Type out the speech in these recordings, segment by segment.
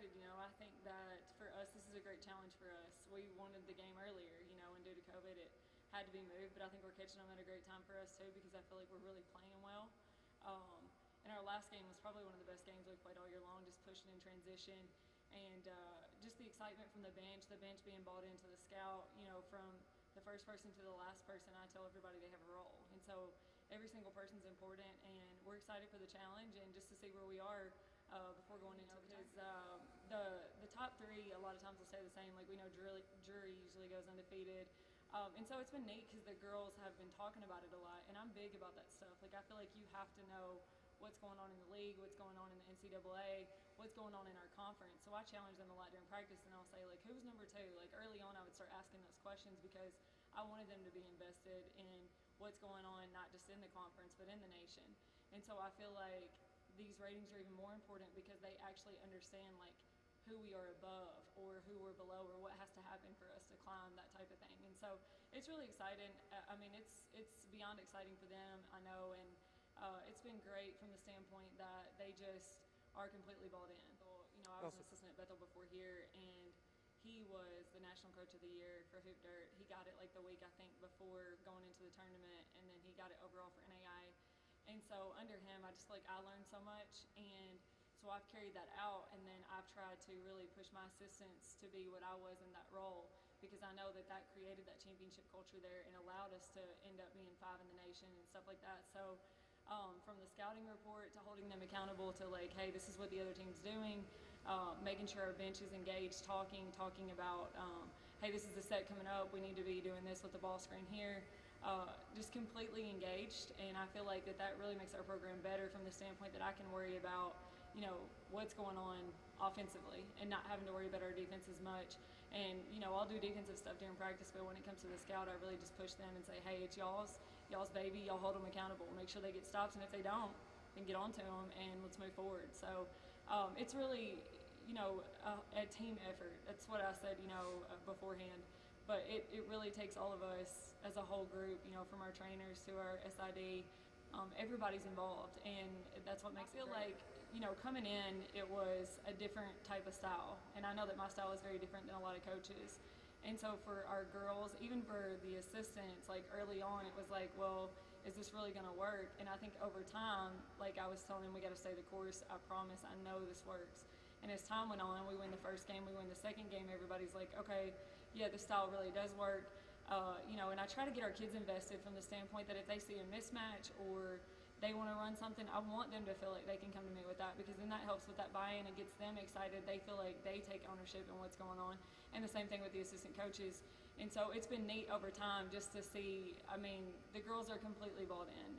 excited. I think that for us, this is a great challenge for us. We wanted the game earlier, and due to COVID, it had to be moved. But I think we're catching them at a great time for us too, because I feel like we're really playing well. And our last game was probably one of the best games we've played all year long, just pushing in transition, and just the excitement from the bench being bought into the scout. From the first person to the last person, I tell everybody they have a role, and so every single person's important, and we're excited for the challenge and just to see where we are before going into because the top three a lot of times will stay the same. Like we know Drury usually goes undefeated, and so it's been neat because the girls have been talking about it a lot, and I'm big about that stuff. Like I feel like you have to know what's going on in the league, what's going on in the NCAA, what's going on in our conference. So I challenge them a lot during practice, and I'll say, like, who's number two? Like early on, I would start asking those questions because I wanted them to be invested in what's going on, not just in the conference, but in the nation. And so I feel like these ratings are even more important because they actually understand, like, who we are above or who we're below or what has to happen for us to climb, that type of thing. And so it's really exciting. I mean, it's beyond exciting for them, I know, and it's been great from the standpoint that they just are completely bought in. I was an assistant at Bethel before here, and he was the National Coach of the Year for Hoop Dirt. He got it like the week, I think, before going into the tournament, and then he got it overall for NAI. And so under him, I learned so much, and so I've carried that out, and then I've tried to really push my assistants to be what I was in that role, because I know that created that championship culture there and allowed us to end up being 5 in the nation and stuff like that. So from the scouting report to holding them accountable to, like, hey, this is what the other team's doing, making sure our bench is engaged, talking about, hey, this is the set coming up, we need to be doing this with the ball screen here, just completely engaged. And I feel like that really makes our program better from the standpoint that I can worry about, what's going on offensively and not having to worry about our defense as much. And, I'll do defensive stuff during practice, but when it comes to the scout, I really just push them and say, hey, it's y'all's baby, y'all hold them accountable, make sure they get stops, and if they don't, then get on to them and let's move forward. So it's really, a team effort. That's what I said, beforehand. But it really takes all of us as a whole group, from our trainers to our SID. Everybody's involved, and that's what makes it feel like, coming in, it was a different type of style. And I know that my style is very different than a lot of coaches. And so for our girls, even for the assistants, like early on, it was like, well, is this really going to work? And I think over time, like I was telling them, we got to stay the course. I promise, I know this works. And as time went on, we win the first game, we win the second game, everybody's like, okay, yeah, this style really does work. And I try to get our kids invested from the standpoint that if they see a mismatch or they want to run something, I want them to feel like they can come to me with that, because then that helps with that buy-in. It gets them excited. They feel like they take ownership in what's going on. And the same thing with the assistant coaches. And so it's been neat over time just to see, the girls are completely bought in.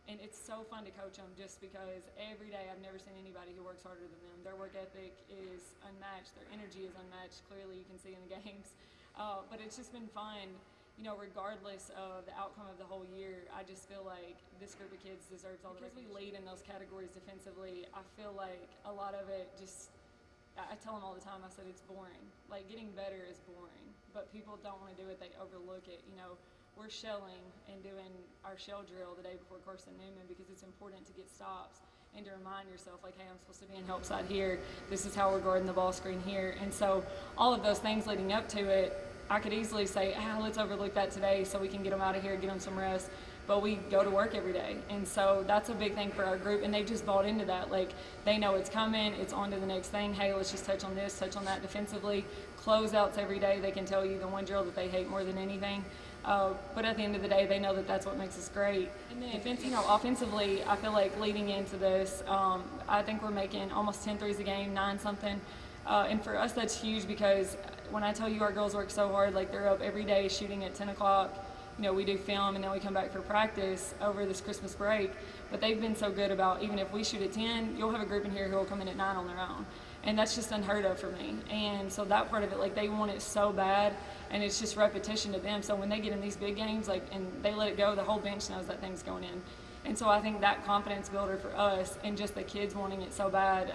And it's so fun to coach them just because every day I've never seen anybody who works harder than them. Their work ethic is unmatched. Their energy is unmatched. Clearly you can see in the games. But it's just been fun, regardless of the outcome of the whole year. I just feel like this group of kids deserves all the recognition. Because we lead in those categories defensively, I feel like a lot of it just, I tell them all the time, I said it's boring. Like, getting better is boring, but people don't want to do it. They overlook it. We're shelling and doing our shell drill the day before Carson-Newman because it's important to get stops and to remind yourself, like, hey, I'm supposed to be in help side here. This is how we're guarding the ball screen here. And so all of those things leading up to it, I could easily say, let's overlook that today so we can get them out of here, get them some rest. But we go to work every day. And so that's a big thing for our group. And they've just bought into that. Like, they know it's coming. It's on to the next thing. Hey, let's just touch on this, touch on that defensively. Closeouts every day. They can tell you the one drill that they hate more than anything. But at the end of the day, they know that that's what makes us great. And then, offensively, I feel like leading into this, I think we're making almost 10 threes a game, 9-something. And for us, that's huge because when I tell you our girls work so hard, like they're up every day shooting at 10 o'clock. We do film and then we come back for practice over this Christmas break. But they've been so good about, even if we shoot at 10, you'll have a group in here who will come in at 9 on their own. And that's just unheard of for me. And so that part of it, like, they want it so bad, and it's just repetition to them. So when they get in these big games, like, and they let it go, the whole bench knows that thing's going in. And so I think that confidence builder for us and just the kids wanting it so bad,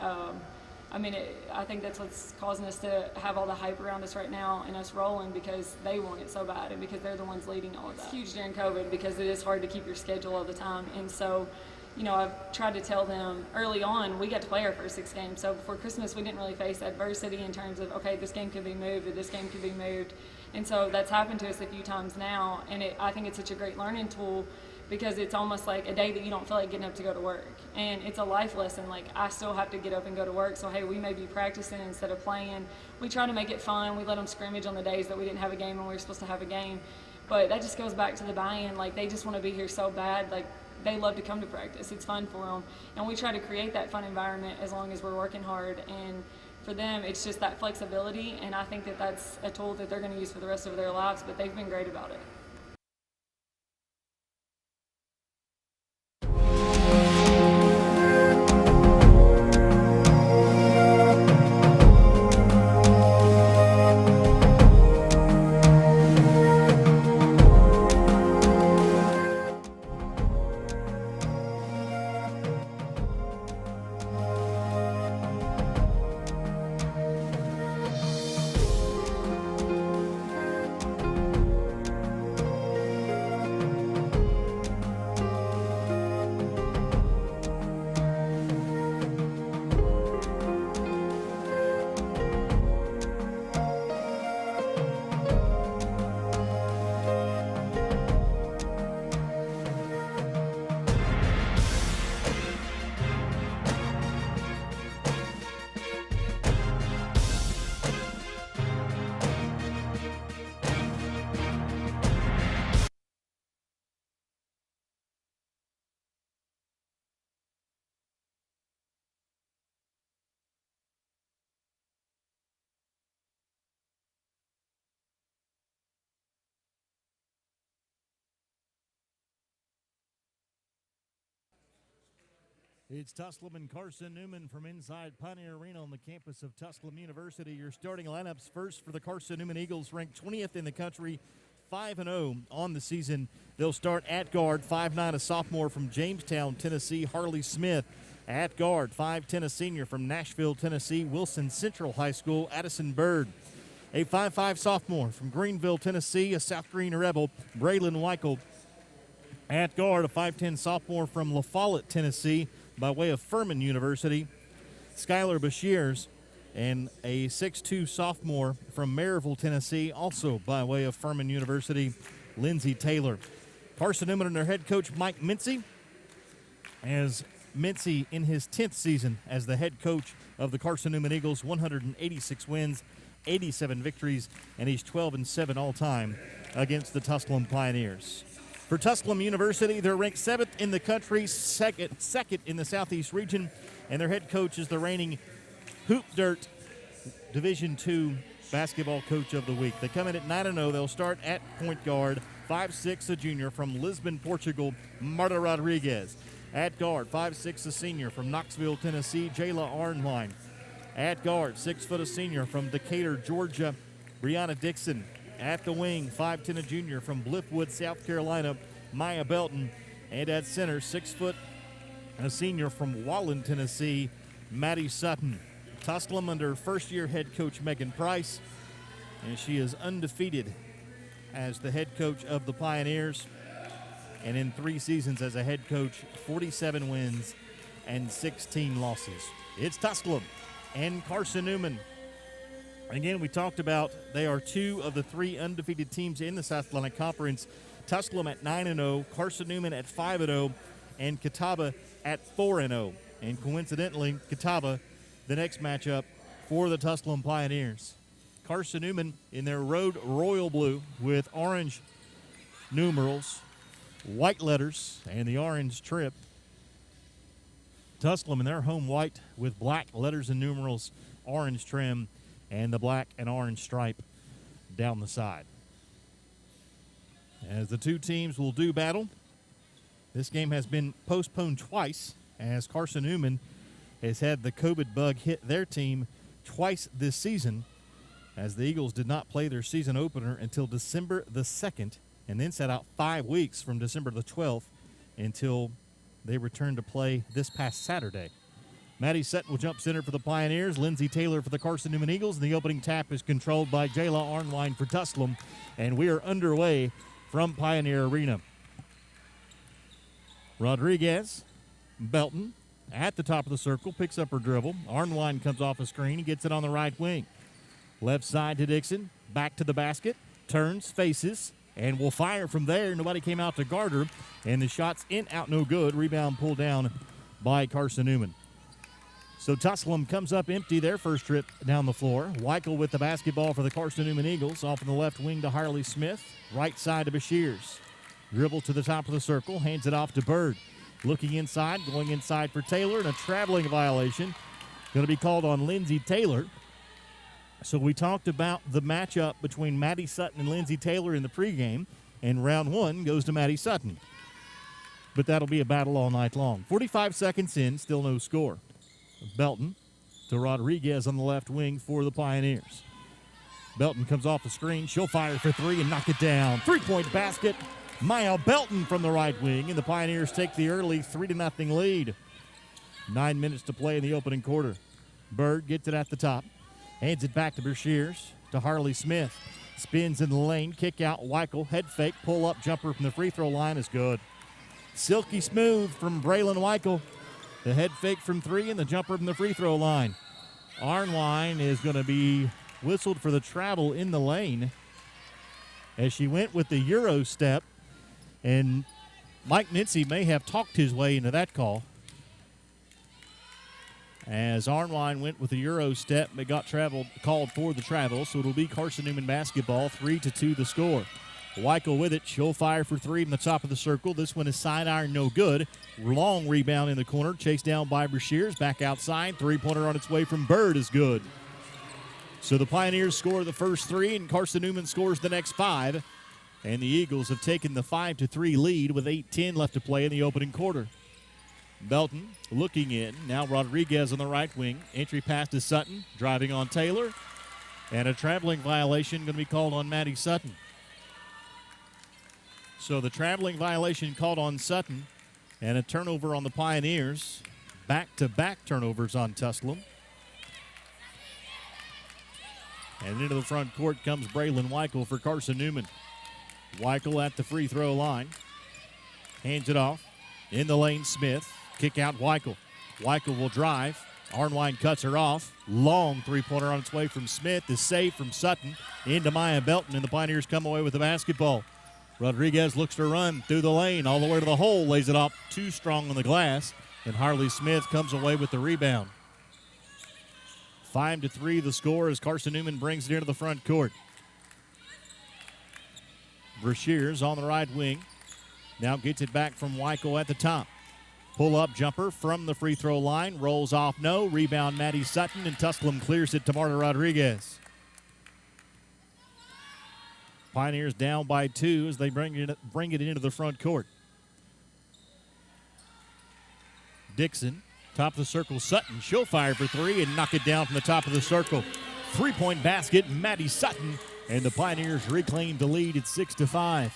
I think that's what's causing us to have all the hype around us right now and us rolling, because they want it so bad and because they're the ones leading all of that. It's huge during COVID because it is hard to keep your schedule all the time. And so, I've tried to tell them early on, we got to play our first 6 games. So before Christmas, we didn't really face adversity in terms of, okay, this game could be moved or this game could be moved. And so that's happened to us a few times now. And I think it's such a great learning tool because it's almost like a day that you don't feel like getting up to go to work. And it's a life lesson. Like, I still have to get up and go to work. So, hey, we may be practicing instead of playing. We try to make it fun. We let them scrimmage on the days that we didn't have a game when we were supposed to have a game. But that just goes back to the buy-in. Like, they just want to be here so bad. Like, they love to come to practice. It's fun for them. And we try to create that fun environment as long as we're working hard. And for them, it's just that flexibility. And I think that that's a tool that they're going to use for the rest of their lives. But they've been great about it. It's Tusculum and Carson-Newman from inside Pioneer Arena on the campus of Tusculum University. Your starting lineups first for the Carson-Newman Eagles, ranked 20th in the country, 5-0 on the season. They'll start at guard, 5'9", a sophomore from Jamestown, Tennessee, Harley Smith. At guard, 5'10", a senior from Nashville, Tennessee, Wilson Central High School, Addison Bird. A 5'5", sophomore from Greenville, Tennessee, a South Green Rebel, Braylon Weichel. At guard, a 5'10", sophomore from La Follette, Tennessee, by way of Furman University, Skylar Bashirs, and a 6'2" sophomore from Maryville, Tennessee, also by way of Furman University, Lindsey Taylor. Carson-Newman and their head coach, Mike Mincy, as Mincy in his 10th season as the head coach of the Carson-Newman Eagles, 186 wins, 87 victories, and he's 12-7 all-time against the Tusculum Pioneers. For Tusculum University, they're ranked 7th in the country, second in the Southeast region, and their head coach is the reigning Hoop Dirt Division II Basketball Coach of the Week. They come in at 9-0. They'll start at point guard, 5'6", a junior from Lisbon, Portugal, Marta Rodriguez. At guard, 5'6", a senior from Knoxville, Tennessee, Jayla Arnline. At guard, 6 foot, a senior from Decatur, Georgia, Brianna Dixon. At the wing, 5'10", a junior from Bliffwood, South Carolina, Maya Belton. And at center, 6 foot, a senior from Wallen, Tennessee, Maddie Sutton. Tusculum under first-year head coach Megan Price, and she is undefeated as the head coach of the Pioneers. And in 3 seasons as a head coach, 47 wins and 16 losses. It's Tusculum and Carson-Newman. Again, we talked about they are 2 of the 3 undefeated teams in the South Atlantic Conference. Tusculum at 9-0, Carson-Newman at 5-0, and Catawba at 4-0. And coincidentally, Catawba, the next matchup for the Tusculum Pioneers. Carson-Newman in their road royal blue with orange numerals, white letters, and the orange trip. Tusculum in their home white with black letters and numerals, orange trim, and the black and orange stripe down the side. As the 2 teams will do battle, this game has been postponed twice as Carson-Newman has had the COVID bug hit their team twice this season, as the Eagles did not play their season opener until December the 2nd and then sat out 5 weeks from December the 12th until they returned to play this past Saturday. Maddie Sutton will jump center for the Pioneers. Lindsey Taylor for the Carson-Newman Eagles. And the opening tap is controlled by Jayla Arnline for Tusculum. And we are underway from Pioneer Arena. Rodriguez Belton at the top of the circle, picks up her dribble. Arnwine comes off a screen. He gets it on the right wing. Left side to Dixon. Back to the basket. Turns, faces, and will fire from there. Nobody came out to guard her. And the shot's in, out, no good. Rebound pulled down by Carson-Newman. So Tusculum comes up empty their first trip down the floor. Weichel with the basketball for the Carson-Newman Eagles. Off in the left wing to Harley Smith. Right side to Bashirs. Dribble to the top of the circle. Hands it off to Bird. Looking inside. Going inside for Taylor. And a traveling violation. Going to be called on Lindsey Taylor. So we talked about the matchup between Maddie Sutton and Lindsey Taylor in the pregame. And round one goes to Maddie Sutton. But that'll be a battle all night long. 45 seconds in. Still no score. Belton to Rodriguez on the left wing for the Pioneers. Belton comes off the screen. She'll fire for three and knock it down. Three-point basket. Maya Belton from the right wing, and the Pioneers take the early 3-0 lead. 9 minutes to play in the opening quarter. Bird gets it at the top. Hands it back to Bashirs to Harley Smith. Spins in the lane. Kick out Weichel. Head fake. Pull up jumper from the free throw line is good. Silky smooth from Braylon Weichel. The head fake from three and the jumper from the free throw line. Arnwine is going to be whistled for the travel in the lane as she went with the Euro step. And Mike Mincy may have talked his way into that call. As Arnwine went with the Euro step, but got called for the travel. So it'll be Carson-Newman basketball, 3-2 the score. Weichel with it. She'll fire for three from the top of the circle. This one is sidearm, no good. Long rebound in the corner. Chased down by Bashirs. Back outside. Three-pointer on its way from Bird is good. So the Pioneers score the first three, and Carson-Newman scores the next five. And the Eagles have taken the 5-3 lead with 8:10 left to play in the opening quarter. Belton looking in. Now Rodriguez on the right wing. Entry pass to Sutton. Driving on Taylor. And a traveling violation going to be called on Maddie Sutton. So the traveling violation called on Sutton, and a turnover on the Pioneers. Back-to-back turnovers on Tusculum. And into the front court comes Braylon Weichel for Carson-Newman. Weichel at the free throw line. Hands it off. In the lane, Smith. Kick out Weichel. Weichel will drive. Arnwine cuts her off. Long three-pointer on its way from Smith is saved from Sutton. Into Maya Belton, and the Pioneers come away with the basketball. Rodriguez looks to run through the lane all the way to the hole, lays it off too strong on the glass, and Harley Smith comes away with the rebound. 5-3 the score as Carson-Newman brings it into the front court. Bashirs on the right wing. Now gets it back from Weichel at the top. Pull-up jumper from the free throw line. Rolls off, no. Rebound, Maddie Sutton, and Tusculum clears it to Marta Rodriguez. Pioneers down by two as they bring it into the front court. Dixon, top of the circle, Sutton. She'll fire for three and knock it down from the top of the circle. Three-point basket, Maddie Sutton, and the Pioneers reclaim the lead at 6-5.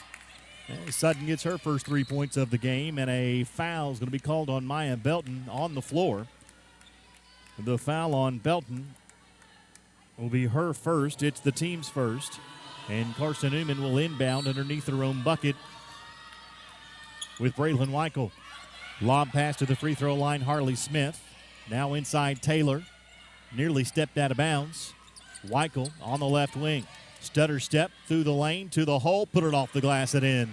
And Sutton gets her first 3 points of the game, and a foul is going to be called on Maya Belton on the floor. The foul on Belton will be her first. It's the team's first. And Carson-Newman will inbound underneath their own bucket with Braylon Weichel. Lob pass to the free throw line, Harley Smith. Now inside Taylor. Nearly stepped out of bounds. Weichel on the left wing. Stutter step through the lane to the hole. Put it off the glass and in.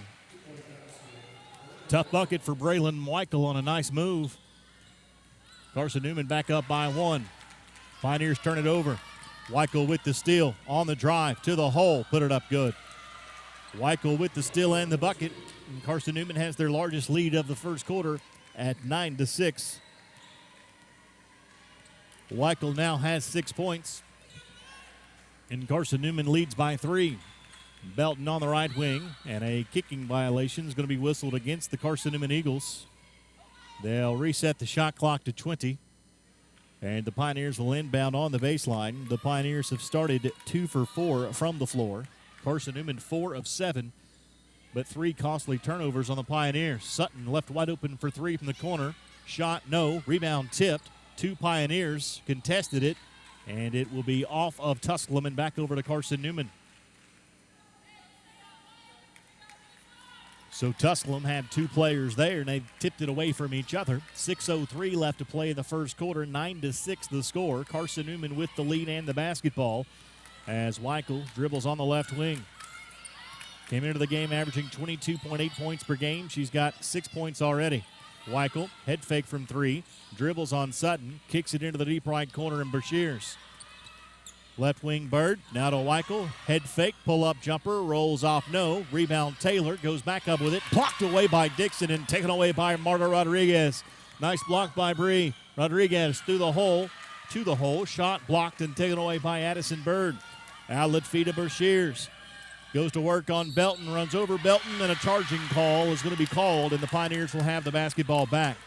Tough bucket for Braylon Weichel on a nice move. Carson-Newman back up by one. Pioneers turn it over. Weichel with the steal on the drive to the hole. Put it up good. Weichel with the steal and the bucket. And Carson-Newman has their largest lead of the first quarter at 9-6. Weichel now has 6 points. And Carson-Newman leads by 3. Belton on the right wing. And a kicking violation is going to be whistled against the Carson-Newman Eagles. They'll reset the shot clock to 20. And the Pioneers will inbound on the baseline. The Pioneers have started 2 for 4 from the floor. Carson-Newman 4 of 7, but 3 costly turnovers on the Pioneers. Sutton left wide open for 3 from the corner. Shot, no. Rebound tipped. 2 Pioneers contested it, and it will be off of Tusculum and back over to Carson-Newman. So Tusculum had two players there, and they tipped it away from each other. 6:03 left to play in the first quarter. 9-6 the score. Carson-Newman with the lead and the basketball as Weichel dribbles on the left wing. Came into the game averaging 22.8 points per game. She's got 6 points already. Weichel, head fake from three, dribbles on Sutton, kicks it into the deep right corner, and Brashears. Left wing Bird, now to Weichel, head fake, pull-up jumper, rolls off no. Rebound Taylor, goes back up with it, blocked away by Dixon and taken away by Marta Rodriguez. Nice block by Bree. Rodriguez through the hole, to the hole, shot blocked and taken away by Addison Bird. Outlet feed to Brashears. Goes to work on Belton, runs over Belton, and a charging call is going to be called, and the Pioneers will have the basketball back.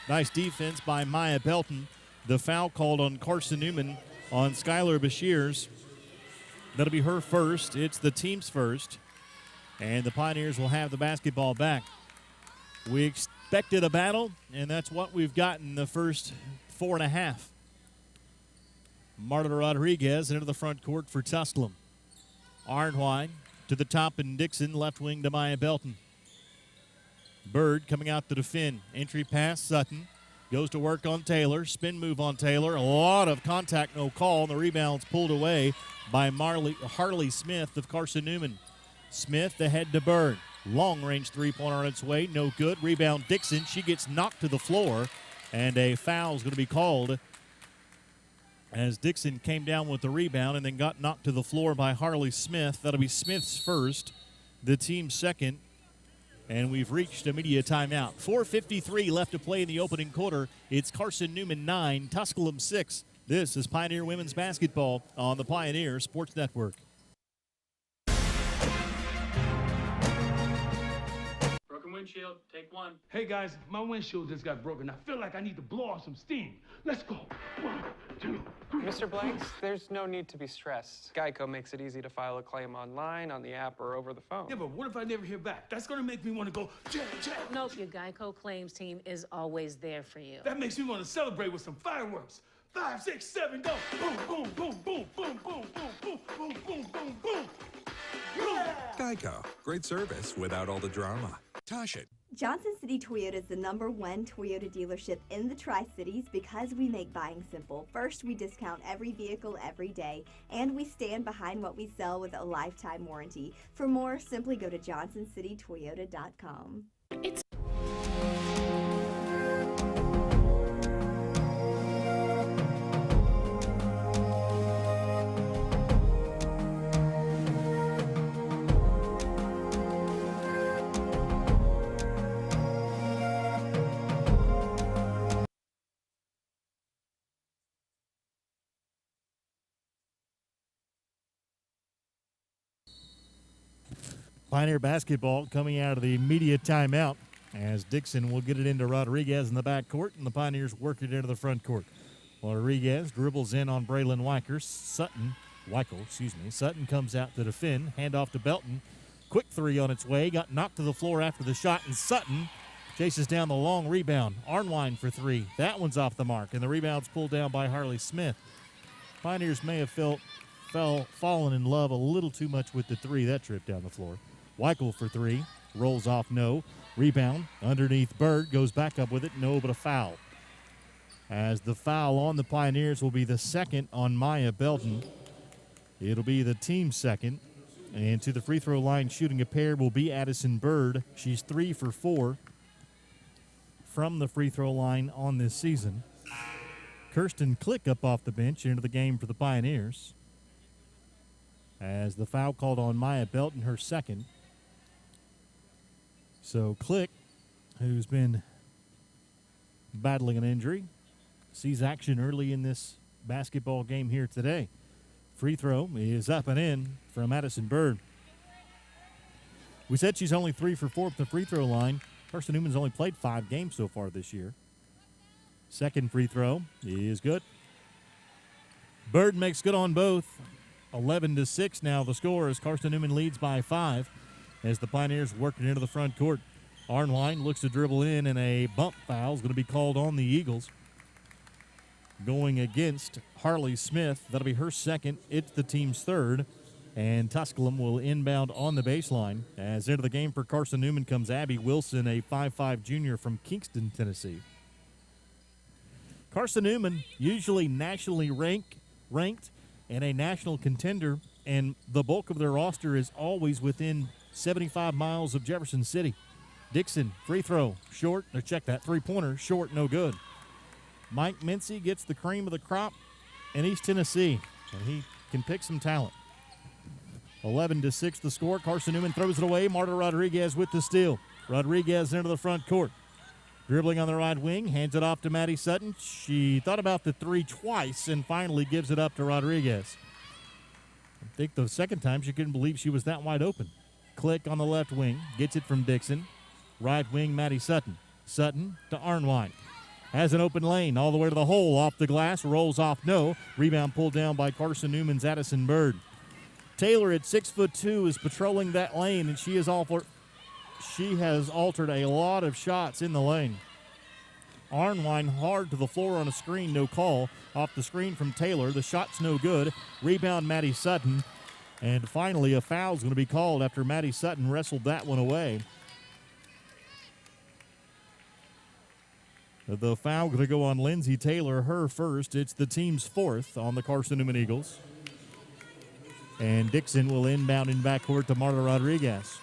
Nice defense by Maya Belton. The foul called on Carson-Newman on Skylar Brashears. That'll be her first. It's the team's first, and the Pioneers will have the basketball back. We expected a battle, and that's what we've gotten the first 4.5. Marta Rodriguez into the front court for Tusculum. Arnwine to the top, and Dixon left wing to Maya Belton. Bird coming out to defend. Entry pass, Sutton. Goes to work on Taylor. Spin move on Taylor. A lot of contact, no call. And the rebound's pulled away by Harley Smith of Carson-Newman. Smith ahead to Bird. Long-range three-pointer on its way. No good. Rebound Dixon. She gets knocked to the floor. And a foul is going to be called as Dixon came down with the rebound and then got knocked to the floor by Harley Smith. That'll be Smith's first, the team's second, and we've reached a media timeout. 4:53 left to play in the opening quarter. It's Carson-Newman 9, Tusculum 6. This is Pioneer Women's Basketball on the Pioneer Sports Network. Broken windshield, take one. Hey guys, my windshield just got broken. I feel like I need to blow off some steam. Let's go. 1, 2, 3. Mr. Blanks, there's no need to be stressed. Geico makes it easy to file a claim online, on the app, or over the phone. Yeah, but what if I never hear back? That's gonna make me want to go, Jack. Nope, your Geico claims team is always there for you. That makes me want to celebrate with some fireworks. 5, 6, 7, go. Boom, boom, boom, boom, boom, boom, boom, boom, boom, boom, boom, boom. Yeah! Geico. Great service without all the drama. Tosh it. Johnson City Toyota is the #1 Toyota dealership in the Tri-Cities because we make buying simple. First, we discount every vehicle every day, and we stand behind what we sell with a lifetime warranty. For more, simply go to johnsoncitytoyota.com. Pioneer basketball coming out of the media timeout as Dixon will get it into Rodriguez in the backcourt, and the Pioneers work it into the front court. Rodriguez dribbles in on Braylon Weichel. Sutton comes out to defend. Handoff to Belton. Quick three on its way. Got knocked to the floor after the shot, and Sutton chases down the long rebound. Arnwine for three. That one's off the mark, and the rebound's pulled down by Harley Smith. Pioneers may have fallen in love a little too much with the three that trip down the floor. Weichel for three, rolls off no. Rebound underneath Bird, goes back up with it, no, but a foul. As the foul on the Pioneers will be the second on Maya Belton. It'll be the team's second. And to the free throw line shooting a pair will be Addison Bird. She's 3 for 4 from the free throw line on this season. Kirsten Click up off the bench into the game for the Pioneers. As the foul called on Maya Belton, her second. So Click, who's been battling an injury, sees action early in this basketball game here today. Free throw is up and in from Addison Bird. We said she's only 3 for 4 from the free throw line. Carson-Newman's only played 5 games so far this year. Second free throw is good. Bird makes good on both. 11-6 now the score as Carson-Newman leads by 5 as the Pioneers work it into the front court. Arnwine looks to dribble in, and a bump foul is going to be called on the Eagles. Going against Harley Smith. That'll be her second. It's the team's third. And Tusculum will inbound on the baseline. As into the game for Carson-Newman comes Abby Wilson, a 5'5 junior from Kingston, Tennessee. Carson-Newman, usually nationally ranked and a national contender, and the bulk of their roster is always within 75 miles of Jefferson City. Dixon, free throw, short, or check that, three-pointer, short, no good. Mike Mincy gets the cream of the crop in East Tennessee, and he can pick some talent. 11-6 the score. Carson-Newman throws it away. Marta Rodriguez with the steal. Rodriguez into the front court. Dribbling on the right wing, hands it off to Maddie Sutton. She thought about the three twice and finally gives it up to Rodriguez. I think the second time she couldn't believe she was that wide open. Click on the left wing, gets it from Dixon. Right wing, Maddie Sutton. Sutton to Arnwine. Has an open lane all the way to the hole, off the glass, rolls off, no. Rebound pulled down by Carson-Newman's Addison Bird. Taylor at 6'2" is patrolling that lane, and she has altered a lot of shots in the lane. Arnwine hard to the floor on a screen, no call. Off the screen from Taylor, the shot's no good. Rebound, Maddie Sutton. And finally, a foul's going to be called after Maddie Sutton wrestled that one away. The foul going to go on Lindsay Taylor, her first. It's the team's fourth on the Carson-Newman Eagles. And Dixon will inbound in backcourt to Marta Rodriguez.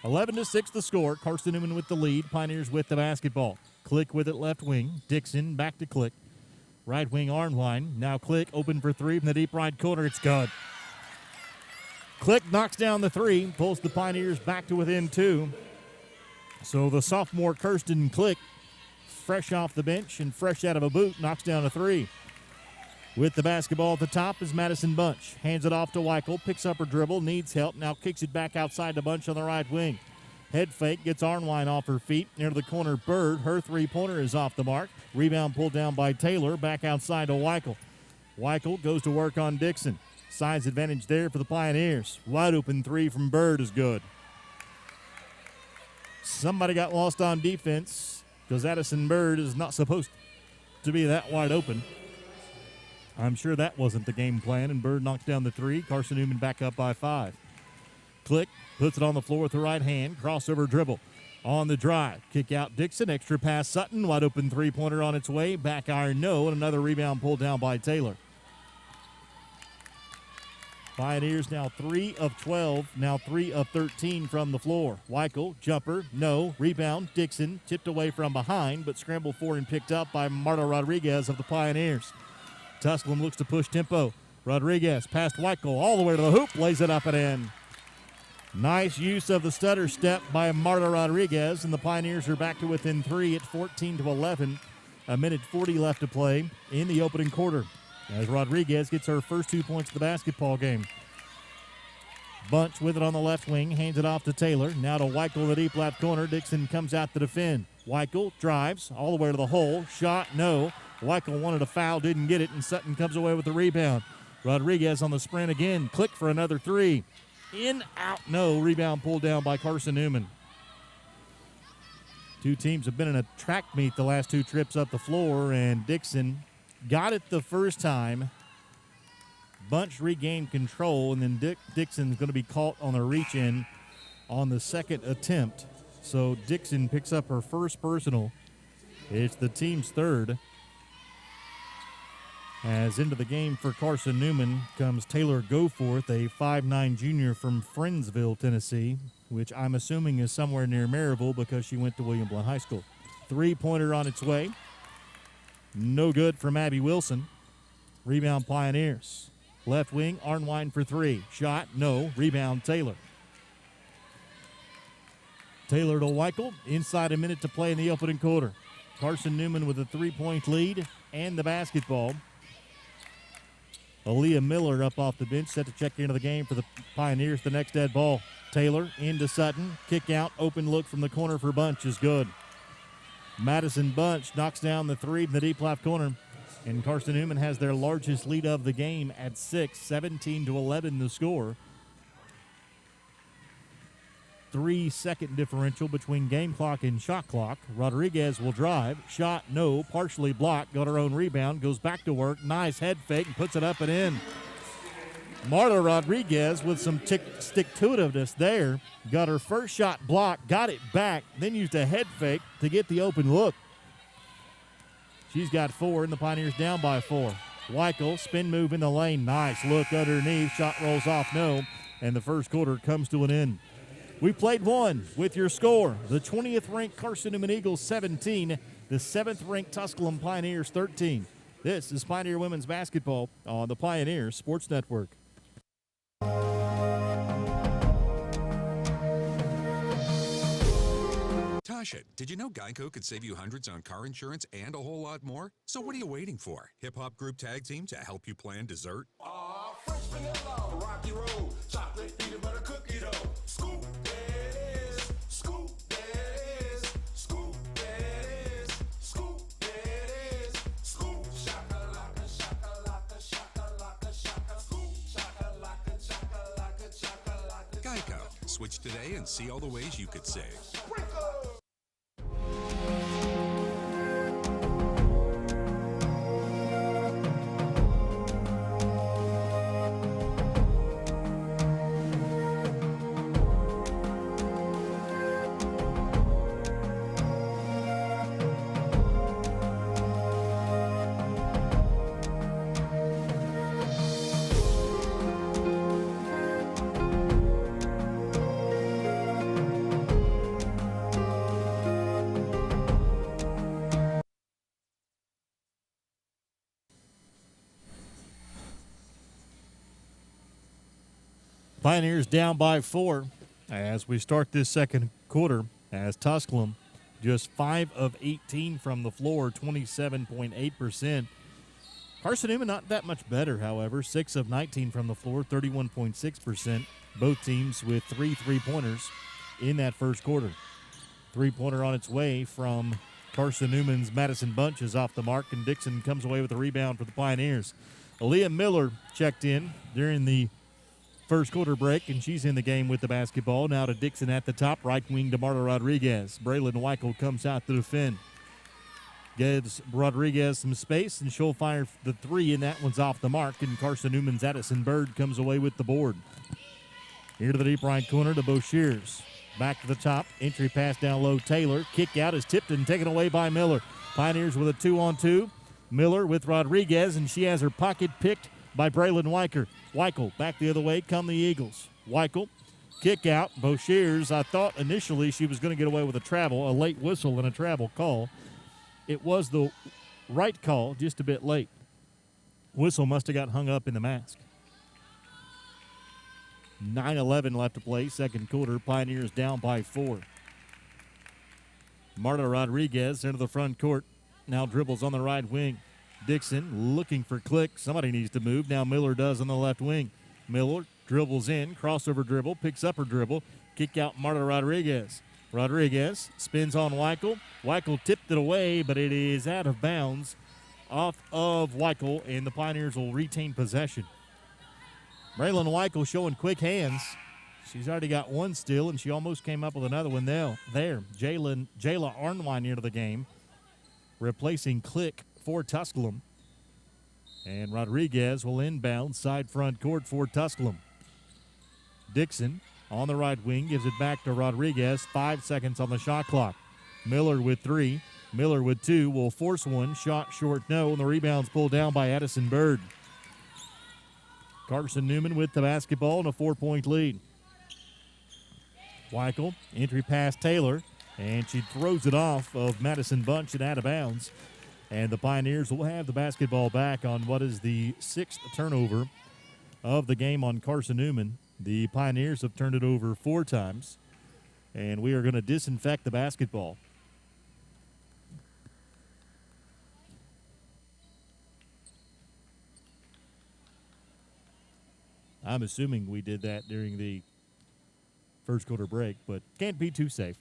11-6 the score. Carson-Newman with the lead. Pioneers with the basketball. Click with it left wing. Dixon back to Click. Right wing Arnwine. Now Click open for three from the deep right corner. It's good. Click knocks down the three. Pulls the Pioneers back to within two. So the sophomore Kirsten Click, fresh off the bench and fresh out of a boot, knocks down a three. With the basketball at the top is Madison Bunch. Hands it off to Weichel, picks up her dribble, needs help, now kicks it back outside to Bunch on the right wing. Head fake, gets Arnwine off her feet. Near the corner, Bird. Her three-pointer is off the mark. Rebound pulled down by Taylor, back outside to Weichel. Weichel goes to work on Dixon. Size advantage there for the Pioneers. Wide open three from Bird is good. Somebody got lost on defense because Addison Bird is not supposed to be that wide open. I'm sure that wasn't the game plan, and Bird knocked down the three. Carson-Newman back up by 5. Click, puts it on the floor with the right hand. Crossover dribble on the drive. Kick out Dixon, extra pass Sutton. Wide open three-pointer on its way. Back iron, no, and another rebound pulled down by Taylor. Pioneers now 3 of 12, now 3 of 13 from the floor. Weichel, jumper, no. Rebound, Dixon, tipped away from behind, but scrambled for and picked up by Marta Rodriguez of the Pioneers. Tusculum looks to push tempo. Rodriguez past Weichel all the way to the hoop, lays it up and in. Nice use of the stutter step by Marta Rodriguez, and the Pioneers are back to within 3 at 14-11. A minute 40 left to play in the opening quarter as Rodriguez gets her first 2 points of the basketball game. Bunch with it on the left wing, hands it off to Taylor. Now to Weichel in the deep left corner. Dixon comes out to defend. Weichel drives all the way to the hole. Shot, no. Weichel wanted a foul, didn't get it, and Sutton comes away with the rebound. Rodriguez on the sprint again. Click for another three. In, out, no. Rebound pulled down by Carson-Newman. Two teams have been in a track meet the last two trips up the floor, and Dixon got it the first time. Bunch regained control, and then Dixon's going to be caught on a reach-in on the second attempt. So Dixon picks up her first personal. It's the team's third. As into the game for Carson-Newman comes Taylor Goforth, a 5'9 junior from Friendsville, Tennessee, which I'm assuming is somewhere near Maryville because she went to William Blount High School. Three-pointer on its way. No good from Abby Wilson. Rebound Pioneers. Left wing, Arnwine for three. Shot, no. Rebound Taylor. Taylor to Weichel. Inside a minute to play in the opening quarter. Carson-Newman with a three-point lead and the basketball. Aaliyah Miller up off the bench, set to check into the game for the Pioneers. The next dead ball. Taylor into Sutton. Kick out, open look from the corner for Bunch is good. Madison Bunch knocks down the three in the deep left corner. And Carson-Newman has their largest lead of the game at 6, 17-11 the score. 3-second differential between game clock and shot clock. Rodriguez will drive. Shot, no. Partially blocked. Got her own rebound. Goes back to work. Nice head fake and puts it up and in. Marta Rodriguez with some stick-to-itiveness there. Got her first shot blocked, got it back, then used a head fake to get the open look. She's got 4, and the Pioneers down by 4. Weichel, spin move in the lane. Nice look underneath. Shot rolls off, no. And the first quarter comes to an end. We played one with your score. The 20th-ranked Carson-Newman Eagles 17, the 7th-ranked Tusculum Pioneers 13. This is Pioneer Women's Basketball on the Pioneer Sports Network. Tasha, did you know Geico could save you hundreds on car insurance and a whole lot more? So what are you waiting for? Hip-hop group tag team to help you plan dessert? Fresh vanilla, rocky road, chocolate peanut butter cookie dough. Scoop that is, scoop that is, scoop that is, scoop that is, scoop shakalaka, shakalaka, shakalaka, shaka, scoop shakalaka, shakalaka, shakalaka. Geico. Switch today and see all the ways you could save. Pioneers down by 4 as we start this second quarter, as Tusculum just 5 of 18 from the floor, 27.8%. Carson-Newman not that much better, however, 6 of 19 from the floor, 31.6%. Both teams with 3 three-pointers in that first quarter. Three-pointer on its way from Carson-Newman's Madison Bunch is off the mark, and Dixon comes away with a rebound for the Pioneers. Aaliyah Miller checked in during the first quarter break, and she's in the game with the basketball. Now to Dixon at the top, right wing to Marta Rodriguez. Braylon Weichel comes out to defend. Gives Rodriguez some space, and she'll fire the 3, and that one's off the mark, and Carson-Newman's Addison Bird comes away with the board. Here to the deep right corner to Boshears. Back to the top, entry pass down low, Taylor. Kick out is tipped and taken away by Miller. Pioneers with a 2-on-2. Miller with Rodriguez, and she has her pocket picked by Braylon Weichel. Back the other way come the Eagles. Weichel, kick out. Boshears, I thought initially she was going to get away with a travel, a late whistle and a travel call. It was the right call, just a bit late. Whistle must have got hung up in the mask. 9:11 left to play, second quarter. Pioneers down by 4. Marta Rodriguez into the front court. Now dribbles on the right wing. Dixon looking for Click. Somebody needs to move. Now Miller does on the left wing. Miller dribbles in, crossover dribble, picks up her dribble. Kick out Marta Rodriguez. Rodriguez spins on Weichel. Weichel tipped it away, but it is out of bounds off of Weichel, and the Pioneers will retain possession. Braylon Weichel showing quick hands. She's already got one steal, and she almost came up with another one there. Jayla Arnwine into the game, replacing Click for Tusculum. And Rodriguez will inbound side front court for Tusculum. Dixon on the right wing gives it back to Rodriguez. 5 seconds on the shot clock. Miller with 3. Miller with 2 will force one. Shot short, no, and the rebound's pulled down by Addison Bird. Carson-Newman with the basketball and a 4-point lead. Weichel, entry pass Taylor, and she throws it off of Madison Bunch and out of bounds. And the Pioneers will have the basketball back on what is the 6th turnover of the game on Carson-Newman. The Pioneers have turned it over 4 times, and we are going to disinfect the basketball. I'm assuming we did that during the first quarter break, but can't be too safe.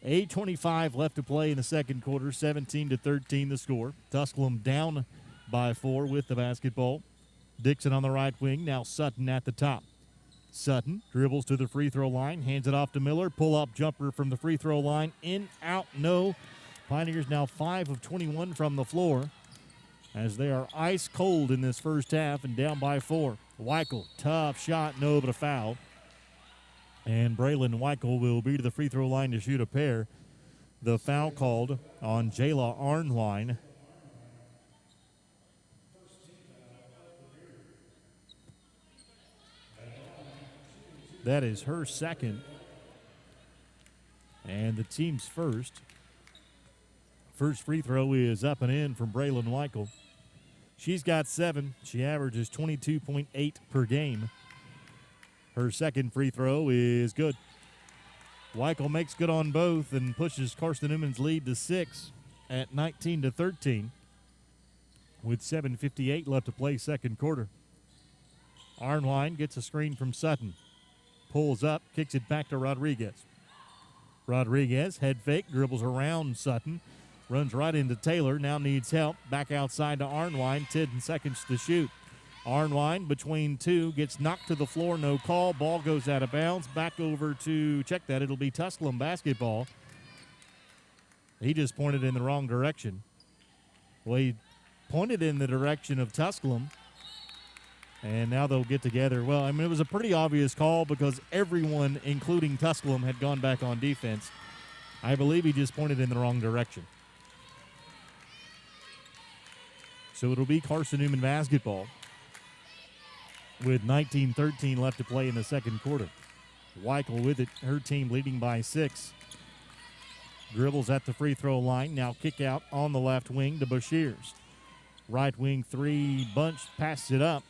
8:25 left to play in the second quarter, 17-13 the score. Tusculum down by 4 with the basketball. Dixon on the right wing, now Sutton at the top. Sutton dribbles to the free throw line, hands it off to Miller. Pull-up jumper from the free throw line, in, out, no. Pioneers now 5 of 21 from the floor. as they are ice cold in this first half and down by 4. Weichel, tough shot, no, but a foul. And Braylon Weichel will be to the free throw line to shoot a pair. The foul called on Jayla Arnwine. That is her second. And the team's first. First free throw is up and in from Braylon Weichel. She's got 7. She averages 22.8 per game. Her second free throw is good. Weichel makes good on both and pushes Carson-Newman's lead to 6 at 19-13 with 7:58 left to play second quarter. Arnwine gets a screen from Sutton. Pulls up, kicks it back to Rodriguez. Rodriguez, head fake, dribbles around Sutton. Runs right into Taylor, now needs help. Back outside to Arnwine, 10 seconds to shoot. Arnwine between 2, gets knocked to the floor, no call. Ball goes out of bounds. Back over to, check that, it'll be Tusculum basketball. He just pointed in the wrong direction. Well, he pointed in the direction of Tusculum, and now they'll get together. Well, I mean, it was a pretty obvious call because everyone, including Tusculum, had gone back on defense. I believe he just pointed in the wrong direction. So it'll be Carson-Newman basketball with 19-13 left to play in the second quarter. Weichel with it, her team leading by 6. Dribbles at the free throw line, now kick out on the left wing to Bashir. Right wing 3, Bunch passes it up,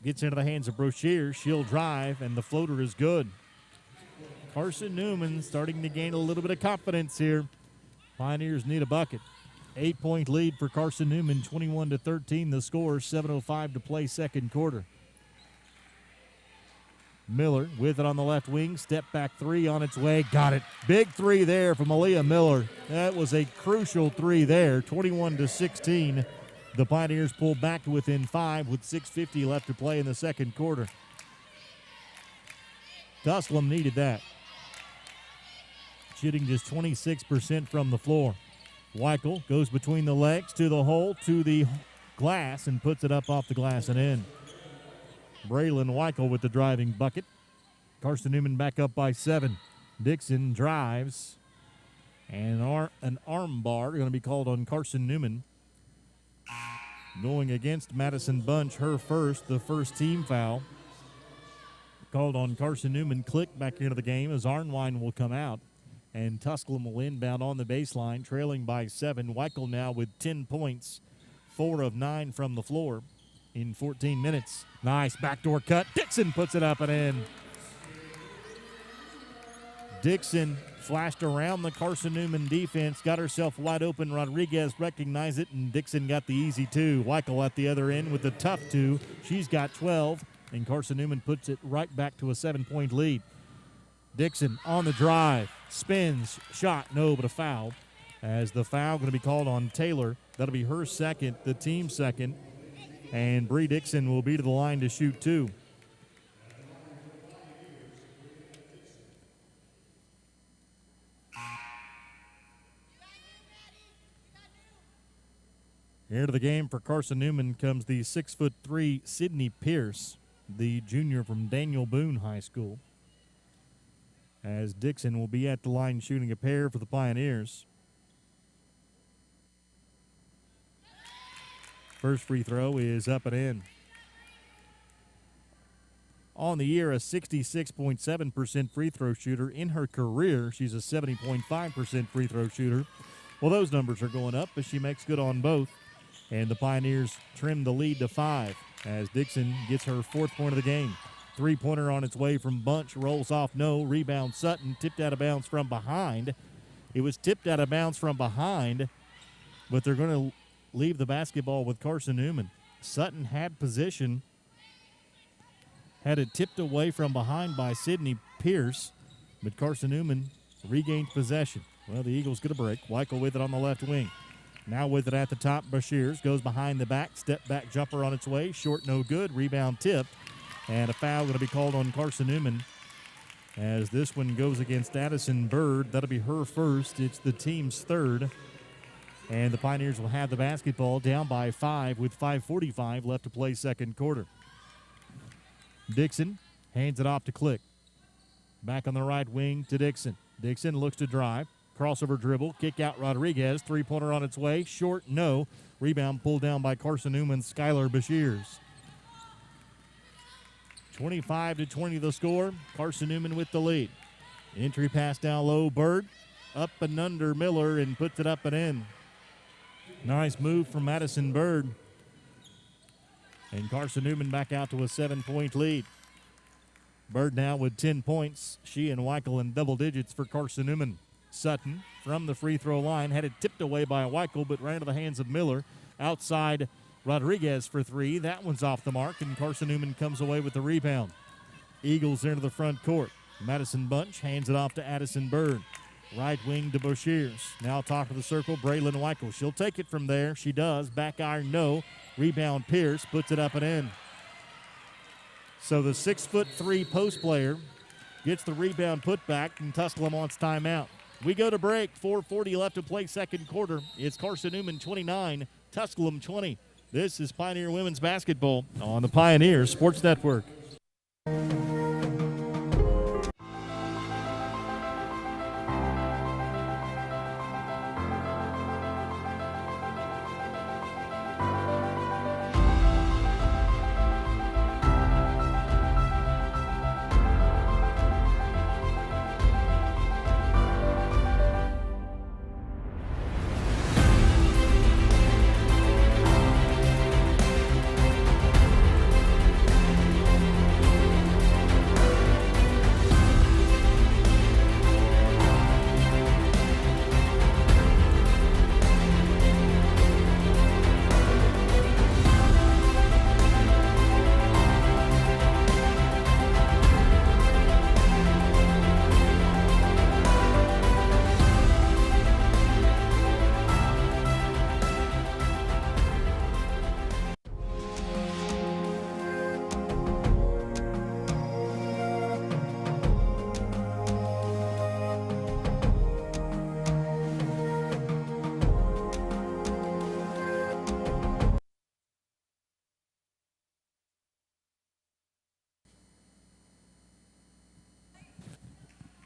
gets into the hands of Broshier. She'll drive, and the floater is good. Carson-Newman starting to gain a little bit of confidence here. Pioneers need a bucket. 8-point lead for Carson-Newman, 21-13. The score, 7:05 to play second quarter. Miller with it on the left wing. Step back 3 on its way. Got it. Big 3 there from Aaliyah Miller. That was a crucial 3 there, 21-16. The Pioneers pull back to within 5 with 6:50 left to play in the second quarter. Tusculum needed that. Shooting just 26% from the floor. Weichel goes between the legs to the hole, to the glass, and puts it up off the glass and in. Braylon Weichel with the driving bucket. Carson-Newman back up by 7. Dixon drives, and an arm bar going to be called on Carson-Newman. Going against Madison Bunch, her first, the first team foul. Called on Carson-Newman. Click back into the game as Arnwine will come out. And Tusculum will inbound on the baseline, trailing by 7. Weichel now with 10 points, 4 of 9 from the floor in 14 minutes. Nice backdoor cut. Dixon puts it up and in. Dixon flashed around the Carson-Newman defense, got herself wide open. Rodriguez recognized it, and Dixon got the easy 2. Weichel at the other end with the tough 2. She's got 12, and Carson-Newman puts it right back to a 7-point lead. Dixon on the drive, spins, shot, no, but a foul. As the foul going to be called on Taylor. That'll be her second, the team second. And Bree Dixon will be to the line to shoot 2. Here to the game for Carson-Newman comes the 6'3" Sydney Pierce, the junior from Daniel Boone High School. As Dixon will be at the line shooting a pair for the Pioneers. First free throw is up and in. On the year, a 66.7% free throw shooter. In her career, she's a 70.5% free throw shooter. Well, those numbers are going up, but she makes good on both. And the Pioneers trim the lead to 5 as Dixon gets her 4th point of the game. Three-pointer on its way from Bunch, rolls off, no. Rebound Sutton, tipped out of bounds from behind. It was tipped out of bounds from behind, but they're going to leave the basketball with Carson-Newman. Sutton had position, had it tipped away from behind by Sydney Pierce, but Carson-Newman regained possession. Well, the Eagles get a break. Weichel with it on the left wing. Now with it at the top, Bashirs goes behind the back, step back jumper on its way. Short, no good. Rebound tipped. And a foul going to be called on Carson-Newman as this one goes against Addison Bird. That'll be her first. It's the team's 3rd. And the Pioneers will have the basketball down by 5 with 5:45 left to play second quarter. Dixon hands it off to Click. Back on the right wing to Dixon. Dixon looks to drive. Crossover dribble. Kick out Rodriguez. Three-pointer on its way. Short, no. Rebound pulled down by Carson-Newman, Skylar Bashirs. 25-20 the score. Carson-Newman with the lead. Entry pass down low. Bird up and under Miller and puts it up and in. Nice move from Madison Bird. And Carson-Newman back out to a 7-point lead. Bird now with 10 points. She and Weichel in double digits for Carson-Newman. Sutton from the free throw line had it tipped away by Weichel, but ran into the hands of Miller. Outside Rodriguez for three. That one's off the mark, and Carson-Newman comes away with the rebound. Eagles into the front court. Madison Bunch hands it off to Addison Bird. Right wing to Bashirs. Now top of the circle, Braylon Weichel. She'll take it from there. She does. Back iron, no. Rebound, Pierce puts it up and in. So the 6'3" post player gets the rebound put back, and Tusculum wants timeout. We go to break. 4:40 left to play second quarter. It's Carson-Newman 29, Tusculum 20. This is Pioneer Women's Basketball on the Pioneer Sports Network.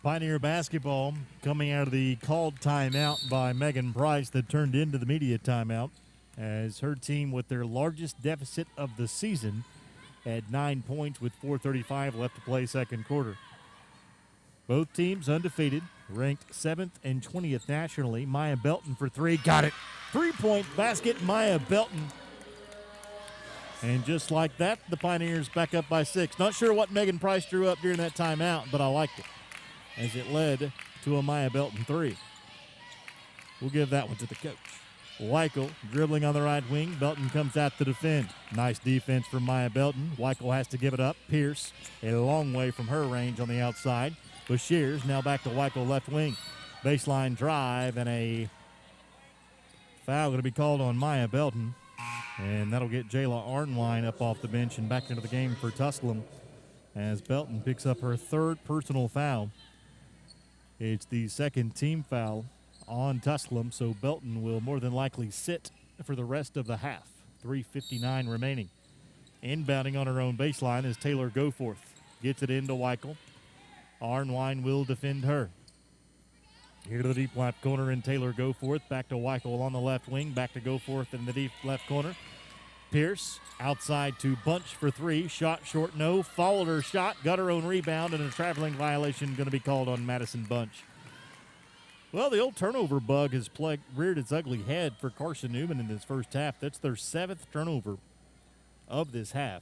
Pioneer basketball coming out of the called timeout by Megan Price that turned into the media timeout as her team with their largest deficit of the season at 9 points with 4:35 left to play second quarter. Both teams undefeated, ranked 7th and 20th nationally. Maya Belton for three, got it. 3-point basket, Maya Belton. And just like that, the Pioneers back up by 6. Not sure what Megan Price drew up during that timeout, but I liked it as it led to a Maya Belton three. We'll give that one to the coach. Weichel dribbling on the right wing. Belton comes out to defend. Nice defense from Maya Belton. Weichel has to give it up. Pierce a long way from her range on the outside. Bashirs now back to Weichel left wing. Baseline drive and a foul going to be called on Maya Belton. And that'll get Jayla Arnwine up off the bench and back into the game for Tusculum as Belton picks up her third personal foul. It's the second team foul on Tusculum, so Belton will more than likely sit for the rest of the half. 3:59 remaining. Inbounding on her own baseline is Taylor Goforth. Gets it into Weichel. Arnwine will defend her. Here to the deep left corner and Taylor Goforth. Back to Weichel on the left wing. Back to Goforth in the deep left corner. Pierce outside to Bunch for three. Shot short, no. Fouled her shot, got her own rebound, and a traveling violation going to be called on Madison Bunch. Well, the old turnover bug has reared its ugly head for Carson-Newman in this first half. That's their 7th turnover of this half.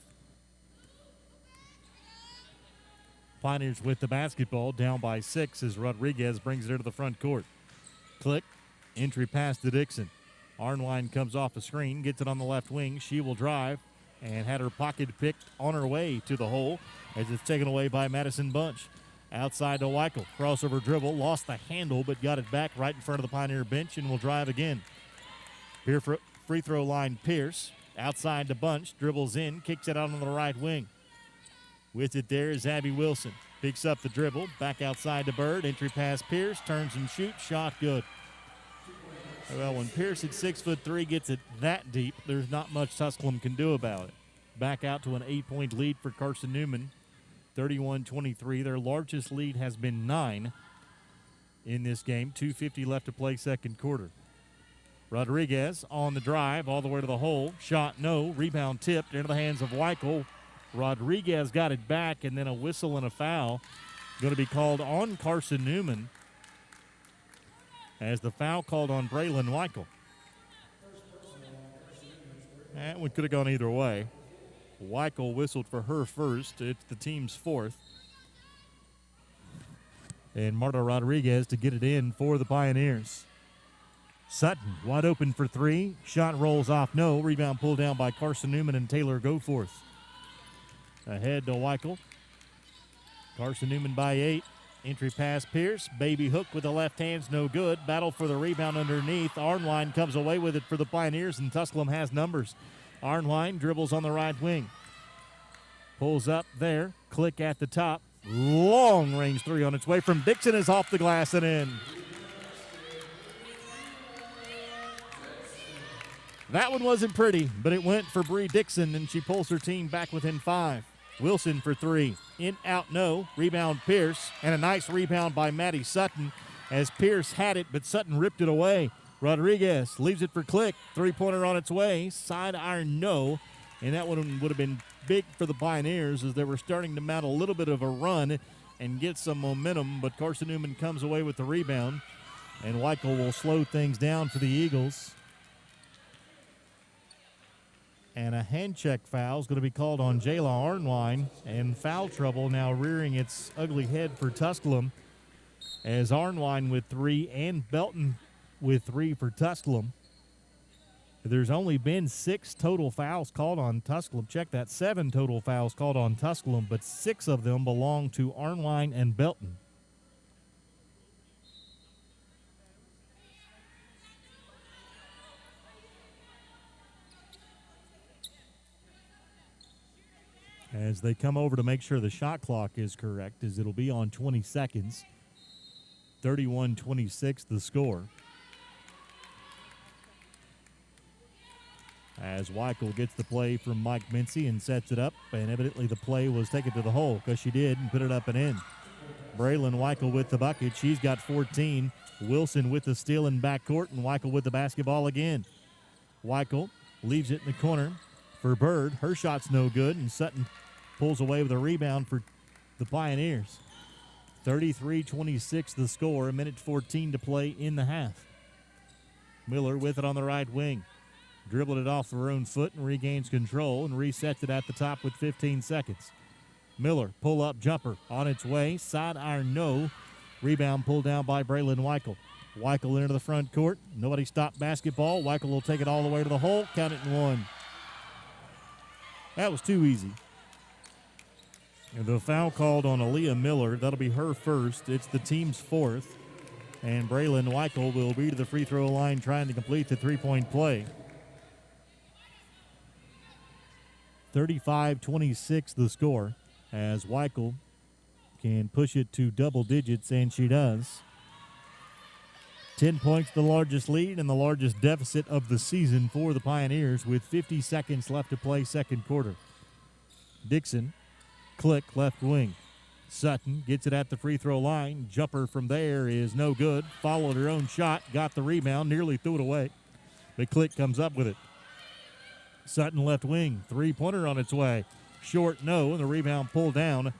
Pioneers with the basketball, down by 6 as Rodriguez brings it into the front court. Click, entry pass to Dixon. Arnwine comes off the screen, gets it on the left wing. She will drive and had her pocket picked on her way to the hole as it's taken away by Madison Bunch. Outside to Weichel. Crossover dribble, lost the handle but got it back right in front of the Pioneer bench and will drive again. Here for free throw line, Pierce. Outside to Bunch, dribbles in, kicks it out on the right wing. With it there is Abby Wilson. Picks up the dribble, back outside to Bird. Entry pass Pierce, turns and shoots, shot good. Well, when Pierce at 6'3" gets it that deep, there's not much Tusculum can do about it. Back out to an 8-point lead for Carson-Newman, 31-23. Their largest lead has been 9 in this game. 2:50 left to play second quarter. Rodriguez on the drive all the way to the hole. Shot no. Rebound tipped into the hands of Weichel. Rodriguez got it back, and then a whistle and a foul going to be called on Carson-Newman as the foul called on Braylon Weichel. That one could have gone either way. Weichel whistled for her first. It's the team's fourth. And Marta Rodriguez to get it in for the Pioneers. Sutton wide open for 3. Shot rolls off no. Rebound pulled down by Carson-Newman and Taylor Goforth. Ahead to Weichel. Carson-Newman by 8. Entry pass Pierce. Baby hook with the left hand's no good. Battle for the rebound underneath. Arnwine comes away with it for the Pioneers, and Tusculum has numbers. Arnwine dribbles on the right wing. Pulls up there. Click at the top. Long range 3 on its way from Dixon is off the glass and in. That one wasn't pretty, but it went for Bree Dixon, and she pulls her team back within 5. Wilson for 3. In, out, no. Rebound Pierce, and a nice rebound by Maddie Sutton as Pierce had it, but Sutton ripped it away. Rodriguez leaves it for Click. 3-pointer on its way. Side iron, no. And that one would have been big for the Pioneers as they were starting to mount a little bit of a run and get some momentum, but Carson-Newman comes away with the rebound, and Weichel will slow things down for the Eagles. And a hand check foul is going to be called on Jayla Arnwine, and foul trouble now rearing its ugly head for Tusculum as Arnwine with 3 and Belton with 3 for Tusculum. There's only been 6 total fouls called on Tusculum. Check that, 7 total fouls called on Tusculum, but 6 of them belong to Arnwine and Belton. As they come over to make sure the shot clock is correct, as it'll be on 20 seconds. 31-26 the score. As Weichel gets the play from Mike Mincy and sets it up, and evidently the play was taken to the hole because she did and put it up and in. Braylon Weichel with the bucket. She's got 14. Wilson with the steal in backcourt, and Weichel with the basketball again. Weichel leaves it in the corner for Bird. Her shot's no good, and Sutton pulls away with a rebound for the Pioneers. 33-26 the score, 1:14 to play in the half. Miller with it on the right wing. Dribbled it off her own foot and regains control and resets it at the top with 15 seconds. Miller, pull-up jumper on its way. Side iron, no. Rebound pulled down by Braylon Weichel. Weichel into the front court. Nobody stopped basketball. Weichel will take it all the way to the hole. Count it in 1. That was too easy. And the foul called on Aaliyah Miller. That'll be her first. It's the team's 4th. And Braylon Weichel will be to the free throw line trying to complete the 3-point play. 35-26 the score as Weichel can push it to double digits, and she does. 10 points, the largest lead and the largest deficit of the season for the Pioneers with 50 seconds left to play second quarter. Dixon, Click, left wing. Sutton gets it at the free throw line. Jumper from there is no good. Followed her own shot, got the rebound, nearly threw it away. But Click comes up with it. Sutton left wing, 3-pointer on its way. Short, no, and the rebound pulled down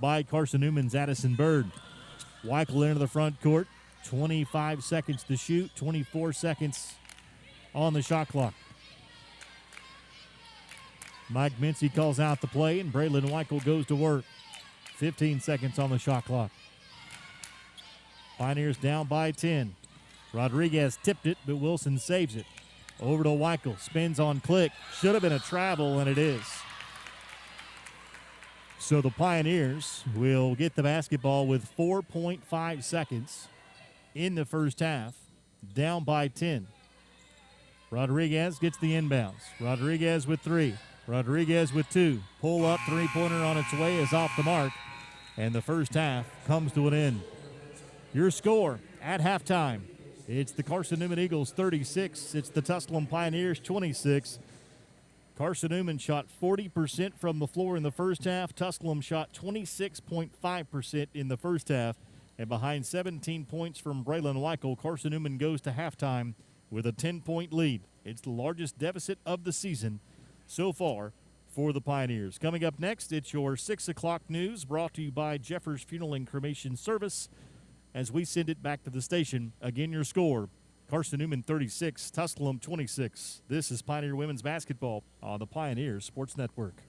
by Carson-Newman's Addison Bird. Weichel into the front court. 25 seconds to shoot, 24 seconds on the shot clock. Mike Mincy calls out the play, and Braylon Weichel goes to work. 15 seconds on the shot clock. Pioneers down by 10. Rodriguez tipped it, but Wilson saves it. Over to Weichel, spins on Click. Should have been a travel, and it is. So the Pioneers will get the basketball with 4.5 seconds in the first half, down by 10. Rodriguez gets the inbounds. Rodriguez with 3. Rodriguez with 2. Pull up 3-pointer on its way is off the mark, and the first half comes to an end. Your score at halftime, It's the Carson-Newman Eagles 36. It's the Tusculum Pioneers 26. Carson-Newman shot 40% from the floor in the first half. Tusculum shot 26.5% in the first half. And behind 17 points from Braylon Weichel, Carson-Newman goes to halftime with a 10-point lead. It's the largest deficit of the season so far for the Pioneers. Coming up next, it's your 6 o'clock news brought to you by Jeffers Funeral and Cremation Service as we send it back to the station. Again, your score, Carson-Newman 36, Tusculum 26. This is Pioneer Women's Basketball on the Pioneers Sports Network.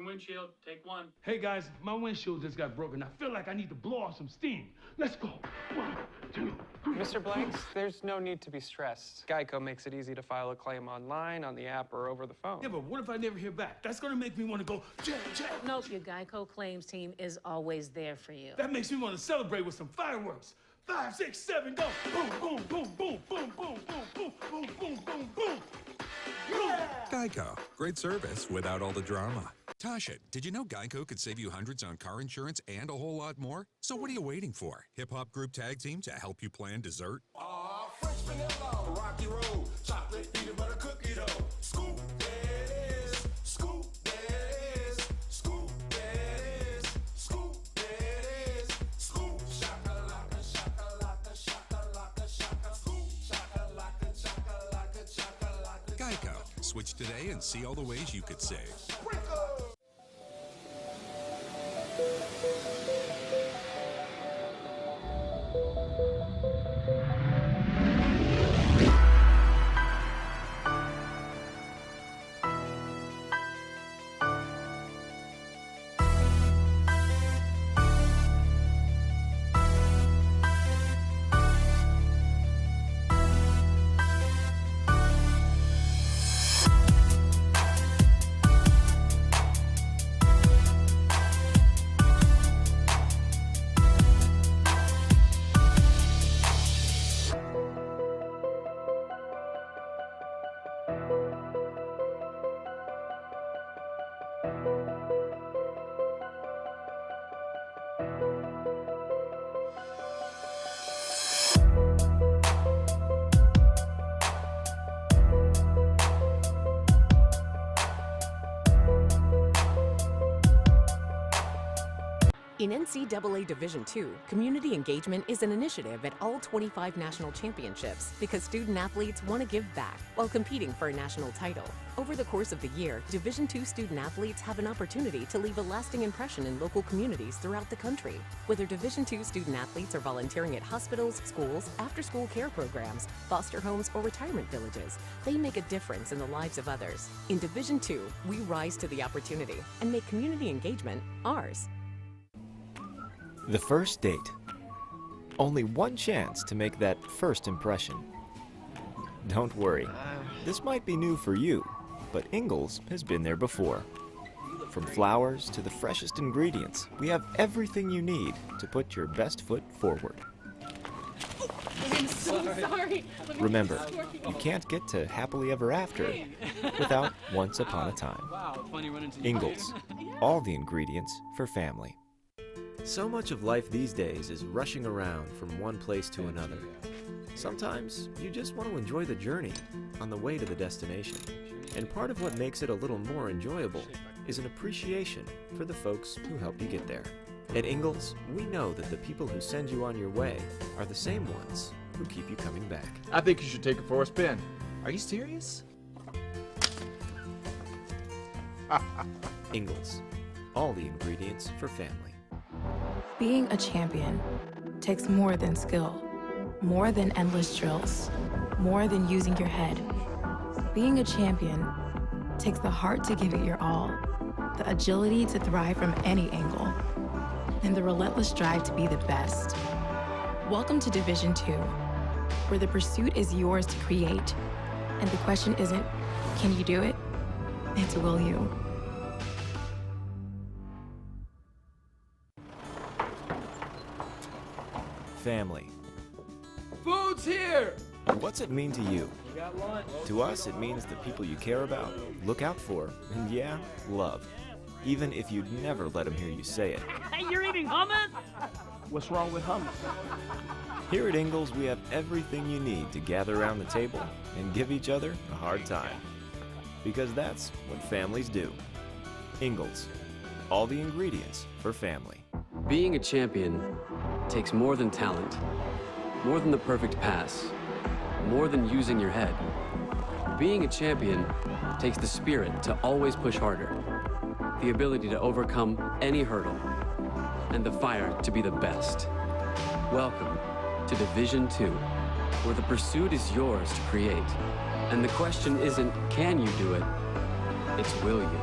Windshield, take one. Hey guys, my windshield just got broken. I feel like I need to blow off some steam. Let's go. 1, 2, 3. Mr. Blanks, there's no need to be stressed. Geico makes it easy to file a claim online, on the app, or over the phone. Yeah, but what if I never hear back? That's gonna make me want to go, Jack. Nope, your Geico claims team is always there for you. That makes me want to celebrate with some fireworks. 5, 6, 7, go. Boom, boom, boom, boom, boom, boom, boom, boom, boom, boom, boom, boom. Yeah! Geico. Great service without all the drama. Tasha, did you know Geico could save you hundreds on car insurance and a whole lot more? So what are you waiting for? Hip-hop group tag team to help you plan dessert? French vanilla, rocky road, chocolate peanut butter cookie dough. Scoop that is, scoop that is, scoop that is, scoop that is, scoop shakalaka, shakalaka, shakalaka, shaka, scoop shakalaka, shakalaka, shakalaka. Geico. Switch today and see all the ways you could save. In NCAA Division II, community engagement is an initiative at all 25 national championships because student-athletes want to give back while competing for a national title. Over the course of the year, Division II student-athletes have an opportunity to leave a lasting impression in local communities throughout the country. Whether Division II student-athletes are volunteering at hospitals, schools, after-school care programs, foster homes, or retirement villages, they make a difference in the lives of others. In Division II, we rise to the opportunity and make community engagement ours. The first date. Only one chance to make that first impression. Don't worry, this might be new for you, but Ingles has been there before. From flowers to the freshest ingredients, we have everything you need to put your best foot forward. I'm so sorry. Remember, you can't get to happily ever after without once upon a time. Ingles, all the ingredients for family. So much of life these days is rushing around from one place to another. Sometimes you just want to enjoy the journey on the way to the destination. And part of what makes it a little more enjoyable is an appreciation for the folks who helped you get there. At Ingalls, we know that the people who send you on your way are the same ones who keep you coming back. I think you should take it for a spin. Are you serious? Ingalls, all the ingredients for family. Being a champion takes more than skill, more than endless drills, more than using your head. Being a champion takes the heart to give it your all, the agility to thrive from any angle, and the relentless drive to be the best. Welcome to Division II, where the pursuit is yours to create, and the question isn't, can you do it? It's will you? Family. Food's here! What's it mean to you? You got lunch. To us, it means the people you care about, look out for, and yeah, love. Even if you'd never let them hear you say it. You're eating hummus? What's wrong with hummus? Here at Ingalls, we have everything you need to gather around the table and give each other a hard time. Because that's what families do. Ingalls, all the ingredients for family. Being a champion takes more than talent, more than the perfect pass, more than using your head. Being a champion takes the spirit to always push harder, the ability to overcome any hurdle, and the fire to be the best. Welcome to Division II, where the pursuit is yours to create. And the question isn't, can you do it? It's, will you?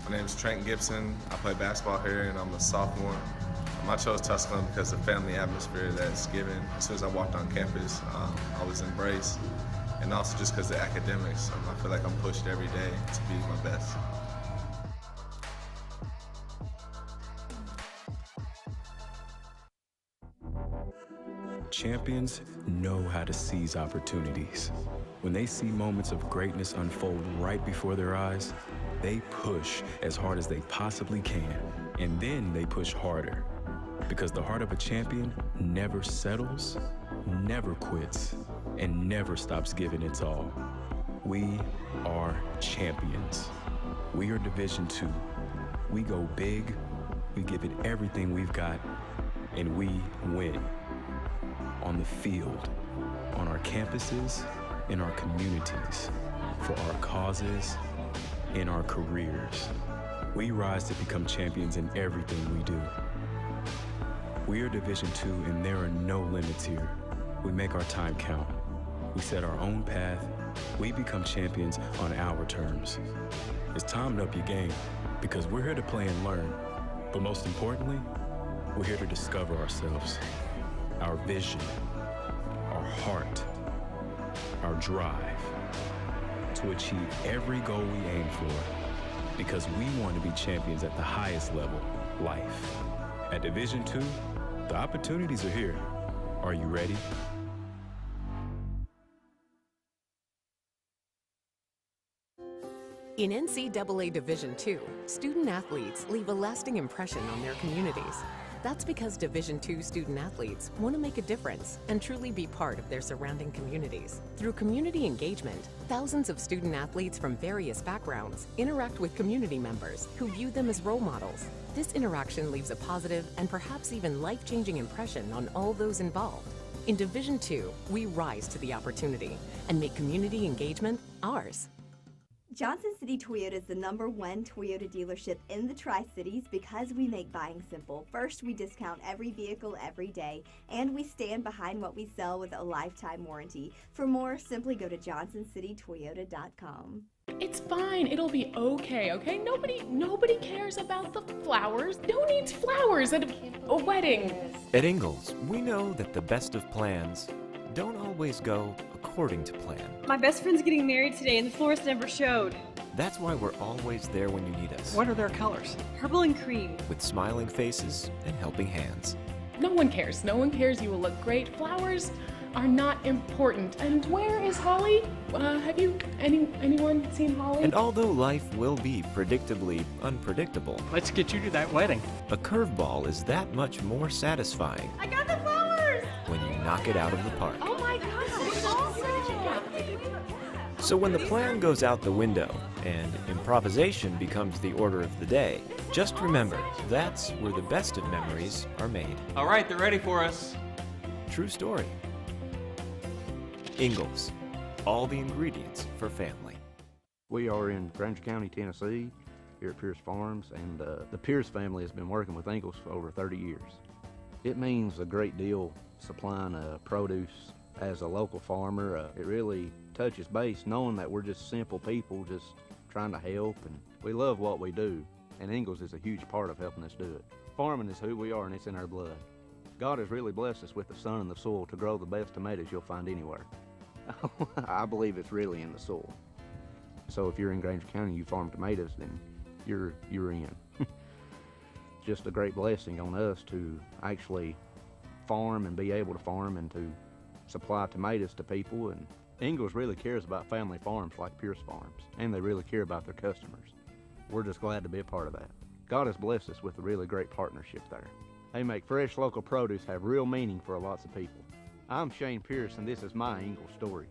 My name is Trent Gibson. I play basketball here and I'm a sophomore. I chose Tusculum because of the family atmosphere that's given. As soon as I walked on campus, I was embraced. And also just because of the academics. I feel like I'm pushed every day to be my best. Champions know how to seize opportunities. When they see moments of greatness unfold right before their eyes, they push as hard as they possibly can, and then they push harder. Because the heart of a champion never settles, never quits, and never stops giving its all. We are champions. We are Division II. We go big, we give it everything we've got, and we win. On the field, on our campuses, in our communities, for our causes, in our careers. We rise to become champions in everything we do. We are Division II, and there are no limits here. We make our time count. We set our own path. We become champions on our terms. It's time to up your game, because we're here to play and learn. But most importantly, we're here to discover ourselves, our vision, our heart, our drive, to achieve every goal we aim for, because we want to be champions at the highest level, life. At Division II, the opportunities are here. Are you ready? In NCAA Division II, student athletes leave a lasting impression on their communities. That's because Division II student athletes want to make a difference and truly be part of their surrounding communities. Through community engagement, thousands of student athletes from various backgrounds interact with community members who view them as role models. This interaction leaves a positive and perhaps even life-changing impression on all those involved. In Division II, we rise to the opportunity and make community engagement ours. Johnson City Toyota is the #1 Toyota dealership in the Tri-Cities because we make buying simple. First, we discount every vehicle every day, and we stand behind what we sell with a lifetime warranty. For more, simply go to johnsoncitytoyota.com. It's fine. It'll be okay, okay? Nobody cares about the flowers. Who needs flowers at a wedding? At Ingalls, we know that the best of plans don't always go according to plan. My best friend's getting married today and the florist never showed. That's why we're always there when you need us. What are their colors? Purple and cream. With smiling faces and helping hands. No one cares. No one cares. You will look great. Flowers, are not important. And where is Holly? Have you anyone seen Holly? And although life will be predictably unpredictable, Let's get you to that wedding. a curveball is that much more satisfying I got the flowers! when you knock it out of the park. Oh my gosh, awesome! So when the plan goes out the window and improvisation becomes the order of the day, just remember, that's where the best of memories are made. All right, they're ready for us. True story. Ingalls. All the ingredients for family. We are in Granger County, Tennessee, here at Pierce Farms, and the Pierce family has been working with Ingalls for over 30 years. It means a great deal supplying produce as a local farmer. It really touches base knowing that we're just simple people just trying to help, and we love what we do, and Ingalls is a huge part of helping us do it. Farming is who we are, and it's in our blood. God has really blessed us with the sun and the soil to grow the best tomatoes you'll find anywhere. I believe it's really in the soil. So if you're in Granger County and you farm tomatoes, then you're in. Just a great blessing on us to actually farm and be able to farm and to supply tomatoes to people. And Ingalls really cares about family farms like Pierce Farms, and they really care about their customers. We're just glad to be a part of that. God has blessed us with a really great partnership there. They make fresh local produce have real meaning for lots of people. I'm Shane Pierce, and this is my Ingalls story.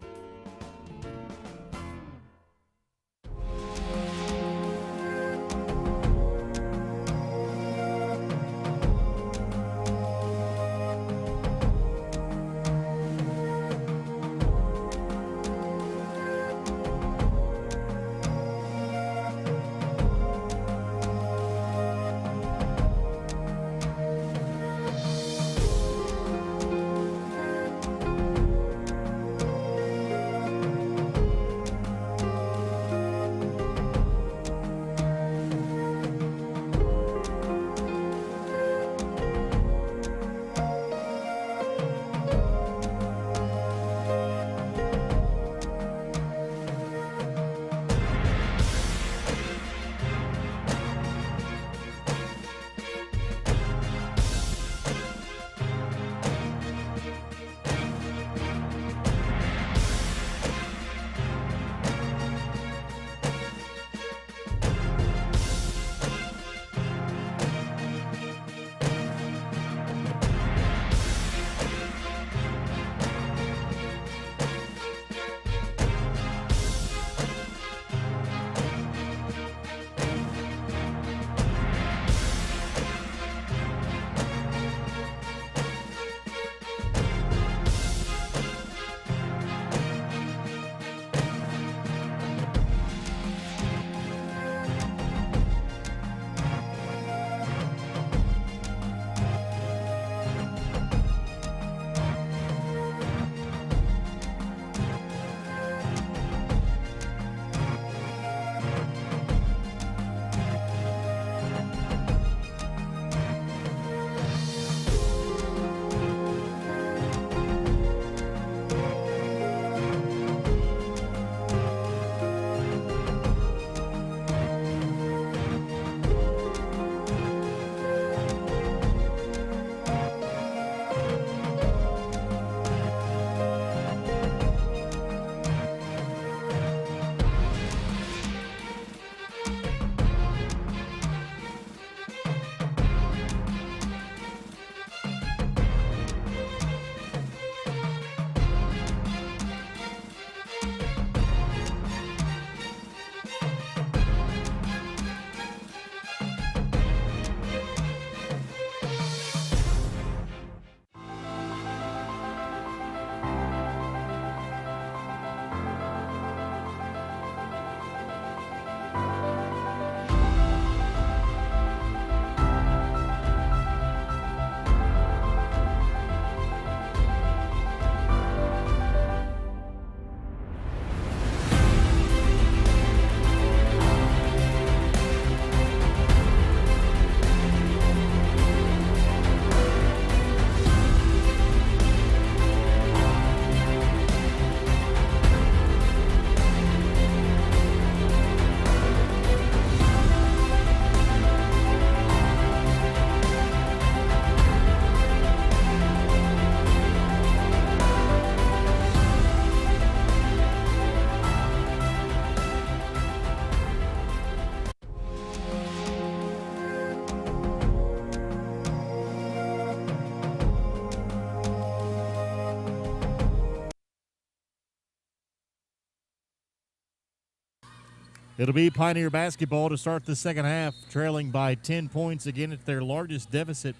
It'll be Pioneer basketball to start the second half, trailing by 10 points. Again, it's their largest deficit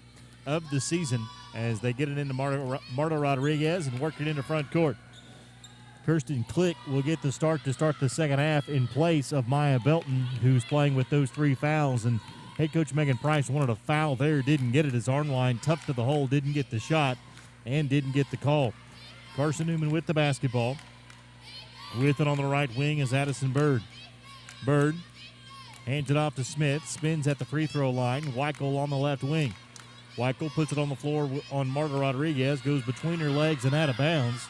of the season as they get it into Marta Rodriguez and work it into front court. Kirsten Click will get the start to start the second half in place of Maya Belton, who's playing with those 3 fouls. And head coach Megan Price wanted a foul there, didn't get it as Arnwine tough to the hole, didn't get the shot, and didn't get the call. Carson-Newman with the basketball. With it on the right wing is Addison Bird. Bird hands it off to Smith, spins at the free throw line. Weichel on the left wing. Weichel puts it on the floor on Marta Rodriguez, goes between her legs and out of bounds.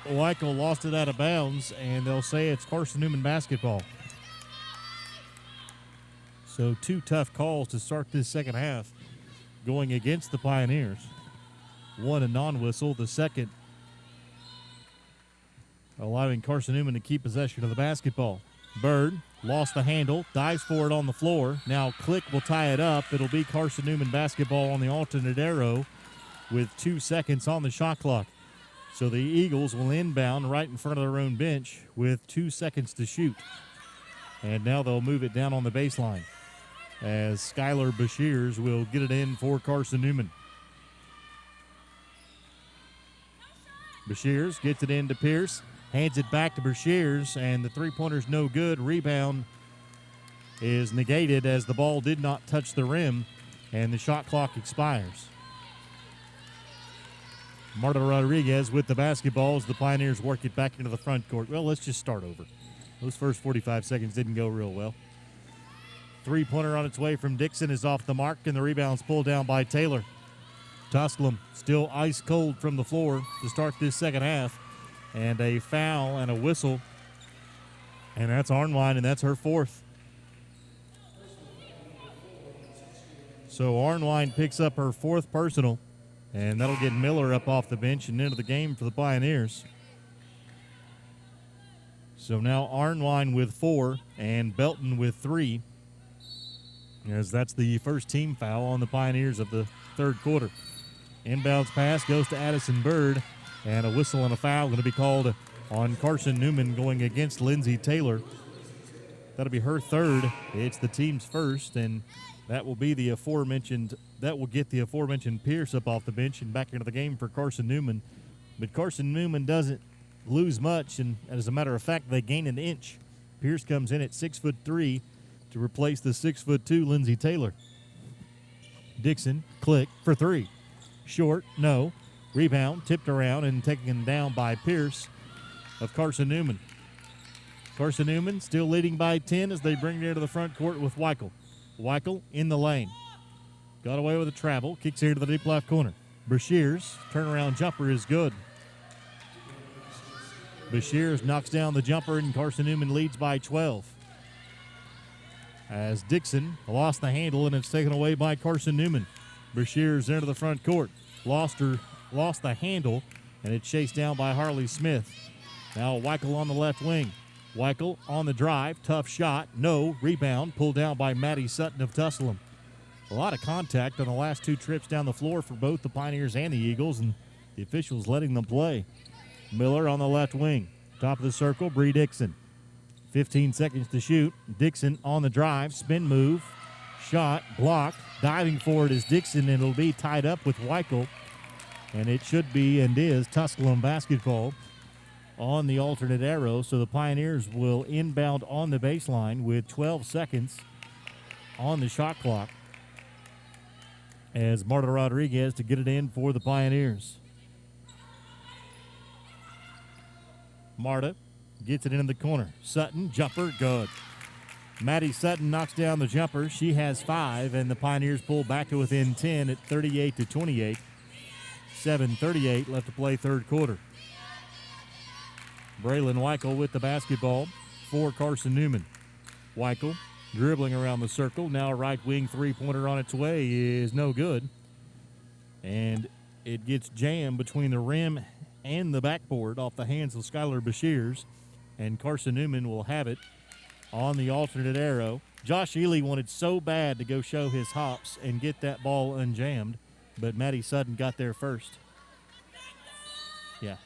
Weichel lost it out of bounds, and they'll say it's Carson-Newman basketball. So 2 tough calls to start this second half going against the Pioneers. One a non-whistle, the second allowing Carson-Newman to keep possession of the basketball. Bird lost the handle, dives for it on the floor. Now Click will tie it up. It'll be Carson-Newman basketball on the alternate arrow with 2 seconds on the shot clock. So the Eagles will inbound right in front of their own bench with 2 seconds to shoot. And now they'll move it down on the baseline as Skylar Bashirs will get it in for Carson-Newman. Bashirs gets it in to Pierce. Hands it back to Bashirs, and the three-pointer's no good. Rebound is negated as the ball did not touch the rim, and the shot clock expires. Marta Rodriguez with the basketball as the Pioneers work it back into the front court. Well, let's just start over. Those first 45 seconds didn't go real well. Three-pointer on its way from Dixon is off the mark, and the rebound's pulled down by Taylor. Tusculum still ice cold from the floor to start this second half. And a foul and a whistle. And that's Arnwine, and that's her 4th. So Arnwine picks up her 4th personal, and that'll get Miller up off the bench and into the game for the Pioneers. So now Arnwine with 4 and Belton with 3, as that's the first team foul on the Pioneers of the third quarter. Inbounds pass goes to Addison Bird. And a whistle and a foul going to be called on Carson-Newman going against Lindsay Taylor. That'll be her 3rd. It's the team's 1st, and that will be the aforementioned. That will get the aforementioned Pierce up off the bench and back into the game for Carson-Newman. But Carson-Newman doesn't lose much, and as a matter of fact, they gain an inch. Pierce comes in at 6'3" to replace the 6'2" Lindsay Taylor. Dixon, Click for 3. Short, no. Rebound, tipped around and taken down by Pierce of Carson-Newman. Carson-Newman still leading by 10 as they bring it into the front court with Weichel. Weichel in the lane. Got away with a travel, kicks here to the deep left corner. Bashirs, turnaround jumper is good. Bashirs knocks down the jumper and Carson-Newman leads by 12. As Dixon lost the handle and it's taken away by Carson-Newman. Bashirs into the front court. Lost the handle, and it's chased down by Harley Smith. Now Weichel on the left wing. Weichel on the drive, tough shot, no, rebound, pulled down by Maddie Sutton of Tusculum. A lot of contact on the last 2 trips down the floor for both the Pioneers and the Eagles, and the officials letting them play. Miller on the left wing. Top of the circle, Bree Dixon. 15 seconds to shoot. Dixon on the drive, spin move, shot, blocked. Diving for it is Dixon, and it'll be tied up with Weichel. And it should be and is Tusculum basketball on the alternate arrow. So the Pioneers will inbound on the baseline with 12 seconds on the shot clock as Marta Rodriguez to get it in for the Pioneers. Marta gets it into the corner. Sutton, jumper, good. Maddie Sutton knocks down the jumper. She has 5, and the Pioneers pull back to within 10 at 38-28. 7:38 left to play third quarter. Braylon Weichel with the basketball for Carson-Newman. Weichel dribbling around the circle. Now a right wing three-pointer on its way is no good. And it gets jammed between the rim and the backboard off the hands of Skylar Bashirs. And Carson-Newman will have it on the alternate arrow. Josh Ely wanted so bad to go show his hops and get that ball unjammed, but Maddie Sutton got there first. Yeah.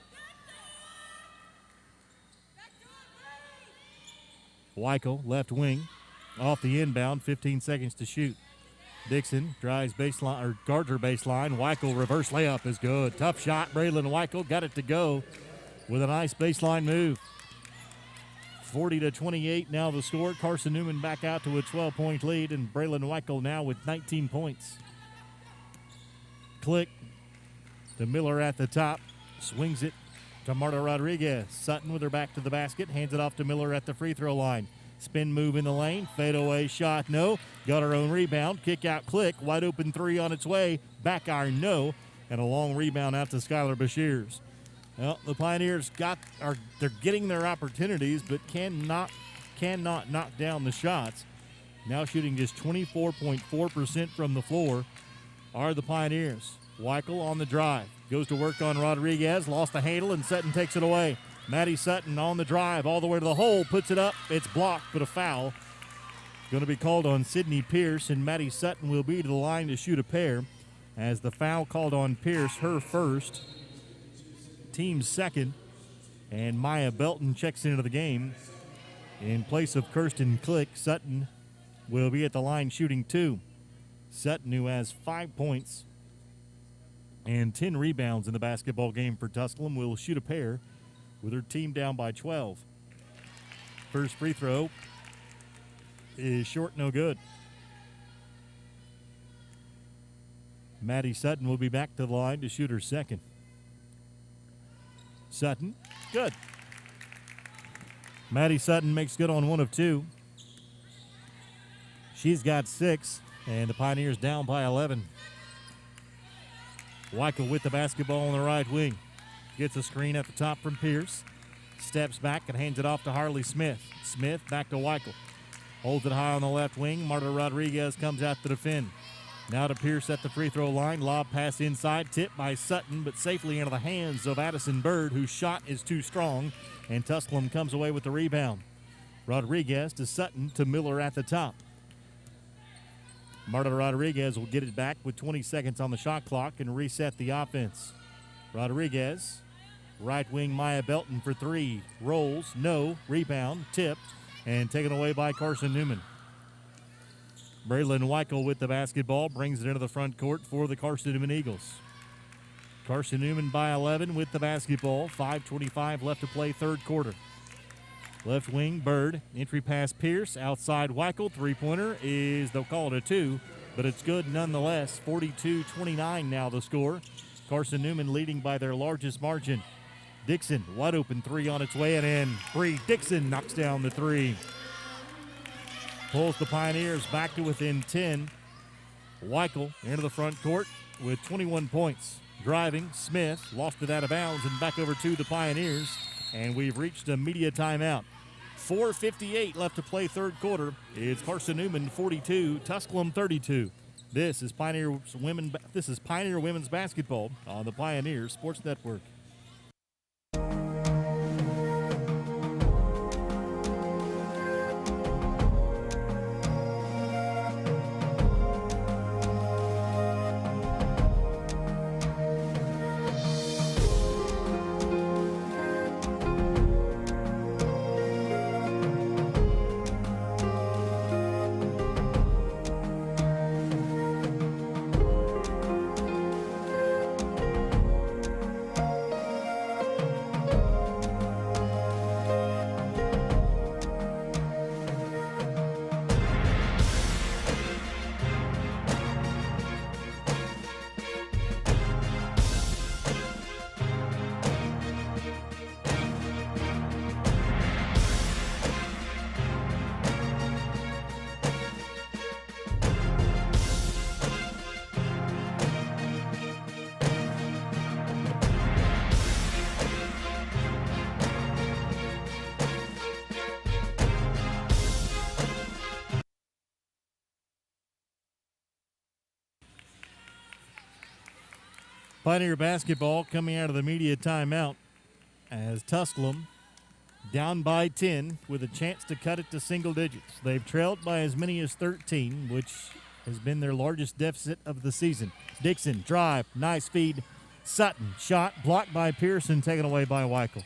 Weichel, left wing, off the inbound, 15 seconds to shoot. Dixon drives baseline, or guards her baseline. Weichel reverse layup is good. Tough shot. Braylon Weichel got it to go with a nice baseline move. 40-28 now the score. Carson-Newman back out to a 12-point lead, and Braylon Weichel now with 19 points. Click to Miller at the top. Swings it to Marta Rodriguez. Sutton with her back to the basket. Hands it off to Miller at the free throw line. Spin move in the lane. Fadeaway shot, no. Got her own rebound. Kick out, Click. Wide open three on its way. Back iron, no. And a long rebound out to Skylar Bashirs. Well, the Pioneers they're getting their opportunities, but cannot knock down the shots. Now shooting just 24.4% from the floor are the Pioneers. Weichel on the drive. Goes to work on Rodriguez. Lost the handle, and Sutton takes it away. Maddie Sutton on the drive all the way to the hole. Puts it up. It's blocked, but a foul. Going to be called on Sydney Pierce, and Maddie Sutton will be to the line to shoot a pair as the foul called on Pierce, her first, team's second, and Maya Belton checks into the game. In place of Kirsten Click, Sutton will be at the line shooting 2. Sutton, who has 5 points and 10 rebounds in the basketball game for Tusculum, will shoot a pair with her team down by 12. First free throw is short, no good. Maddie Sutton will be back to the line to shoot her second. Sutton, good. Maddie Sutton makes good on 1 of 2. She's got 6, and the Pioneers down by 11. Weichel with the basketball on the right wing. Gets a screen at the top from Pierce. Steps back and hands it off to Harley Smith. Smith back to Weichel. Holds it high on the left wing. Marta Rodriguez comes out to defend. Now to Pierce at the free throw line. Lob pass inside. Tipped by Sutton, but safely into the hands of Addison Bird, whose shot is too strong. And Tusculum comes away with the rebound. Rodriguez to Sutton to Miller at the top. Marta Rodriguez will get it back with 20 seconds on the shot clock and reset the offense. Rodriguez, right wing Maya Belton for 3. Rolls, no. Rebound, tipped, and taken away by Carson-Newman. Braylon Weichel with the basketball brings it into the front court for the Carson-Newman Eagles. Carson-Newman by 11 with the basketball. 5:25 left to play third quarter. Left wing, Bird. Entry pass, Pierce. Outside, Weichel. Three-pointer is, they'll call it a 2, but it's good nonetheless. 42-29 now the score. Carson-Newman leading by their largest margin. Dixon, wide open 3 on its way and in. Bree Dixon knocks down the 3. Pulls the Pioneers back to within 10. Weichel into the front court with 21 points. Driving, Smith lost it out of bounds and back over to the Pioneers. And we've reached a media timeout. 4:58 left to play third quarter. It's Carson-Newman 42, Tusculum 32. This is Pioneer Women's Basketball on the Pioneer Sports Network. Pioneer basketball coming out of the media timeout as Tusculum down by 10 with a chance to cut it to single digits. They've trailed by as many as 13, which has been their largest deficit of the season. Dixon, drive, nice feed. Sutton, shot, blocked by Pearson, taken away by Weichel.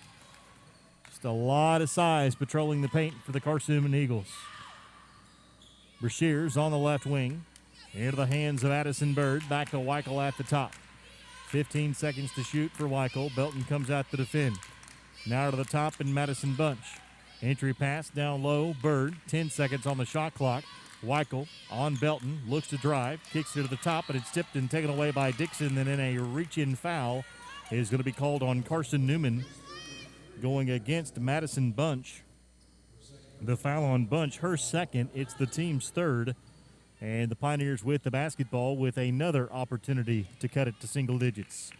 Just a lot of size patrolling the paint for the Carson-Newman Eagles. Brashears on the left wing. Into the hands of Addison Bird. Back to Weichel at the top. 15 seconds to shoot for Weichel. Belton comes out to defend. Now to the top and Madison Bunch. Entry pass down low. Bird. 10 seconds on the shot clock. Weichel on Belton. Looks to drive. Kicks it to the top, but it's tipped and taken away by Dixon. And then a reach-in foul is going to be called on Carson-Newman going against Madison Bunch. The foul on Bunch, her second. It's the team's third. And the Pioneers with the basketball with another opportunity to cut it to single digits.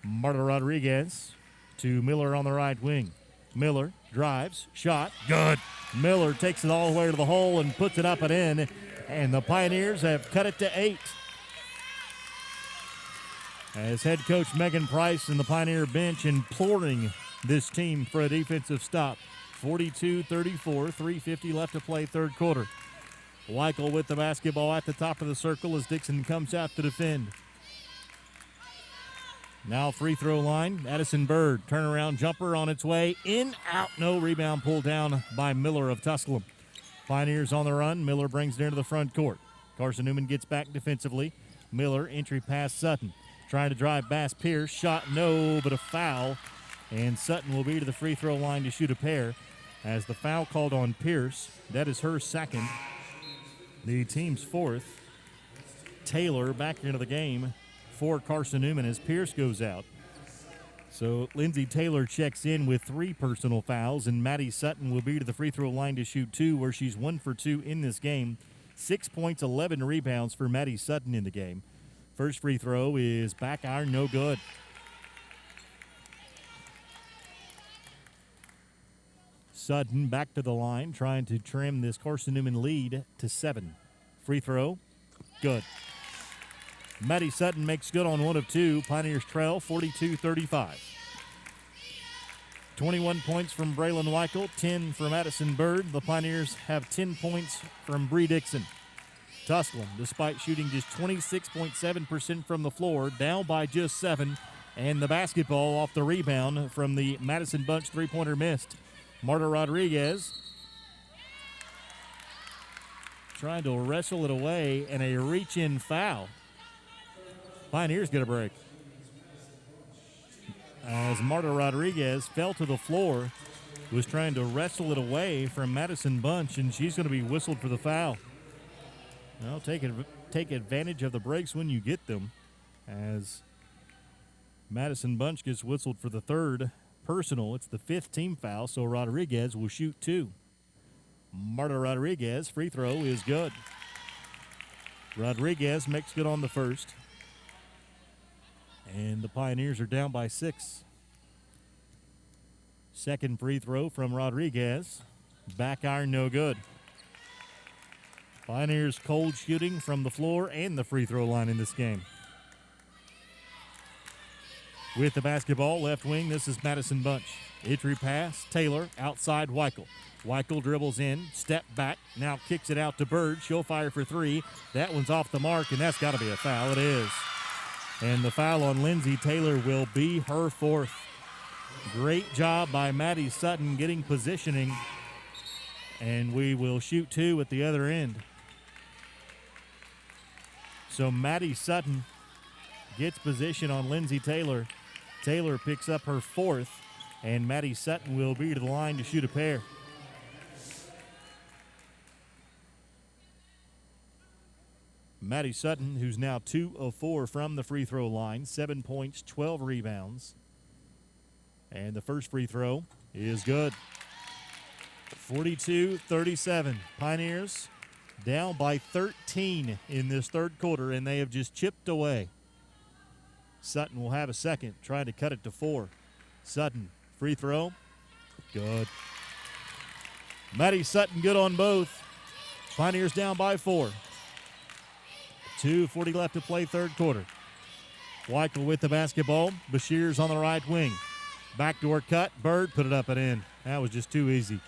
Marta Rodriguez to Miller on the right wing. Miller drives, shot, good. Miller takes it all the way to the hole and puts it up and in. And the Pioneers have cut it to 8. As head coach Megan Price and the Pioneer bench imploring this team for a defensive stop. 42-34, 3:50 left to play third quarter. Weichel with the basketball at the top of the circle as Dixon comes out to defend. Now free throw line, Addison Bird, turnaround jumper on its way, in, out, no, rebound pulled down by Miller of Tusculum. Pioneers on the run, Miller brings it into the front court. Carson-Newman gets back defensively. Miller, entry pass Sutton. Trying to drive Bass Pierce, shot no, but a foul. And Sutton will be to the free throw line to shoot a pair. As the foul called on Pierce, that is her second. The team's fourth. Taylor back into the game for Carson-Newman as Pierce goes out. So Lindsey Taylor checks in with 3 personal fouls, and Maddie Sutton will be to the free throw line to shoot 2, where she's 1 for 2 in this game. 6 points, 11 rebounds for Maddie Sutton in the game. First free throw is back iron, no good. Sutton back to the line, trying to trim this Carson-Newman lead to 7. Free throw, good. Maddie Sutton makes good on 1 of 2. Pioneers trail 42-35. 21 points from Braylon Weichel, 10 from Addison Bird. The Pioneers have 10 points from Bree Dixon. Tusculum, despite shooting just 26.7% from the floor, down by just 7, and the basketball off the rebound from the Madison Bunch three-pointer missed. Marta Rodriguez trying to wrestle it away, and a reach-in foul. Pioneers get a break. As Marta Rodriguez fell to the floor, was trying to wrestle it away from Madison Bunch, and she's going to be whistled for the foul. Well, take advantage of the breaks when you get them, as Madison Bunch gets whistled for the third personal. It's the 5th team foul, so Rodriguez will shoot 2. Marta Rodriguez, free throw is good. Rodriguez makes good on the first. And the Pioneers are down by 6. Second free throw from Rodriguez. Back iron, no good. Pioneers cold shooting from the floor and the free throw line in this game. With the basketball, left wing, this is Madison Bunch. Entry pass, Taylor, outside Weichel. Weichel dribbles in, step back, now kicks it out to Bird. She'll fire for 3. That one's off the mark, and that's got to be a foul. It is. And the foul on Lindsey Taylor will be her 4th. Great job by Maddie Sutton getting positioning, and we will shoot 2 at the other end. So Maddie Sutton gets position on Lindsey Taylor. Taylor picks up her 4th, and Maddie Sutton will be to the line to shoot a pair. Maddie Sutton, who's now 2 of 4 from the free throw line, 7 points, 12 rebounds. And the first free throw is good. 42-37. Pioneers down by 13 in this third quarter, and they have just chipped away. Sutton will have a second, trying to cut it to 4. Sutton, free throw, good. Maddie Sutton good on both. Pioneers down by 4. 2:40 left to play third quarter. Weichel with the basketball. Bashir's on the right wing. Backdoor cut. Bird put it up and in. That was just too easy.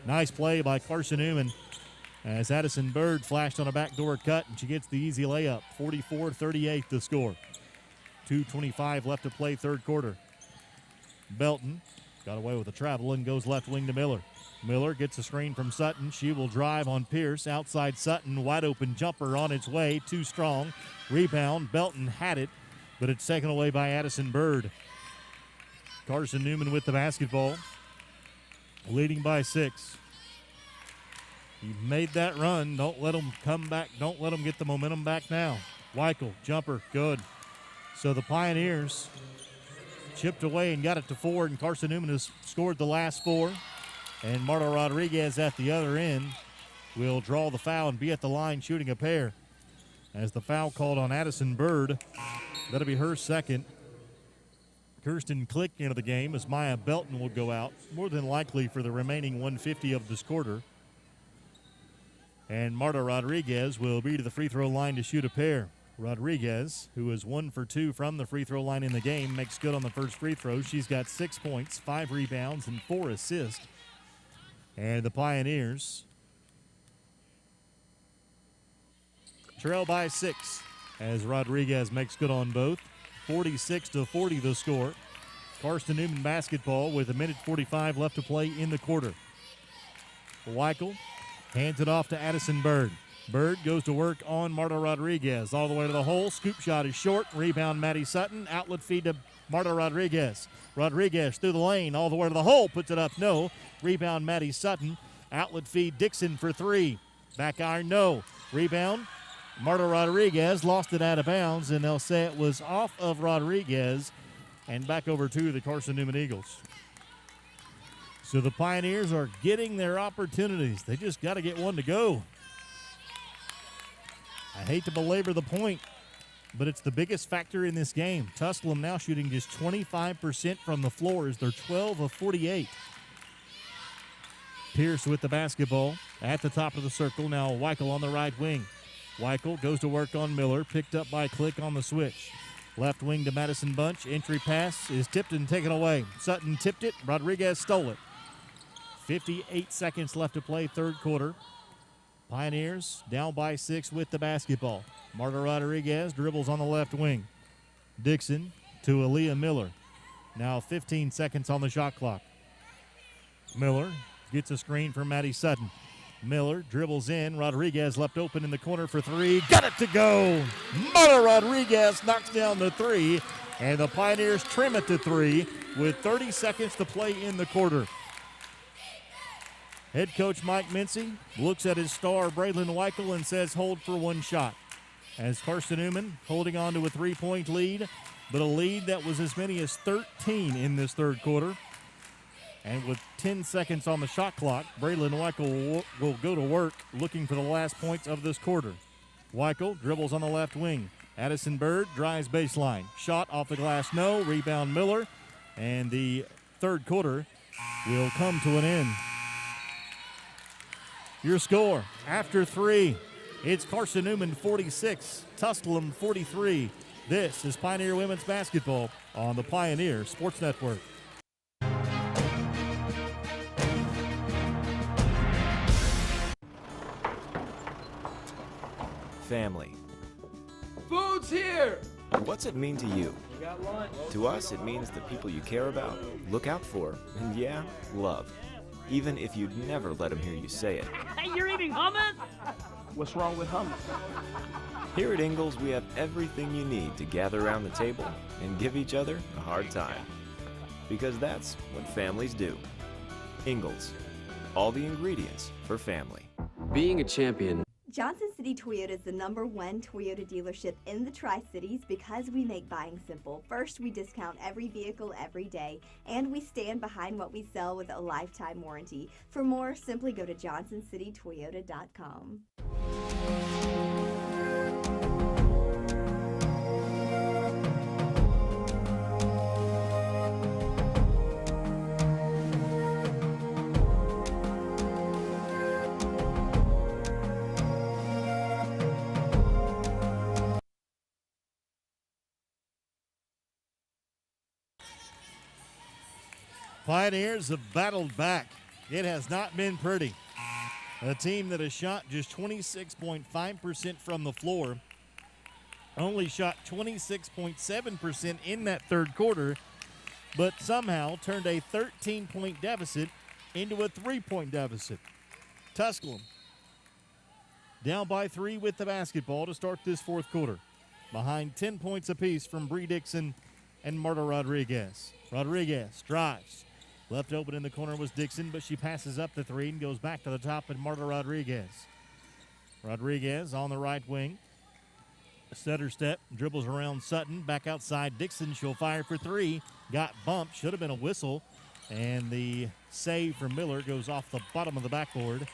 Nice play by Carson-Newman as Addison Bird flashed on a backdoor cut, and she gets the easy layup. 44-38 the score. 2:25 left to play third quarter. Belton Got away with the travel and goes left wing to Miller. Miller gets a screen from Sutton. She will drive on Pierce. Outside Sutton, wide open jumper on its way. Too strong. Rebound. Belton had it, but it's taken away by Addison Bird. Carson-Newman with the basketball, leading by 6. He made that run. Don't let him come back. Don't let him get the momentum back now. Weichel, jumper, good. So the Pioneers chipped away and got it to 4, and Carson-Newman has scored the last 4. And Marta Rodriguez at the other end will draw the foul and be at the line shooting a pair. As the foul called on Addison Bird, that'll be her second. Kirsten Click into the game as Maya Belton will go out, more than likely for the remaining 150 of this quarter. And Marta Rodriguez will be to the free throw line to shoot a pair. Rodriguez, who is 1 for 2 from the free throw line in the game, makes good on the first free throw. She's got 6 points, 5 rebounds, and 4 assists. And the Pioneers trail by 6 as Rodriguez makes good on both. 46-40 the score. Carson-Newman basketball with 1:45 left to play in the quarter. Weichel hands it off to Addison Bird. Bird goes to work on Marta Rodriguez. All the way to the hole. Scoop shot is short. Rebound Maddie Sutton. Outlet feed to Marta Rodriguez. Rodriguez through the lane. All the way to the hole. Puts it up. No. Rebound Maddie Sutton. Outlet feed Dixon for 3. Back iron. No. Rebound. Marta Rodriguez lost it out of bounds, and they'll say it was off of Rodriguez and back over to the Carson-Newman Eagles. So the Pioneers are getting their opportunities. They just got to get one to go. I hate to belabor the point, but it's the biggest factor in this game. Tusculum now shooting just 25% from the floor as they're 12 of 48. Pierce with the basketball at the top of the circle. Now Weichel on the right wing. Weichel goes to work on Miller, picked up by Click on the switch. Left wing to Madison Bunch. Entry pass is tipped and taken away. Sutton tipped it. Rodriguez stole it. 58 seconds left to play, third quarter. Pioneers down by 6 with the basketball. Marta Rodriguez dribbles on the left wing. Dixon to Aaliyah Miller. Now 15 seconds on the shot clock. Miller gets a screen from Maddie Sutton. Miller dribbles in. Rodriguez left open in the corner for 3. Got it to go. Marta Rodriguez knocks down the 3, and the Pioneers trim it to 3 with 30 seconds to play in the quarter. Head coach Mike Mincy looks at his star Braylon Weichel and says hold for one shot. As Carson-Newman holding on to a 3-point lead, but a lead that was as many as 13 in this third quarter. And with 10 seconds on the shot clock, Braylon Weichel will go to work looking for the last points of this quarter. Weichel dribbles on the left wing. Addison Bird drives baseline. Shot off the glass, no. Rebound Miller. And the third quarter will come to an end. Your score after 3, it's Carson-Newman 46, Tusculum 43. This is Pioneer Women's Basketball on the Pioneer Sports Network. Family. Food's here! What's it mean to you? We got lunch. To us, it means the people you care about, look out for, and yeah, love. Even if you'd never let them hear you say it. You're eating hummus? What's wrong with hummus? Here at Ingalls, we have everything you need to gather around the table and give each other a hard time. Because that's what families do. Ingalls. All the ingredients for family. Being a champion. Johnson City Toyota is the #1 Toyota dealership in the Tri-Cities because we make buying simple. First, we discount every vehicle every day, and we stand behind what we sell with a lifetime warranty. For more, simply go to johnsoncitytoyota.com. Pioneers have battled back. It has not been pretty. A team that has shot just 26.5% from the floor, only shot 26.7% in that third quarter, but somehow turned a 13-point deficit into a 3-point deficit. Tusculum down by 3 with the basketball to start this fourth quarter, behind 10 points apiece from Bree Dixon and Marta Rodriguez. Rodriguez drives. Left open in the corner was Dixon, but she passes up the 3 and goes back to the top and Marta Rodriguez. Rodriguez on the right wing. A stutter step, dribbles around Sutton, back outside Dixon. She'll fire for 3. Got bumped, should have been a whistle. And the save from Miller goes off the bottom of the backboard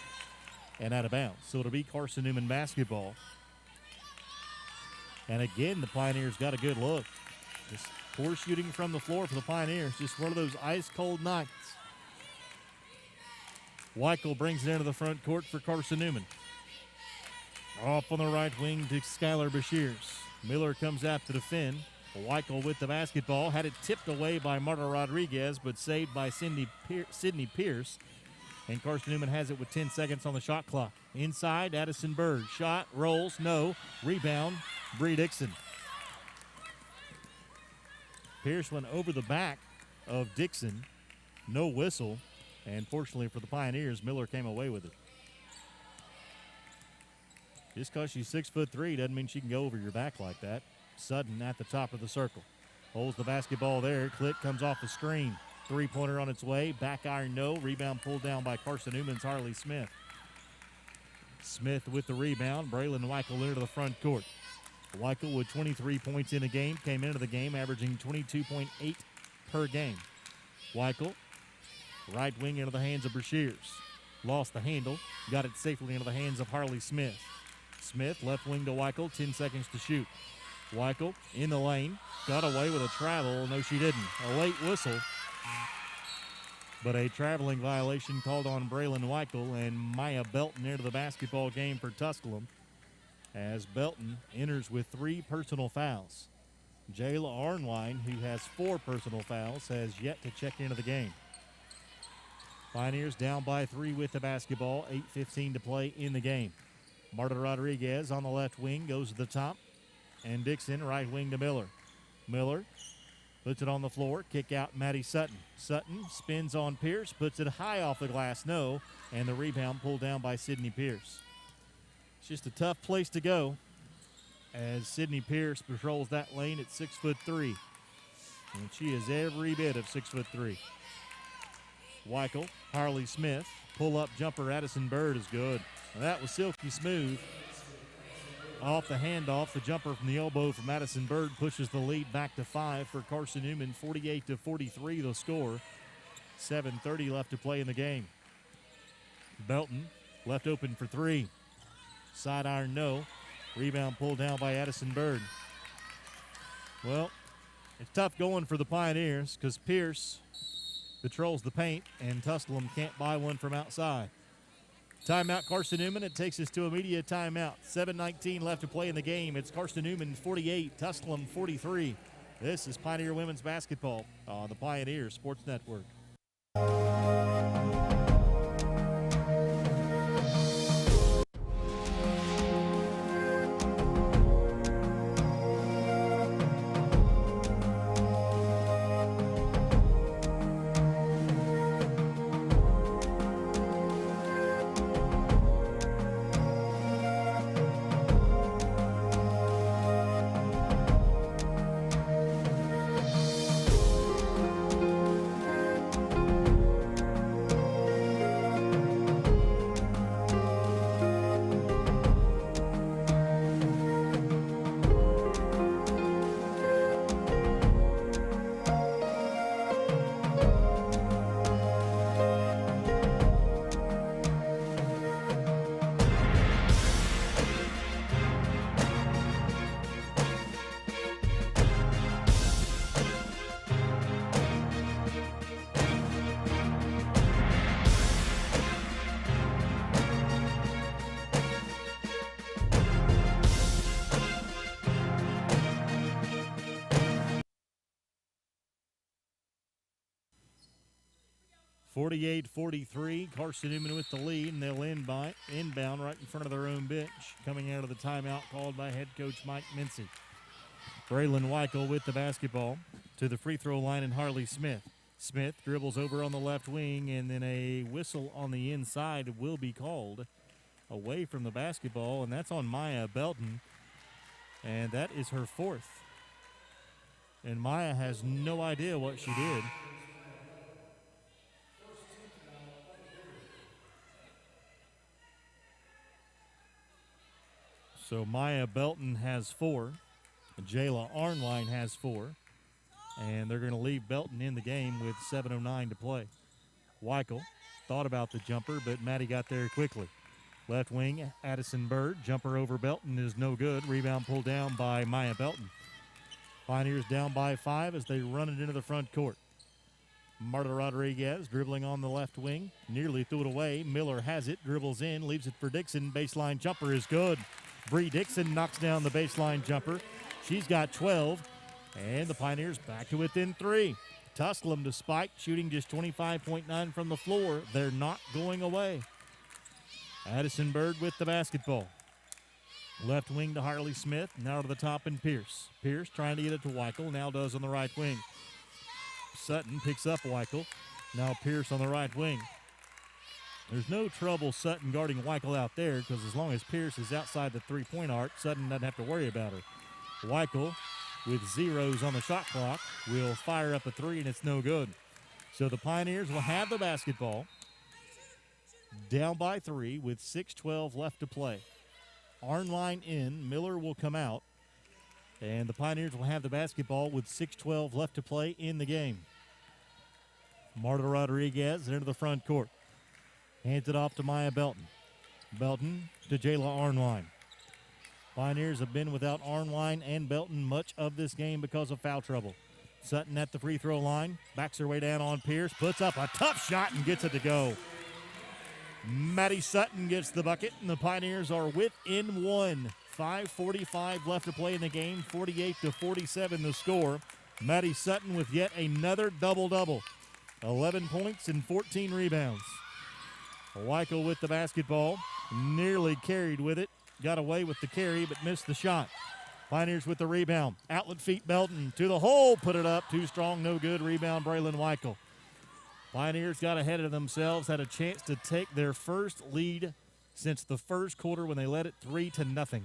and out of bounds. So it'll be Carson-Newman basketball. And again, the Pioneers got a good look. Just poor shooting from the floor for the Pioneers. Just one of those ice-cold nights. Weichel brings it into the front court for Carson-Newman. Off on the right wing to Skylar Bashirs. Miller comes out to defend. Weichel with the basketball. Had it tipped away by Marta Rodriguez, but saved by Sydney Pierce. And Carson-Newman has it with 10 seconds on the shot clock. Inside, Addison Bird. Shot, rolls, no. Rebound, Bree Dixon. Pierce went over the back of Dixon. No whistle. And fortunately for the Pioneers, Miller came away with it. Just because she's 6'3" doesn't mean she can go over your back like that. Sutton at the top of the circle. Holds the basketball there. Clitt comes off the screen. Three-pointer on its way. Back iron, no. Rebound pulled down by Carson-Newman's Harley Smith. Smith with the rebound. Braylon Weichel into the front court. Weichel with 23 points in the game. Came into the game averaging 22.8 per game. Weichel, right wing into the hands of Brashears. Lost the handle. Got it safely into the hands of Harley Smith. Smith, left wing to Weichel, 10 seconds to shoot. Weichel in the lane, got away with a travel. No, she didn't. A late whistle, but a traveling violation called on Braylon Weichel, and Maya Belton into the basketball game for Tusculum as Belton enters with 3 personal fouls. Jayla Arnwine, who has 4 personal fouls, has yet to check into the game. Pioneers down by 3 with the basketball, 8:15 to play in the game. Marta Rodriguez on the left wing goes to the top, and Dixon right wing to Miller. Miller puts it on the floor, kick out Maddie Sutton. Sutton spins on Pierce, puts it high off the glass, no, and the rebound pulled down by Sydney Pierce. It's just a tough place to go as Sydney Pierce patrols that lane at 6'3", and she is every bit of 6'3". Weichel, Harley Smith, pull-up jumper, Addison Bird is good. Well, that was silky smooth. Off the handoff, the jumper from the elbow from Addison Bird pushes the lead back to 5 for Carson-Newman, 48-43 the score. 7:30 left to play in the game. Belton left open for 3. Side iron, no. Rebound pulled down by Addison Bird. Well, it's tough going for the Pioneers because Pierce patrols the paint, and Tusculum can't buy one from outside. Timeout, Carson-Newman. It takes us to a media timeout. 7:19 left to play in the game. It's Carson-Newman 48, Tusculum 43. This is Pioneer Women's Basketball on the Pioneer Sports Network. 48-43, Carson-Newman with the lead, and they'll inbound right in front of their own bench, coming out of the timeout called by head coach Mike Mincy. Braylon Weichel with the basketball. to the free throw line, and Harley Smith. Smith dribbles over on the left wing, and then a whistle on the inside will be called away from the basketball, and that's on Maya Belton, and that is her fourth. And Maya has no idea what she did. So Maya Belton has 4. Jayla Arnline has 4. And they're going to leave Belton in the game with 7:09 to play. Weichel thought about the jumper, but Maddie got there quickly. Left wing, Addison Bird. Jumper over Belton is no good. Rebound pulled down by Maya Belton. Pioneers down by 5 as they run it into the front court. Marta Rodriguez dribbling on the left wing. Nearly threw it away. Miller has it, dribbles in, leaves it for Dixon. Baseline jumper is good. Bree Dixon knocks down the baseline jumper. She's got 12, and the Pioneers back to within 3. Tusculum to spike, shooting just 25.9 from the floor. They're not going away. Addison Bird with the basketball. Left wing to Harley Smith, now to the top and Pierce. Pierce trying to get it to Weichel, now does on the right wing. Sutton picks up Weichel, now Pierce on the right wing. There's no trouble Sutton guarding Weichel out there because as long as Pierce is outside the three-point arc, Sutton doesn't have to worry about her. Weichel, with zeros on the shot clock, will fire up a 3, and it's no good. So the Pioneers will have the basketball, down by 3 with 6:12 left to play. Arnline in, Miller will come out, and the Pioneers will have the basketball with 6:12 left to play in the game. Marta Rodriguez into the front court. Hands it off to Maya Belton. Belton to Jayla Arnline. Pioneers have been without Arnline and Belton much of this game because of foul trouble. Sutton at the free throw line. Backs her way down on Pierce. Puts up a tough shot and gets it to go. Maddie Sutton gets the bucket, and the Pioneers are within 1. 5:45 left to play in the game. 48-47 the score. Maddie Sutton with yet another double-double. 11 points and 14 rebounds. Weichel with the basketball, nearly carried with it. Got away with the carry, but missed the shot. Pioneers with the rebound. Outlet feet Belton to the hole, put it up. Too strong, no good. Rebound Braylon Weichel. Pioneers got ahead of themselves, had a chance to take their first lead since the first quarter when they led it 3-0.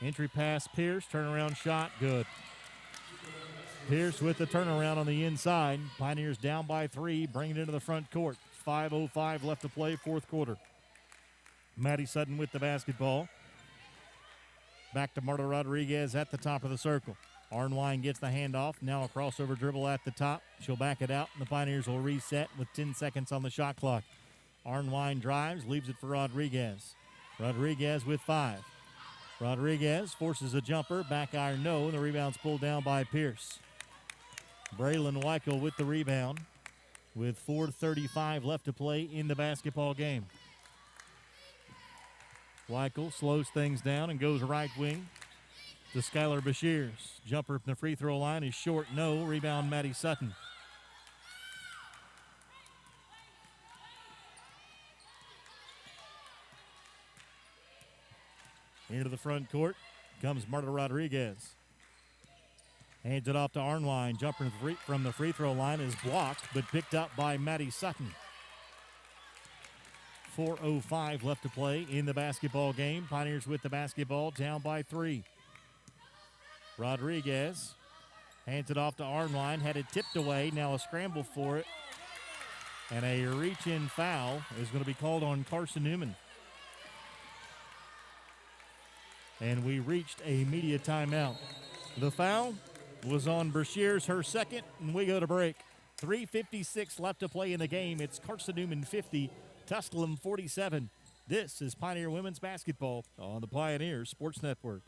Entry pass Pierce, turnaround shot, good. Pierce with the turnaround on the inside. Pioneers down by 3, bringing it into the front court. 5:05 left to play, fourth quarter. Maddie Sutton with the basketball. Back to Marta Rodriguez at the top of the circle. Arnline gets the handoff. Now a crossover dribble at the top. She'll back it out, and the Pioneers will reset with 10 seconds on the shot clock. Arnline drives, leaves it for Rodriguez. Rodriguez with 5. Rodriguez forces a jumper. Back iron, no. The rebound's pulled down by Pierce. Braylon Weichel with the rebound with 4:35 left to play in the basketball game. Weichel slows things down and goes right wing to Skylar Bashirs. Jumper from the free throw line is short, no. Rebound Maddie Sutton. Into the front court comes Marta Rodriguez. Hands it off to Arnline. Jumper from the free throw line is blocked, but picked up by Maddie Sutton. 4:05 left to play in the basketball game. Pioneers with the basketball, down by 3. Rodriguez hands it off to Arnline. Had it tipped away. Now a scramble for it. And a reach-in foul is going to be called on Carson-Newman. And we reached a media timeout. The foul was on Brashears, her second, and we go to break. 3:56 left to play in the game. It's Carson-Newman 50, Tusculum 47. This is Pioneer Women's Basketball on the Pioneer Sports Network.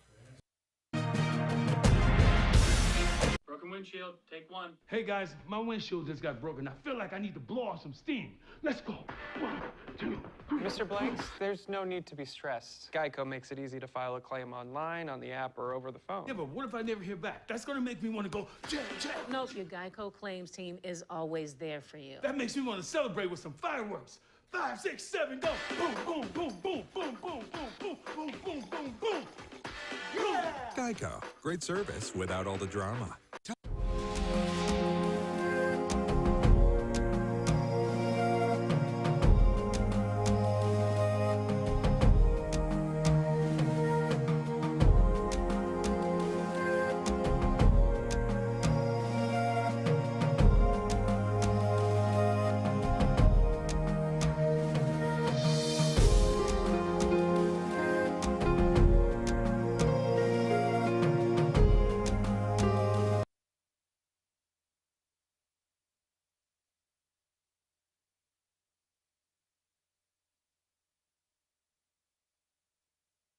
Broken windshield, take 1. Hey guys, my windshield just got broken. I feel like I need to blow off some steam. Let's go. 1, 2, 3. Mr. Blanks, there's no need to be stressed. Geico makes it easy to file a claim online, on the app, or over the phone. Yeah, but what if I never hear back? That's gonna make me want to go, check. Nope, your Geico claims team is always there for you. That makes me want to celebrate with some fireworks. 5, 6, 7, go. Boom, boom, boom, boom, boom, boom, boom, boom, boom, boom, boom, boom. Yeah! Geico. Great service without all the drama.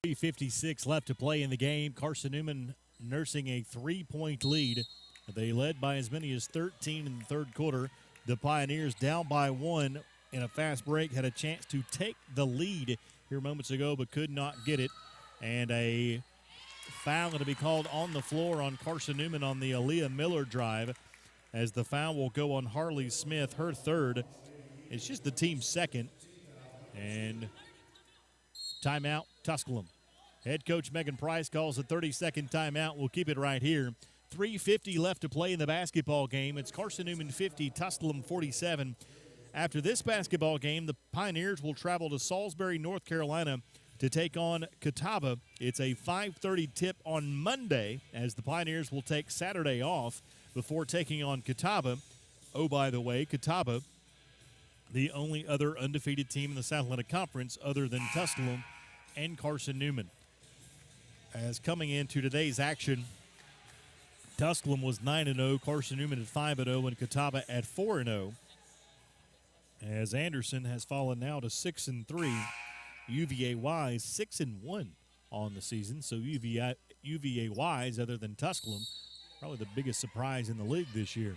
3:56 left to play in the game. Carson-Newman nursing a 3-point lead. They led by as many as 13 in the third quarter. The Pioneers down by 1 in a fast break had a chance to take the lead here moments ago but could not get it. And a foul going to be called on the floor on Carson-Newman on the Aaliyah Miller drive, as the foul will go on Harley Smith, her third. It's just the team's second. And timeout, Tusculum. Head coach Megan Price calls a 30-second timeout. We'll keep it right here. 3:50 left to play in the basketball game. It's Carson-Newman 50, Tusculum 47. After this basketball game, the Pioneers will travel to Salisbury, North Carolina to take on Catawba. It's a 5:30 tip on Monday, as the Pioneers will take Saturday off before taking on Catawba. Oh, by the way, Catawba, the only other undefeated team in the South Atlantic Conference other than Tusculum and Carson-Newman. As coming into today's action, Tusculum was 9-0, Carson-Newman at 5-0, and Catawba at 4-0. As Anderson has fallen now to 6-3, UVA-wise 6-1 on the season. So UVA-wise, other than Tusculum, probably the biggest surprise in the league this year.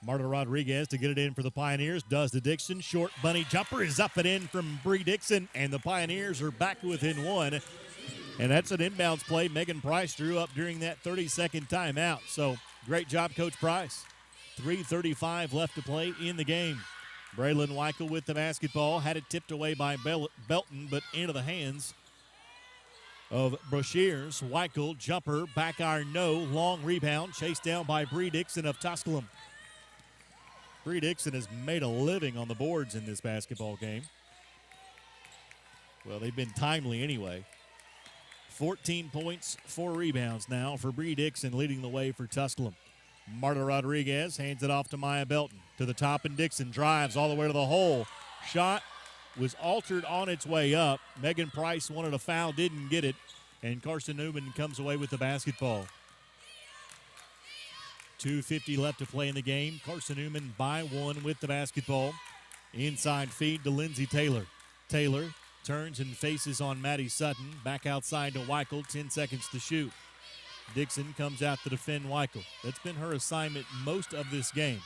Marta Rodriguez to get it in for the Pioneers. Does to Dixon. Short bunny jumper is up and in from Bree Dixon, and the Pioneers are back within one. And that's an inbounds play Megan Price drew up during that 30-second timeout. So great job, Coach Price. 3:35 left to play in the game. Braylon Weichel with the basketball. Had it tipped away by Belton, but into the hands of Brashears. Weichel, jumper, back iron, no. Long rebound, chased down by Bree Dixon of Tusculum. Bree Dixon has made a living on the boards in this basketball game. Well, they've been timely anyway. 14 points, 4 rebounds now for Bree Dixon, leading the way for Tusculum. Marta Rodriguez hands it off to Maya Belton. To the top, and Dixon drives all the way to the hole. Shot was altered on its way up. Megan Price wanted a foul, didn't get it, and Carson-Newman comes away with the basketball. 2:50 left to play in the game. Carson-Newman by 1 with the basketball. Inside feed to Lindsey Taylor. Taylor turns and faces on Maddie Sutton. Back outside to Weichel, 10 seconds to shoot. Dixon comes out to defend Weichel. That's been her assignment most of this game.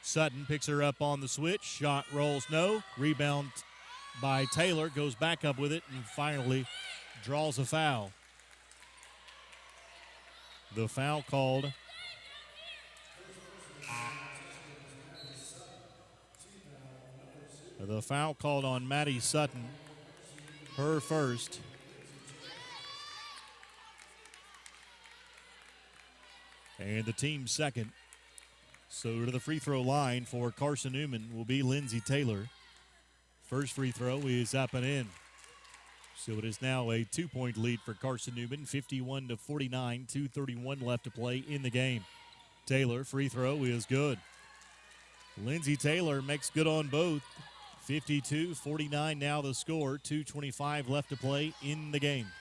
Sutton picks her up on the switch. Shot rolls no. Rebound by Taylor. Goes back up with it and finally draws a foul. The foul called on Maddie Sutton. Her first. And the team's second. So to the free throw line for Carson-Newman will be Lindsey Taylor. First free throw is up and in. So it is now a 2-point lead for Carson-Newman, 51-49, 2:31 left to play in the game. Taylor, free throw is good. Lindsey Taylor makes good on both. 52-49 now the score, 2:25 left to play in the game.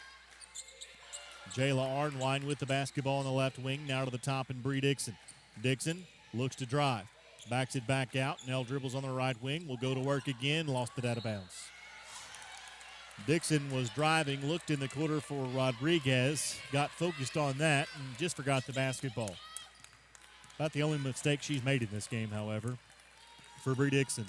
Jayla Arnwine with the basketball on the left wing, now to the top, and Bree Dixon. Dixon looks to drive, backs it back out. Nell dribbles on the right wing, will go to work again, lost it out of bounds. Dixon was driving, looked in the quarter for Rodriguez, got focused on that, and just forgot the basketball. About the only mistake she's made in this game, however, for Bree Dixon.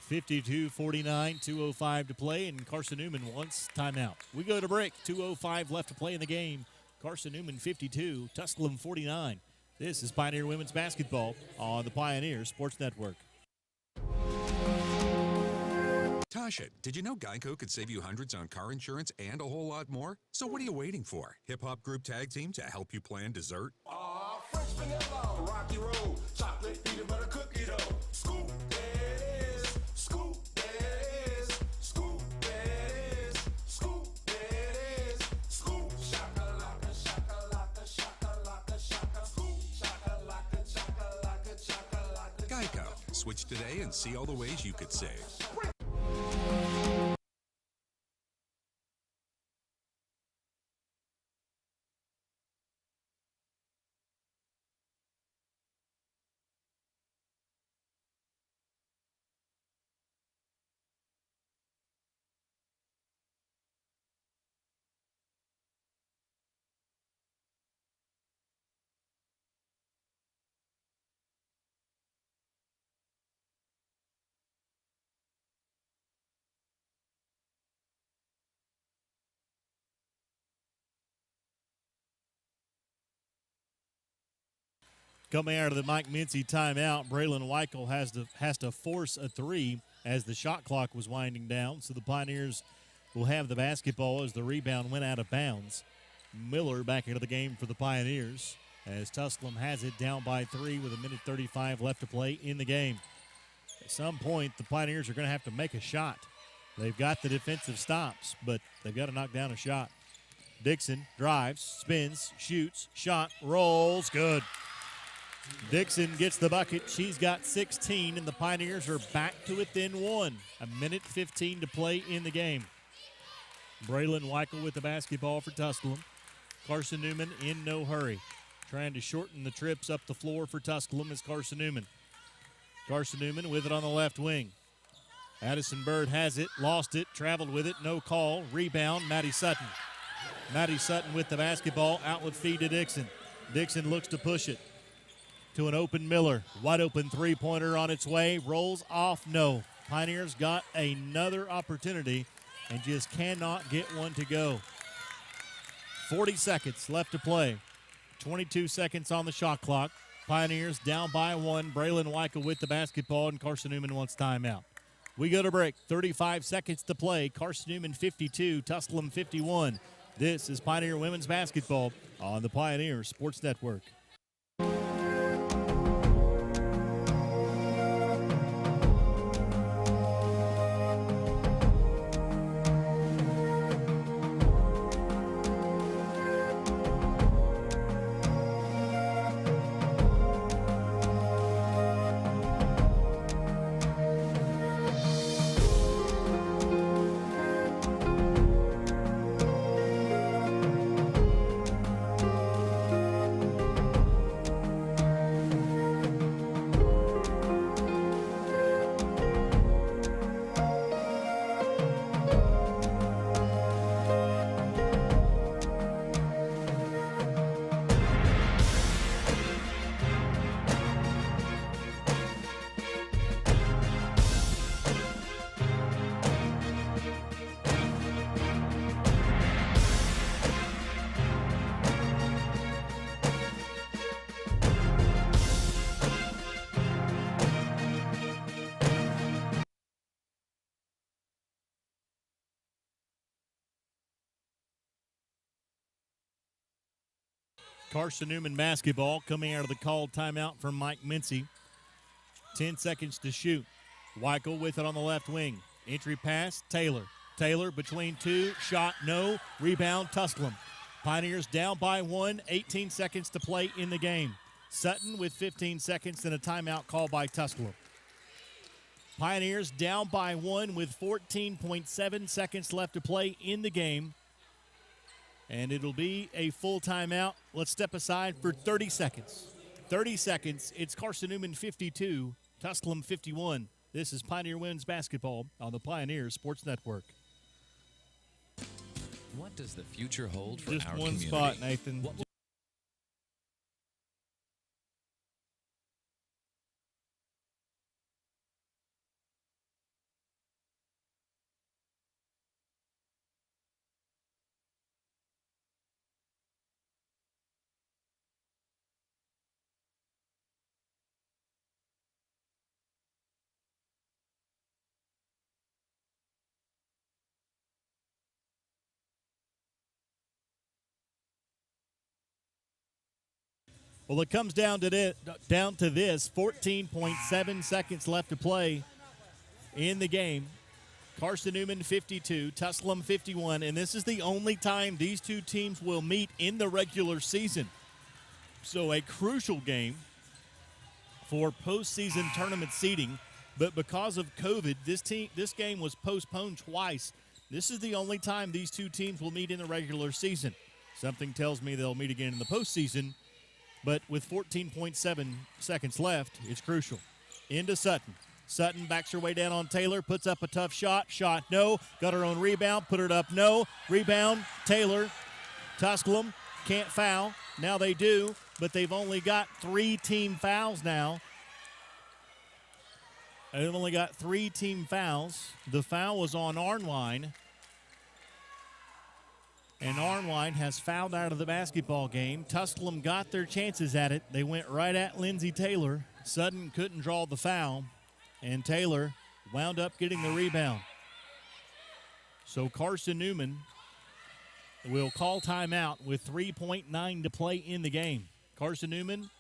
52-49, 2:05 to play, and Carson-Newman wants timeout. We go to break, 2:05 left to play in the game. Carson-Newman 52, Tusculum 49. This is Pioneer Women's Basketball on the Pioneer Sports Network. Tasha, did you know Geico could save you hundreds on car insurance and a whole lot more? So what are you waiting for? Hip-hop group tag team to help you plan dessert? French vanilla, rocky road, chocolate, peanut butter cookie dough. Scoop that is, scoop that is, scoop that is, scoop that is, scoop shakalaka, shakalaka, shakalaka, shaka, scoop shakalaka, shakalaka, shakalaka. Geico. Switch today and see all the ways you could save. Coming out of the Mike Mincy timeout, Braylon Weichel has to force a three as the shot clock was winding down. So the Pioneers will have the basketball as the rebound went out of bounds. Miller back into the game for the Pioneers as Tusculum has it down by 3 with 1:35 left to play in the game. At some point, the Pioneers are going to have to make a shot. They've got the defensive stops, but they've got to knock down a shot. Dixon drives, spins, shoots, shot, rolls, good. Dixon gets the bucket. She's got 16, and the Pioneers are back to within 1. 1:15 to play in the game. Braylon Weichel with the basketball for Tusculum. Carson-Newman in no hurry. Trying to shorten the trips up the floor for Tusculum is Carson-Newman. Carson-Newman with it on the left wing. Addison Bird has it, lost it, traveled with it, no call. Rebound, Maddie Sutton. Maddie Sutton with the basketball, outlet feed to Dixon. Dixon looks to push it to an open Miller. Wide open three-pointer on its way, rolls off, no. Pioneers got another opportunity and just cannot get one to go. 40 seconds left to play. 22 seconds on the shot clock. Pioneers down by 1. Braylon Weichel with the basketball, and Carson-Newman wants timeout. We go to break. 35 seconds to play. Carson-Newman 52, Tusculum 51. This is Pioneer Women's Basketball on the Pioneer Sports Network. Carson-Newman basketball coming out of the called timeout from Mike Mincy. 10 seconds to shoot. Weichel with it on the left wing. Entry pass, Taylor. Taylor between 2, shot no, rebound Tusculum. Pioneers down by 1, 18 seconds to play in the game. Sutton with 15 seconds and a timeout call by Tusculum. Pioneers down by 1 with 14.7 seconds left to play in the game. And it'll be a full timeout. Let's step aside for 30 seconds. 30 seconds. It's Carson-Newman 52, Tusculum 51. This is Pioneer Women's Basketball on the Pioneer Sports Network. What does the future hold for Just our one community? spot, Nathan. Well, it comes down to this, 14.7 seconds left to play in the game. Carson-Newman 52, Tusculum 51, and this is the only time these two teams will meet in the regular season. So a crucial game for postseason tournament seeding, but because of COVID, this game was postponed twice. This is the only time these two teams will meet in the regular season. Something tells me they'll meet again in the postseason. But with 14.7 seconds left, it's crucial. Into Sutton. Sutton backs her way down on Taylor, puts up a tough shot. Shot, no. Got her own rebound, put it up, no. Rebound, Taylor. Tusculum can't foul. Now they do, but they've only got 3 team fouls now. They've only got 3 team fouls. The foul was on Arnwine. And Arnwine has fouled out of the basketball game. Tusculum got their chances at it. They went right at Lindsey Taylor. Sutton couldn't draw the foul, and Taylor wound up getting the rebound. So Carson-Newman will call timeout with 3.9 to play in the game. Carson-Newman,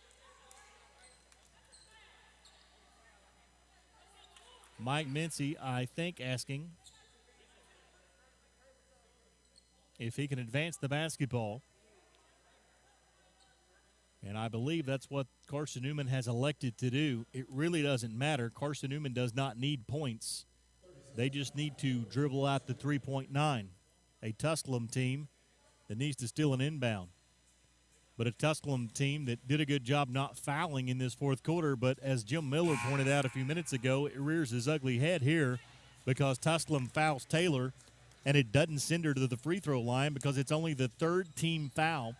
Mike Mincy, I think, asking if he can advance the basketball. And I believe that's what Carson-Newman has elected to do. It really doesn't matter. Carson-Newman does not need points. They just need to dribble out the 3.9. A Tusculum team that needs to steal an inbound. But a Tusculum team that did a good job not fouling in this fourth quarter. But as Jim Miller pointed out a few minutes ago, it rears his ugly head here because Tusculum fouls Taylor, and it doesn't send her to the free throw line because it's only the third team foul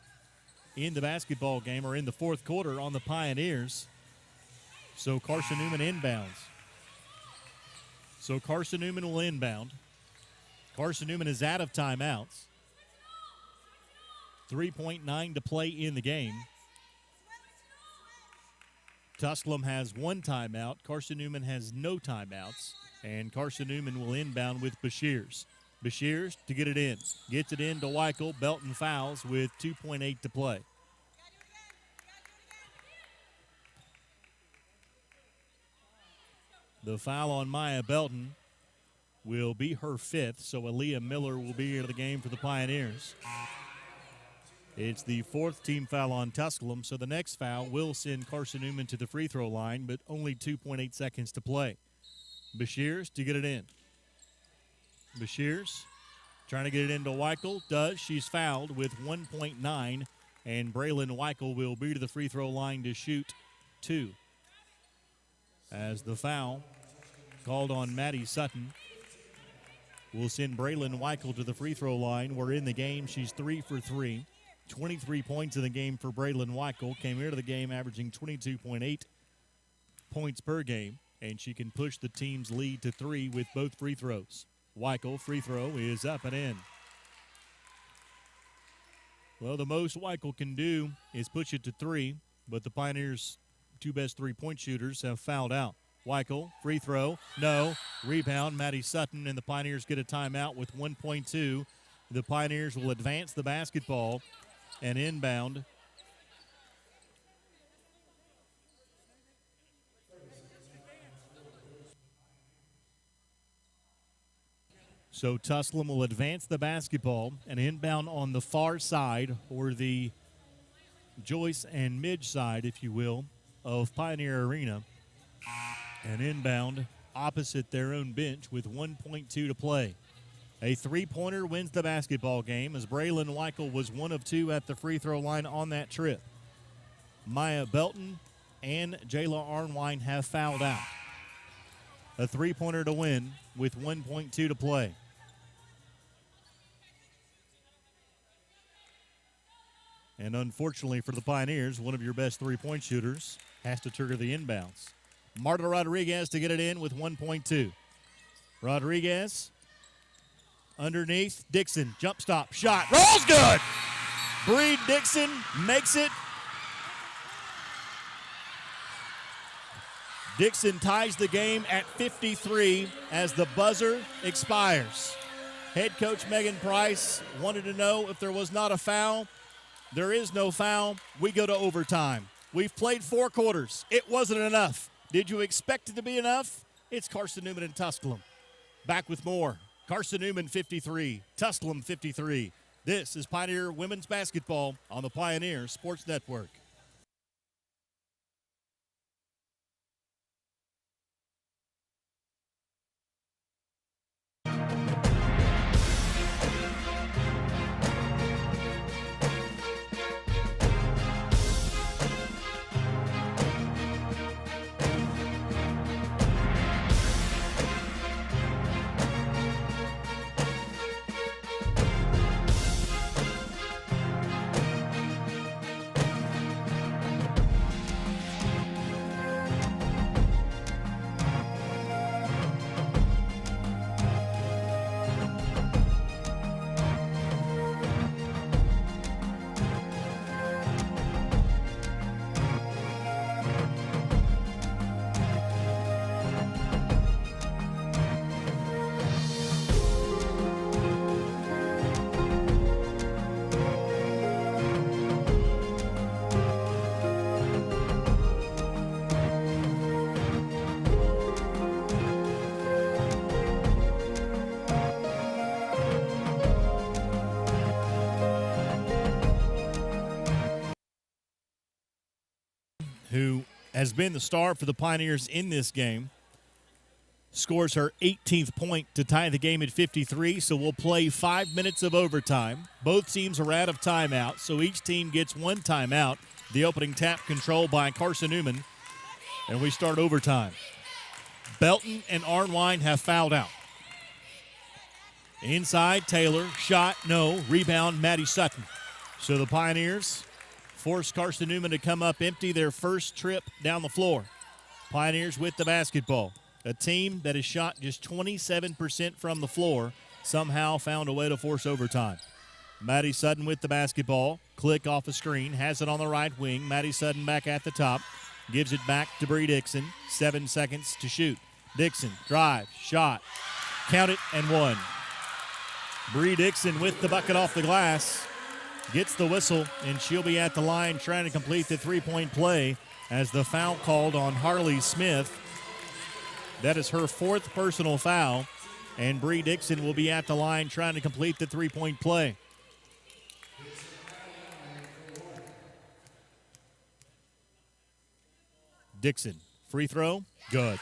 in the basketball game or in the fourth quarter on the Pioneers. So Carson-Newman inbounds. So Carson-Newman will inbound. Carson-Newman is out of timeouts. 3.9 to play in the game. Tusculum has one timeout. Carson-Newman has no timeouts. And Carson-Newman will inbound with Bashirs. Bashirs to get it in. Gets it in to Weichel. Belton fouls with 2.8 to play. The foul on Maya Belton will be her fifth, so Aaliyah Miller will be in the game for the Pioneers. It's the fourth team foul on Tusculum, so the next foul will send Carson-Newman to the free throw line, but only 2.8 seconds to play. Bashirs to get it in. Bashirs trying to get it into Weichel. Does. She's fouled with 1.9, and Braylon Weichel will be to the free throw line to shoot 2. As the foul called on Maddie Sutton will send Braylon Weichel to the free throw line. We're in the game. She's 3 for 3. 23 points in the game for Braylon Weichel. Came into the game averaging 22.8 points per game, and she can push the team's lead to 3 with both free throws. Weichel, free throw is up and in. Well, the most Weichel can do is push it to 3, but the Pioneers' two best three-point shooters have fouled out. Weichel, free throw, no. Rebound, Maddie Sutton, and the Pioneers get a timeout with 1.2. The Pioneers will advance the basketball and inbound. So Tusculum will advance the basketball and inbound on the far side, or the Joyce and Midge side, if you will, of Pioneer Arena. And inbound opposite their own bench with 1.2 to play. A three-pointer wins the basketball game, as Braylon Weichel was 1 of 2 at the free throw line on that trip. Maya Belton and Jayla Arnwine have fouled out. A three-pointer to win with 1.2 to play. And unfortunately for the Pioneers, one of your best three-point shooters has to trigger the inbounds. Marta Rodriguez to get it in with 1.2. Rodriguez underneath. Dixon, jump stop, shot, rolls good! Breed Dixon makes it. Dixon ties the game at 53 as the buzzer expires. Head coach Megan Price wanted to know if there was not a foul. There is no foul. We go to overtime. We've played 4 quarters. It wasn't enough. Did you expect it to be enough? It's Carson-Newman and Tusculum. Back with more. Carson-Newman 53, Tusculum 53. This is Pioneer Women's Basketball on the Pioneer Sports Network. who has been the star for the Pioneers in this game, scores her 18th point to tie the game at 53, so we'll play 5 minutes of overtime. Both teams are out of timeout, so each team gets one timeout. The opening tap controlled by Carson-Newman, and we start overtime. Belton and Arnwine have fouled out. Inside, Taylor, shot, no, rebound, Maddie Sutton. So the Pioneers force Carson-Newman to come up empty their first trip down the floor. Pioneers with the basketball. A team that has shot just 27% from the floor somehow found a way to force overtime. Maddie Sutton with the basketball. Click off a screen. Has it on the right wing. Maddie Sutton back at the top. Gives it back to Bree Dixon. 7 seconds to shoot. Dixon drives, shot. Count it and one. Bree Dixon with the bucket off the glass. Gets the whistle, and she'll be at the line trying to complete the three-point play as the foul called on Harley Smith. That is her fourth personal foul, and Bree Dixon will be at the line trying to complete the three-point play. Dixon, free throw, good.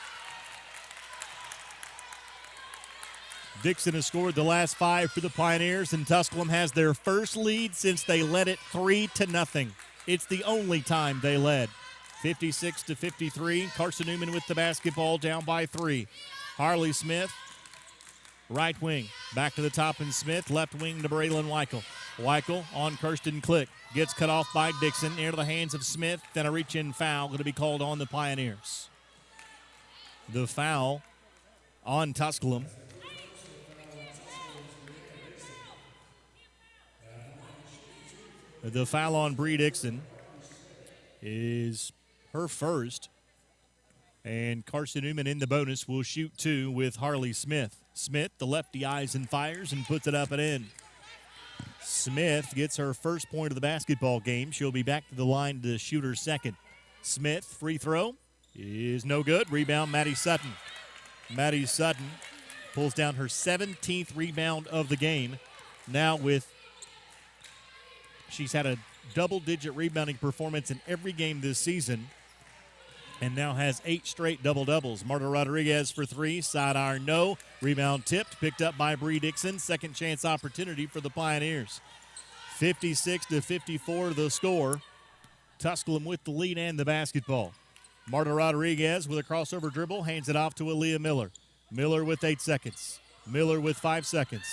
Dixon has scored the last 5 for the Pioneers, and Tusculum has their first lead since they led it 3-0. It's the only time they led. 56-53. Carson-Newman with the basketball, down by 3. Harley Smith, right wing. Back to the top and Smith, left wing to Braylon Weichel. Weichel on Kirsten Click. Gets cut off by Dixon. Into the hands of Smith. Then a reach-in foul going to be called on the Pioneers. The foul on Tusculum. The foul on Bree Dixon is her first. And Carson-Newman in the bonus will shoot 2 with Harley Smith. Smith, the lefty, eyes and fires and puts it up and in. Smith gets her first point of the basketball game. She'll be back to the line to shoot her second. Smith, free throw, is no good. Rebound, Maddie Sutton. Maddie Sutton pulls down her 17th rebound of the game. Now she's had a double-digit rebounding performance in every game this season and now has 8 straight double-doubles. Marta Rodriguez for 3, side iron, no. Rebound tipped, picked up by Bree Dixon. Second chance opportunity for the Pioneers. 56-54 the score. Tusculum with the lead and the basketball. Marta Rodriguez with a crossover dribble, hands it off to Aaliyah Miller. Miller with 8 seconds. Miller with 5 seconds.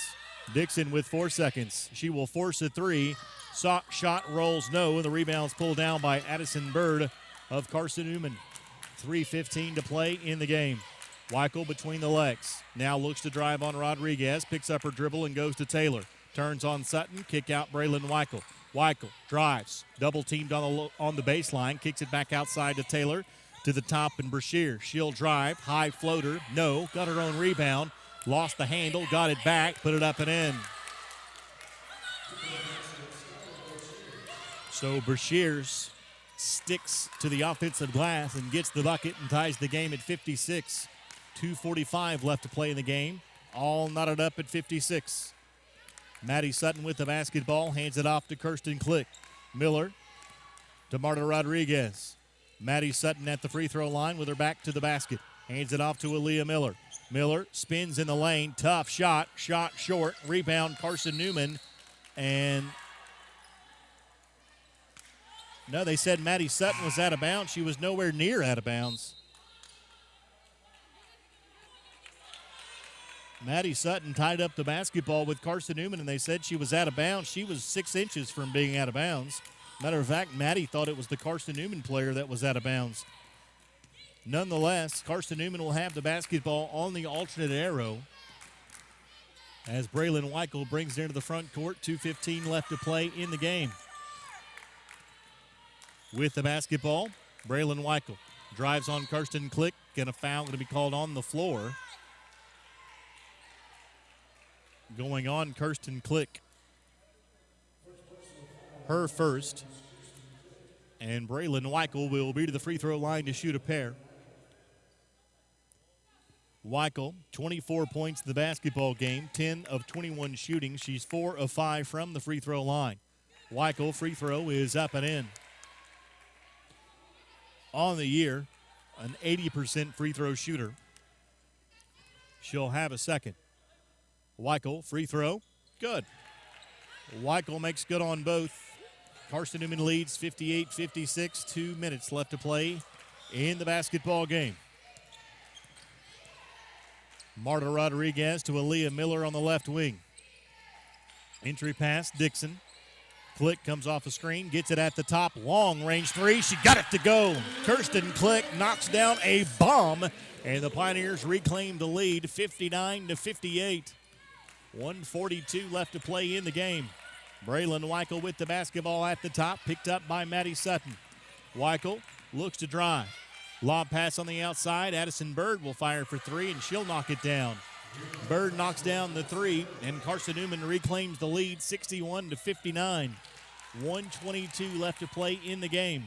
Dixon with 4 seconds. She will force a 3. Shot rolls no, and the rebound's pulled down by Addison Bird of Carson-Newman. 3:15 to play in the game. Weichel between the legs. Now looks to drive on Rodriguez, picks up her dribble and goes to Taylor. Turns on Sutton, kick out Braylon Weichel. Weichel drives, double teamed on the baseline, kicks it back outside to Taylor, to the top and Brashear. She'll drive, high floater, no, got her own rebound, lost the handle, got it back, put it up and in. So Brashears sticks to the offensive glass and gets the bucket and ties the game at 56. 2:45 left to play in the game. All knotted up at 56. Maddie Sutton with the basketball, hands it off to Kirsten Click. Miller to Marta Rodriguez. Maddie Sutton at the free throw line with her back to the basket. Hands it off to Aaliyah Miller. Miller spins in the lane, tough shot short, rebound Carson-Newman, and no, they said Maddie Sutton was out of bounds. She was nowhere near out of bounds. Maddie Sutton tied up the basketball with Carson-Newman, and they said she was out of bounds. She was 6 inches from being out of bounds. Matter of fact, Maddie thought it was the Carson-Newman player that was out of bounds. Nonetheless, Carson-Newman will have the basketball on the alternate arrow as Braylon Weichel brings it into the front court. 2:15 left to play in the game. With the basketball, Braylon Weichel drives on Kirsten Click, and a foul going to be called on the floor. Going on Kirsten Click. Her first. And Braylon Weichel will be to the free throw line to shoot a pair. Weichel, 24 points in the basketball game, 10 of 21 shooting. She's 4 of 5 from the free throw line. Weichel, free throw is up and in. on the year, an 80% free throw shooter. She'll have a second. Weichel, free throw, good. Weichel makes good on both. Carson-Newman leads 58-56, 2 minutes left to play in the basketball game. Marta Rodriguez to Aaliyah Miller on the left wing. Entry pass, Dixon. Click comes off the screen, gets it at the top, long range three. She got it to go. Kirsten Click knocks down a bomb, and the Pioneers reclaim the lead 59-58. 1:42 left to play in the game. Braylon Weichel with the basketball at the top, picked up by Maddie Sutton. Weichel looks to drive. Lob pass on the outside. Addison Bird will fire for three, and she'll knock it down. Bird knocks down the three, and Carson-Newman reclaims the lead 61-59. 1:22 left to play in the game.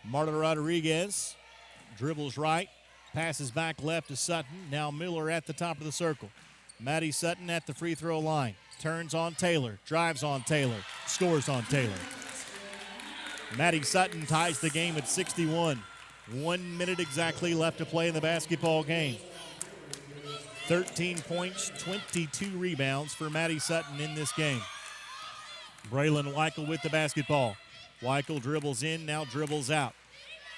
Marta Rodriguez dribbles right, passes back left to Sutton. Now Miller at the top of the circle. Maddie Sutton at the free throw line. Turns on Taylor, drives on Taylor, scores on Taylor. Maddie Sutton ties the game at 61. 1 minute exactly left to play in the basketball game. 13 points, 22 rebounds for Maddie Sutton in this game. Braylon Weichel with the basketball. Weichel dribbles in, now dribbles out.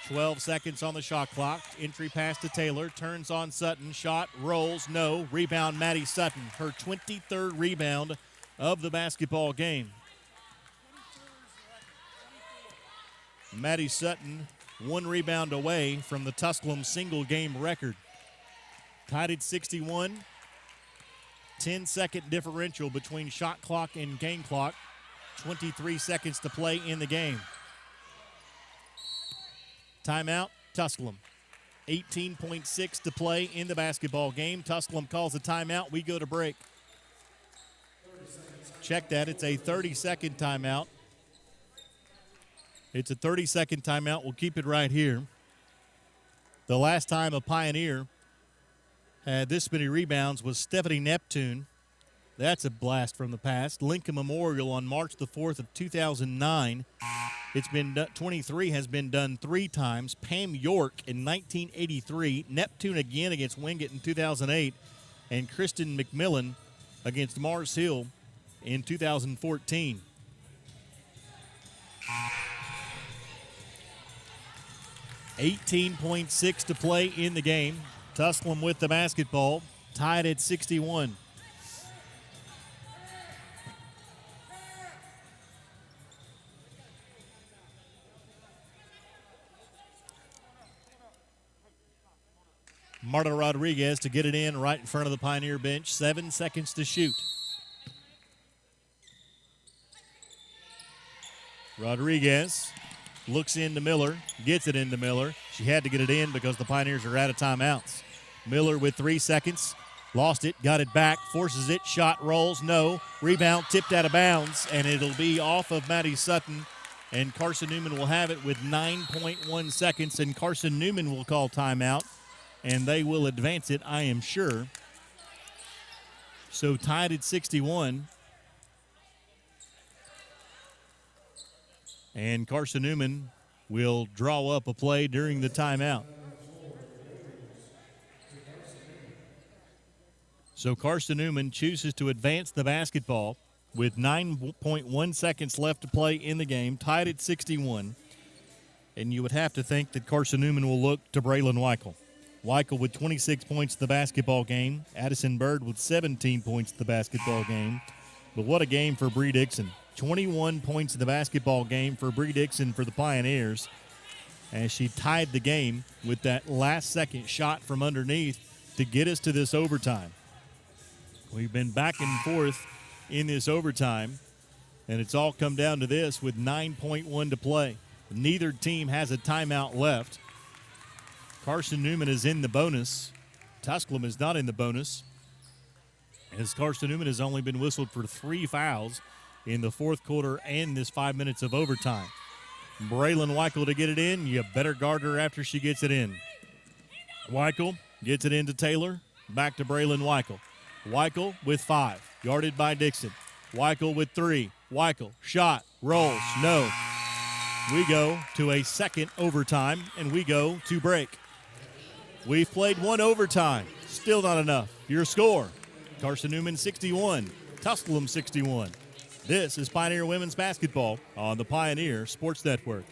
12 seconds on the shot clock. Entry pass to Taylor, turns on Sutton, shot, rolls, no. Rebound Maddie Sutton, her 23rd rebound of the basketball game. Maddie Sutton, 1 rebound away from the Tusculum single game record. Tied at 61. 10-second differential between shot clock and game clock. 23 seconds to play in the game. Timeout, Tusculum. 18.6 to play in the basketball game. Tusculum calls a timeout. We go to break. Check that. It's a 30-second timeout. It's a 30-second timeout. We'll keep it right here. The last time a Pioneer had this many rebounds was Stephanie Neptune. That's a blast from the past. Lincoln Memorial on March the 4th of 2009. It's been 23 has been done 3 times. Pam York in 1983. Neptune again against Wingate in 2008. And Kristen McMillan against Mars Hill in 2014. .6 to play in the game. Tusculum with the basketball, tied at 61. Marta Rodriguez to get it in right in front of the Pioneer bench. 7 seconds to shoot. Rodriguez looks into Miller, gets it into Miller. She had to get it in because the Pioneers are out of timeouts. Miller with 3 seconds, lost it, got it back, forces it, shot rolls, no. Rebound tipped out of bounds, and it'll be off of Maddie Sutton, and Carson-Newman will have it with 9.1 seconds, and Carson-Newman will call timeout, and they will advance it, I am sure. So tied at 61. And Carson-Newman will draw up a play during the timeout. So Carson-Newman chooses to advance the basketball with 9.1 seconds left to play in the game, tied at 61. And you would have to think that Carson-Newman will look to Braylon Weichel. Weichel with 26 points in the basketball game. Addison Bird with 17 points in the basketball game. But what a game for Bree Dixon. 21 points in the basketball game for Bree Dixon for the Pioneers, as she tied the game with that last-second shot from underneath to get us to this overtime. We've been back and forth in this overtime, and it's all come down to this with 9.1 to play. Neither team has a timeout left. Carson-Newman is in the bonus. Tusculum is not in the bonus, as Carson-Newman has only been whistled for 3 fouls in the fourth quarter and this 5 minutes of overtime. Braylon Weichel to get it in. You better guard her after she gets it in. Weichel gets it into Taylor. Back to Braylon Weichel. Weichel with 5. Guarded by Dixon. Weichel with 3. Weichel, shot, rolls, no. We go to a second overtime, and we go to break. We've played one overtime. Still not enough. Your score, Carson-Newman 61, Tusculum 61. This is Pioneer Women's Basketball on the Pioneer Sports Network.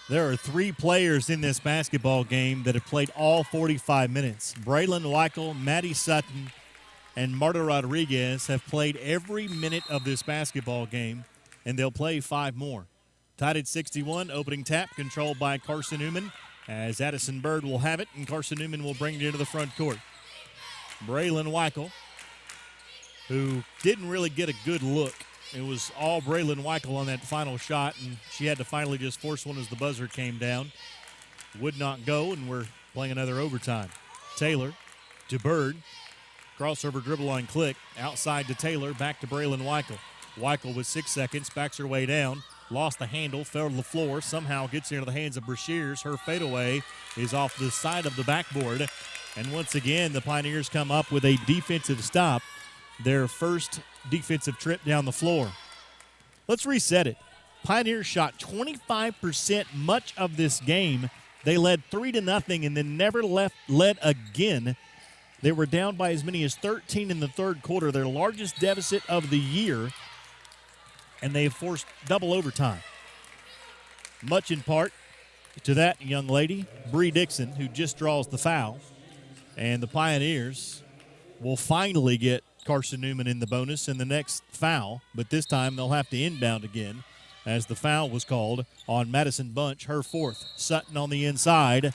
There are 3 players in this basketball game that have played all 45 minutes. Braylon Weichel, Maddie Sutton, and Marta Rodriguez have played every minute of this basketball game, and they'll play 5 more. Tied at 61, opening tap controlled by Carson-Newman, as Addison Bird will have it, and Carson-Newman will bring it into the front court. Braylon Weichel, who didn't really get a good look. It was all Braylon Weichel on that final shot, and she had to finally just force one as the buzzer came down. Would not go, and we're playing another overtime. Taylor to Bird. Crossover dribble on click. Outside to Taylor, back to Braylon Weichel. Weichel with 6 seconds, backs her way down. Lost the handle, fell to the floor, somehow gets into the hands of Brashears. Her fadeaway is off the side of the backboard. And once again, the Pioneers come up with a defensive stop. Their first defensive trip down the floor. Let's reset it. Pioneers shot 25% much of this game. They led 3-0 and then never led again. They were down by as many as 13 in the third quarter, their largest deficit of the year, and they have forced double overtime. Much in part to that young lady, Bree Dixon, who just draws the foul. And the Pioneers will finally get Carson-Newman in the bonus in the next foul, but this time they'll have to inbound again as the foul was called on Madison Bunch, her 4th. Sutton on the inside,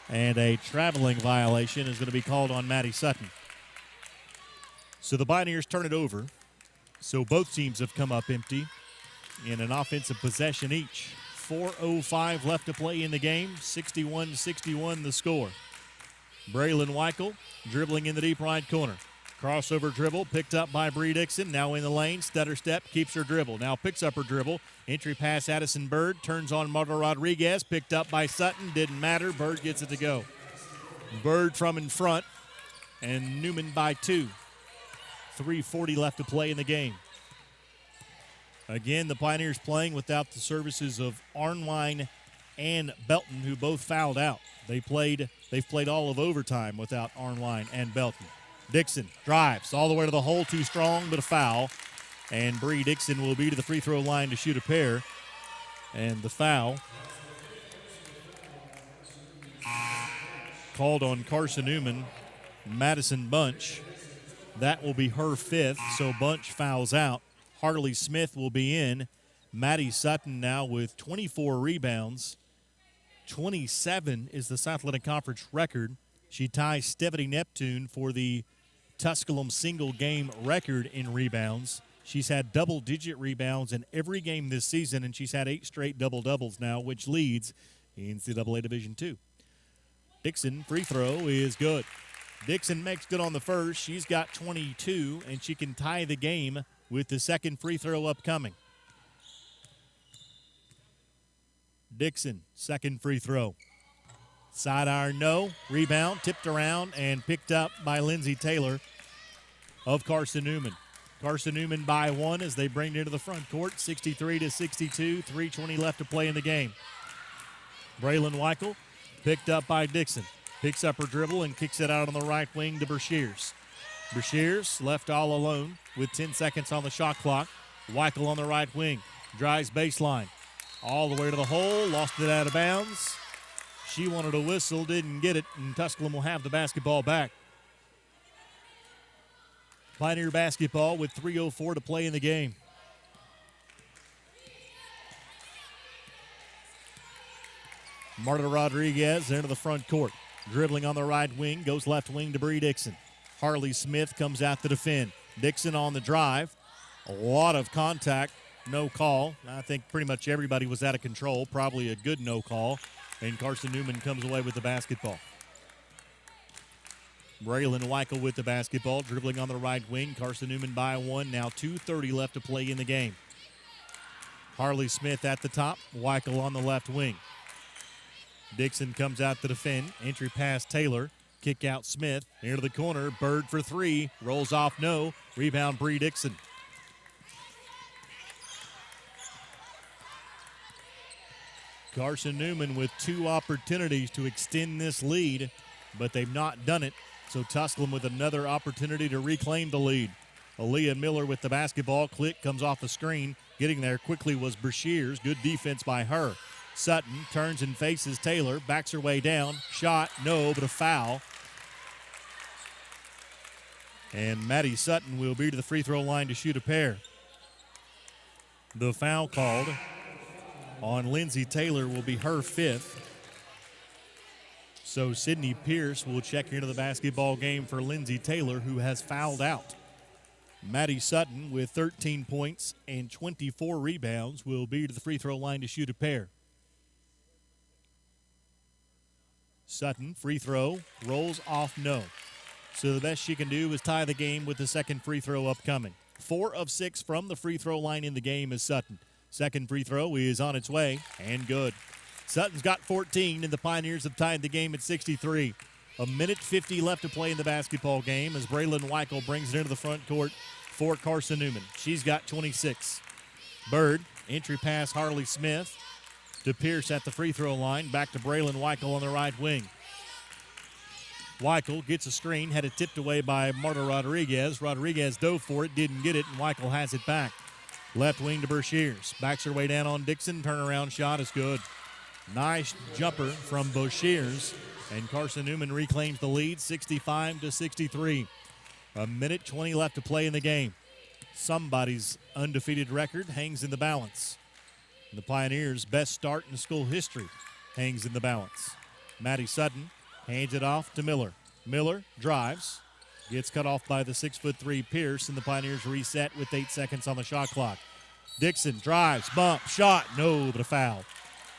and a traveling violation is going to be called on Maddie Sutton. So the Pioneers turn it over. So both teams have come up empty in an offensive possession each. 4:05 left to play in the game, 61-61 the score. Braylon Weichel dribbling in the deep right corner. Crossover dribble picked up by Bree Dixon. Now in the lane, stutter step, keeps her dribble. Now picks up her dribble. Entry pass Addison Bird, turns on Marta Rodriguez, picked up by Sutton. Didn't matter, Bird gets it to go. Bird from in front, and Newman by 2. 3:40 left to play in the game. Again, the Pioneers playing without the services of Arnwine and Belton, who both fouled out. They've played all of overtime without Arnwine and Belton. Dixon drives all the way to the hole, too strong, but a foul. And Bree Dixon will be to the free throw line to shoot a pair. And the foul called on Carson-Newman, Madison Bunch. That will be her 5th, so Bunch fouls out. Harley Smith will be in. Maddie Sutton now with 24 rebounds. 27 is the South Atlantic Conference record. She ties Stephanie Neptune for the Tusculum single-game record in rebounds. She's had double-digit rebounds in every game this season, and she's had 8 straight double-doubles now, which leads NCAA Division II. Dixon, free throw is good. Dixon makes good on the first. She's got 22, and she can tie the game with the second free throw upcoming. Dixon, second free throw. Side iron, no. Rebound, tipped around, and picked up by Lindsey Taylor of Carson-Newman. Carson-Newman by 1 as they bring it into the front court, 63-62, 3:20 left to play in the game. Braylon Weichel picked up by Dixon. Picks up her dribble and kicks it out on the right wing to Brashears. Brashears left all alone with 10 seconds on the shot clock. Weichel on the right wing. Drives baseline. All the way to the hole. Lost it out of bounds. She wanted a whistle, didn't get it, and Tusculum will have the basketball back. Pioneer basketball with 3:04 to play in the game. Marta Rodriguez into the front court. Dribbling on the right wing, goes left wing to Bree Dixon. Harley Smith comes out to defend. Dixon on the drive. A lot of contact, no call. I think pretty much everybody was out of control, probably a good no call. And Carson-Newman comes away with the basketball. Braylon Weichel with the basketball, dribbling on the right wing. Carson-Newman by one, now 2:30 left to play in the game. Harley Smith at the top, Weichel on the left wing. Dixon comes out to defend. Entry pass Taylor. Kick out Smith. Into the corner. Bird for three. Rolls off no. Rebound Bree Dixon. Carson-Newman with two opportunities to extend this lead, but they've not done it. So Tusculum with another opportunity to reclaim the lead. Aaliyah Miller with the basketball. Click comes off the screen. Getting there quickly was Brashears. Good defense by her. Sutton turns and faces Taylor. Backs her way down. Shot, no, but a foul. And Maddie Sutton will be to the free throw line to shoot a pair. The foul called on Lindsay Taylor will be her fifth. So Sydney Pierce will check into the basketball game for Lindsay Taylor, who has fouled out. Maddie Sutton with 13 points and 24 rebounds will be to the free throw line to shoot a pair. Sutton, free throw, rolls off no. So the best she can do is tie the game with the second free throw upcoming. 4 of 6 from the free throw line in the game is Sutton. Second free throw is on its way and good. Sutton's got 14, and the Pioneers have tied the game at 63. A minute 50 left to play in the basketball game as Braylon Weichel brings it into the front court for Carson-Newman. She's got 26. Bird, entry pass Harley Smith to Pierce at the free throw line. Back to Braylon Weichel on the right wing. Weichel gets a screen, had it tipped away by Marta Rodriguez. Rodriguez dove for it, didn't get it, and Weichel has it back. Left wing to Brashears. Backs her way down on Dixon. Turnaround shot is good. Nice jumper from Brashears. And Carson-Newman reclaims the lead, 65-63. A minute 20 left to play in the game. Somebody's undefeated record hangs in the balance. The Pioneers' best start in school history hangs in the balance. Maddie Sutton hands it off to Miller. Miller drives. Gets cut off by the 6'3" Pierce, and the Pioneers reset with 8 seconds on the shot clock. Dixon drives, bump, shot, no, but a foul.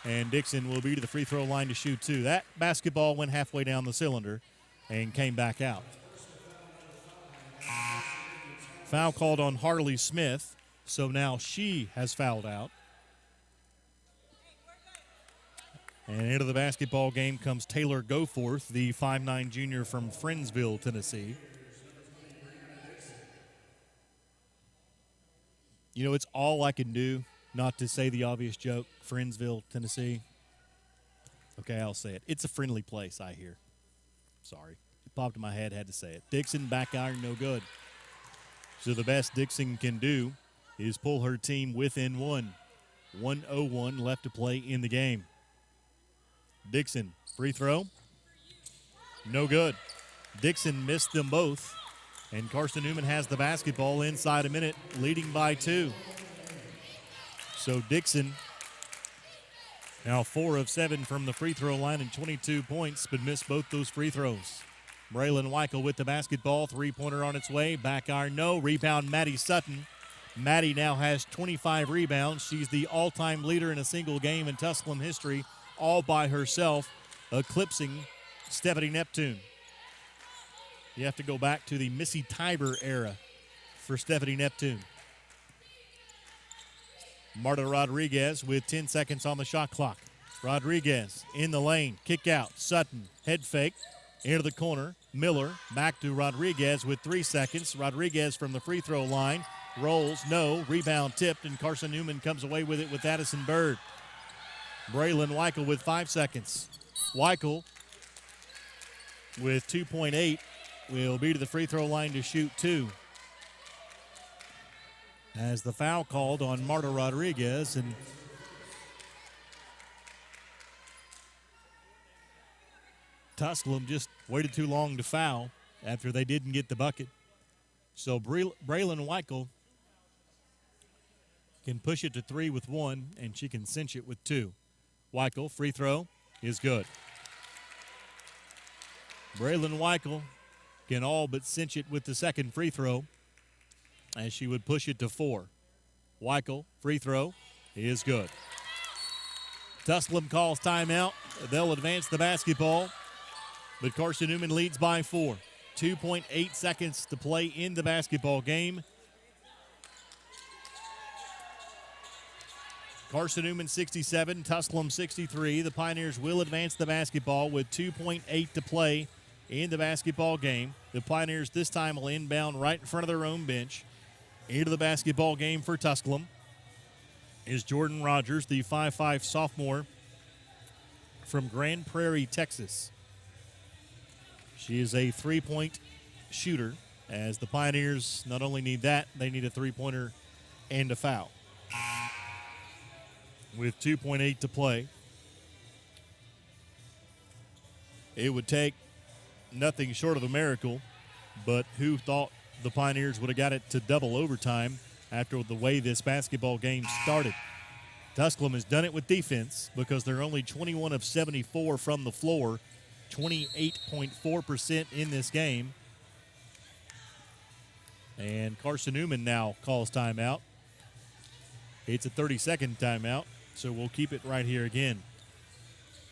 And Dixon will be to the free throw line to shoot two. That basketball went halfway down the cylinder and came back out. Foul called on Harley Smith, so now she has fouled out. And into the basketball game comes Taylor Goforth, the 5'9" junior from Friendsville, Tennessee. You know, it's all I can do not to say the obvious joke, Friendsville, Tennessee. Okay, I'll say it. It's a friendly place, I hear. Sorry. It popped in my head, had to say it. Dixon, back iron, no good. So the best Dixon can do is pull her team within one. 1:01 left to play in the game. Dixon, free throw. No good. Dixon missed them both. And Carson-Newman has the basketball inside a minute, leading by 2. So Dixon now 4 of 7 from the free throw line and 22 points, but missed both those free throws. Braylon Weichel with the basketball, three-pointer on its way. Back iron, no. Rebound, Maddie Sutton. Maddie now has 25 rebounds. She's the all-time leader in a single game in Tusculum history, all by herself, eclipsing Stephanie Neptune. You have to go back to the Missy Tiber era for Stephanie Neptune. Marta Rodriguez with 10 seconds on the shot clock. Rodriguez in the lane, kick out. Sutton, head fake, into the corner. Miller back to Rodriguez with 3 seconds. Rodriguez from the free throw line, rolls, no. Rebound tipped, and Carson-Newman comes away with it with Addison Bird. Braylon Weichel with 5 seconds. Weichel with 2.8 will be to the free throw line to shoot 2. As the foul called on Marta Rodriguez, and Tusculum just waited too long to foul after they didn't get the bucket. So Braylon Weichel can push it to 3 with 1, and she can cinch it with 2. Weichel, free throw, is good. Braylon Weichel can all but cinch it with the second free throw, as she would push it to 4. Weichel, free throw, is good. Tusculum calls timeout. They'll advance the basketball, but Carson-Newman leads by 4. 2.8 seconds to play in the basketball game. Carson-Newman 67, Tusculum 63. The Pioneers will advance the basketball with 2.8 to play in the basketball game. The Pioneers this time will inbound right in front of their own bench. Into the basketball game for Tusculum is Jordan Rogers, the 5'5 sophomore from Grand Prairie, Texas. She is a three-point shooter, as the Pioneers not only need that, they need a three-pointer and a foul. With 2.8 to play, it would take nothing short of a miracle, but who thought the Pioneers would have got it to double overtime after the way this basketball game started? Tusculum has done it with defense because they're only 21 of 74 from the floor, 28.4% in this game. And Carson-Newman now calls timeout. It's a 30-second timeout, so we'll keep it right here again.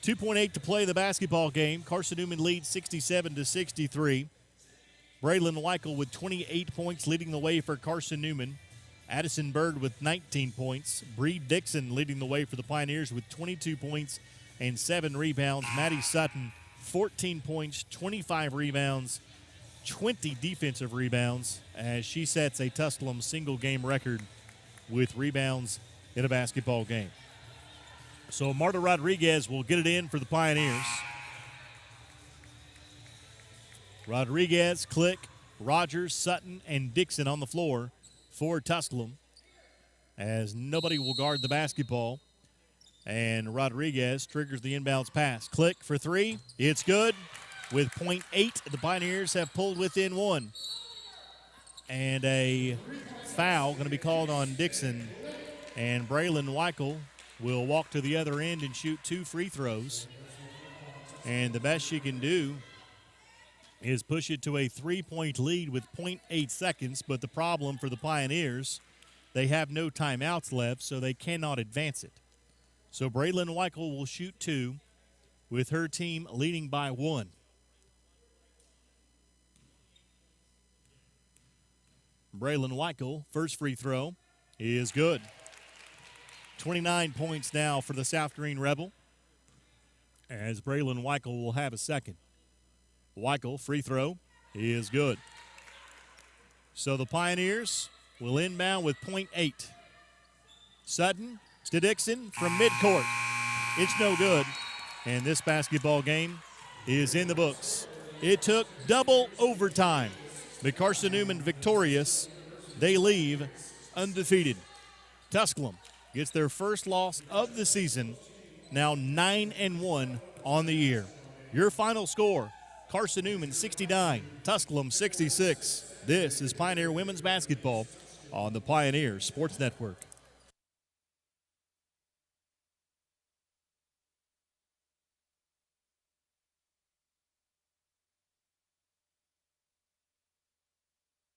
2.8 to play the basketball game. Carson-Newman leads 67-63. Braylon Weichel with 28 points leading the way for Carson-Newman. Addison Bird with 19 points. Bree Dixon leading the way for the Pioneers with 22 points and 7 rebounds. Maddie Sutton, 14 points, 25 rebounds, 20 defensive rebounds, as she sets a Tusculum single-game record with rebounds in a basketball game. So Marta Rodriguez will get it in for the Pioneers. Rodriguez, Click, Rogers, Sutton, and Dixon on the floor for Tusculum, as nobody will guard the basketball. And Rodriguez triggers the inbounds pass. Click for 3. It's good. With .8, the Pioneers have pulled within 1. And a foul going to be called on Dixon. And Braylon Weichel will walk to the other end and shoot 2 free throws. And the best she can do is push it to a 3-point lead with .8 seconds. But the problem for the Pioneers, they have no timeouts left, so they cannot advance it. So Braylon Weichel will shoot 2 with her team leading by 1. Braylon Weichel, first free throw, is good. 29 points now for the South Green Rebel, as Braylon Weichel will have a second. Weichel, free throw, is good. So the Pioneers will inbound with .8. Sutton to Dixon from midcourt. It's no good, and this basketball game is in the books. It took double overtime, but Carson-Newman victorious. They leave undefeated. Tusculum gets their first loss of the season, now 9-1 on the year. Your final score, Carson-Newman 69, Tusculum 66. This is Pioneer Women's Basketball on the Pioneer Sports Network.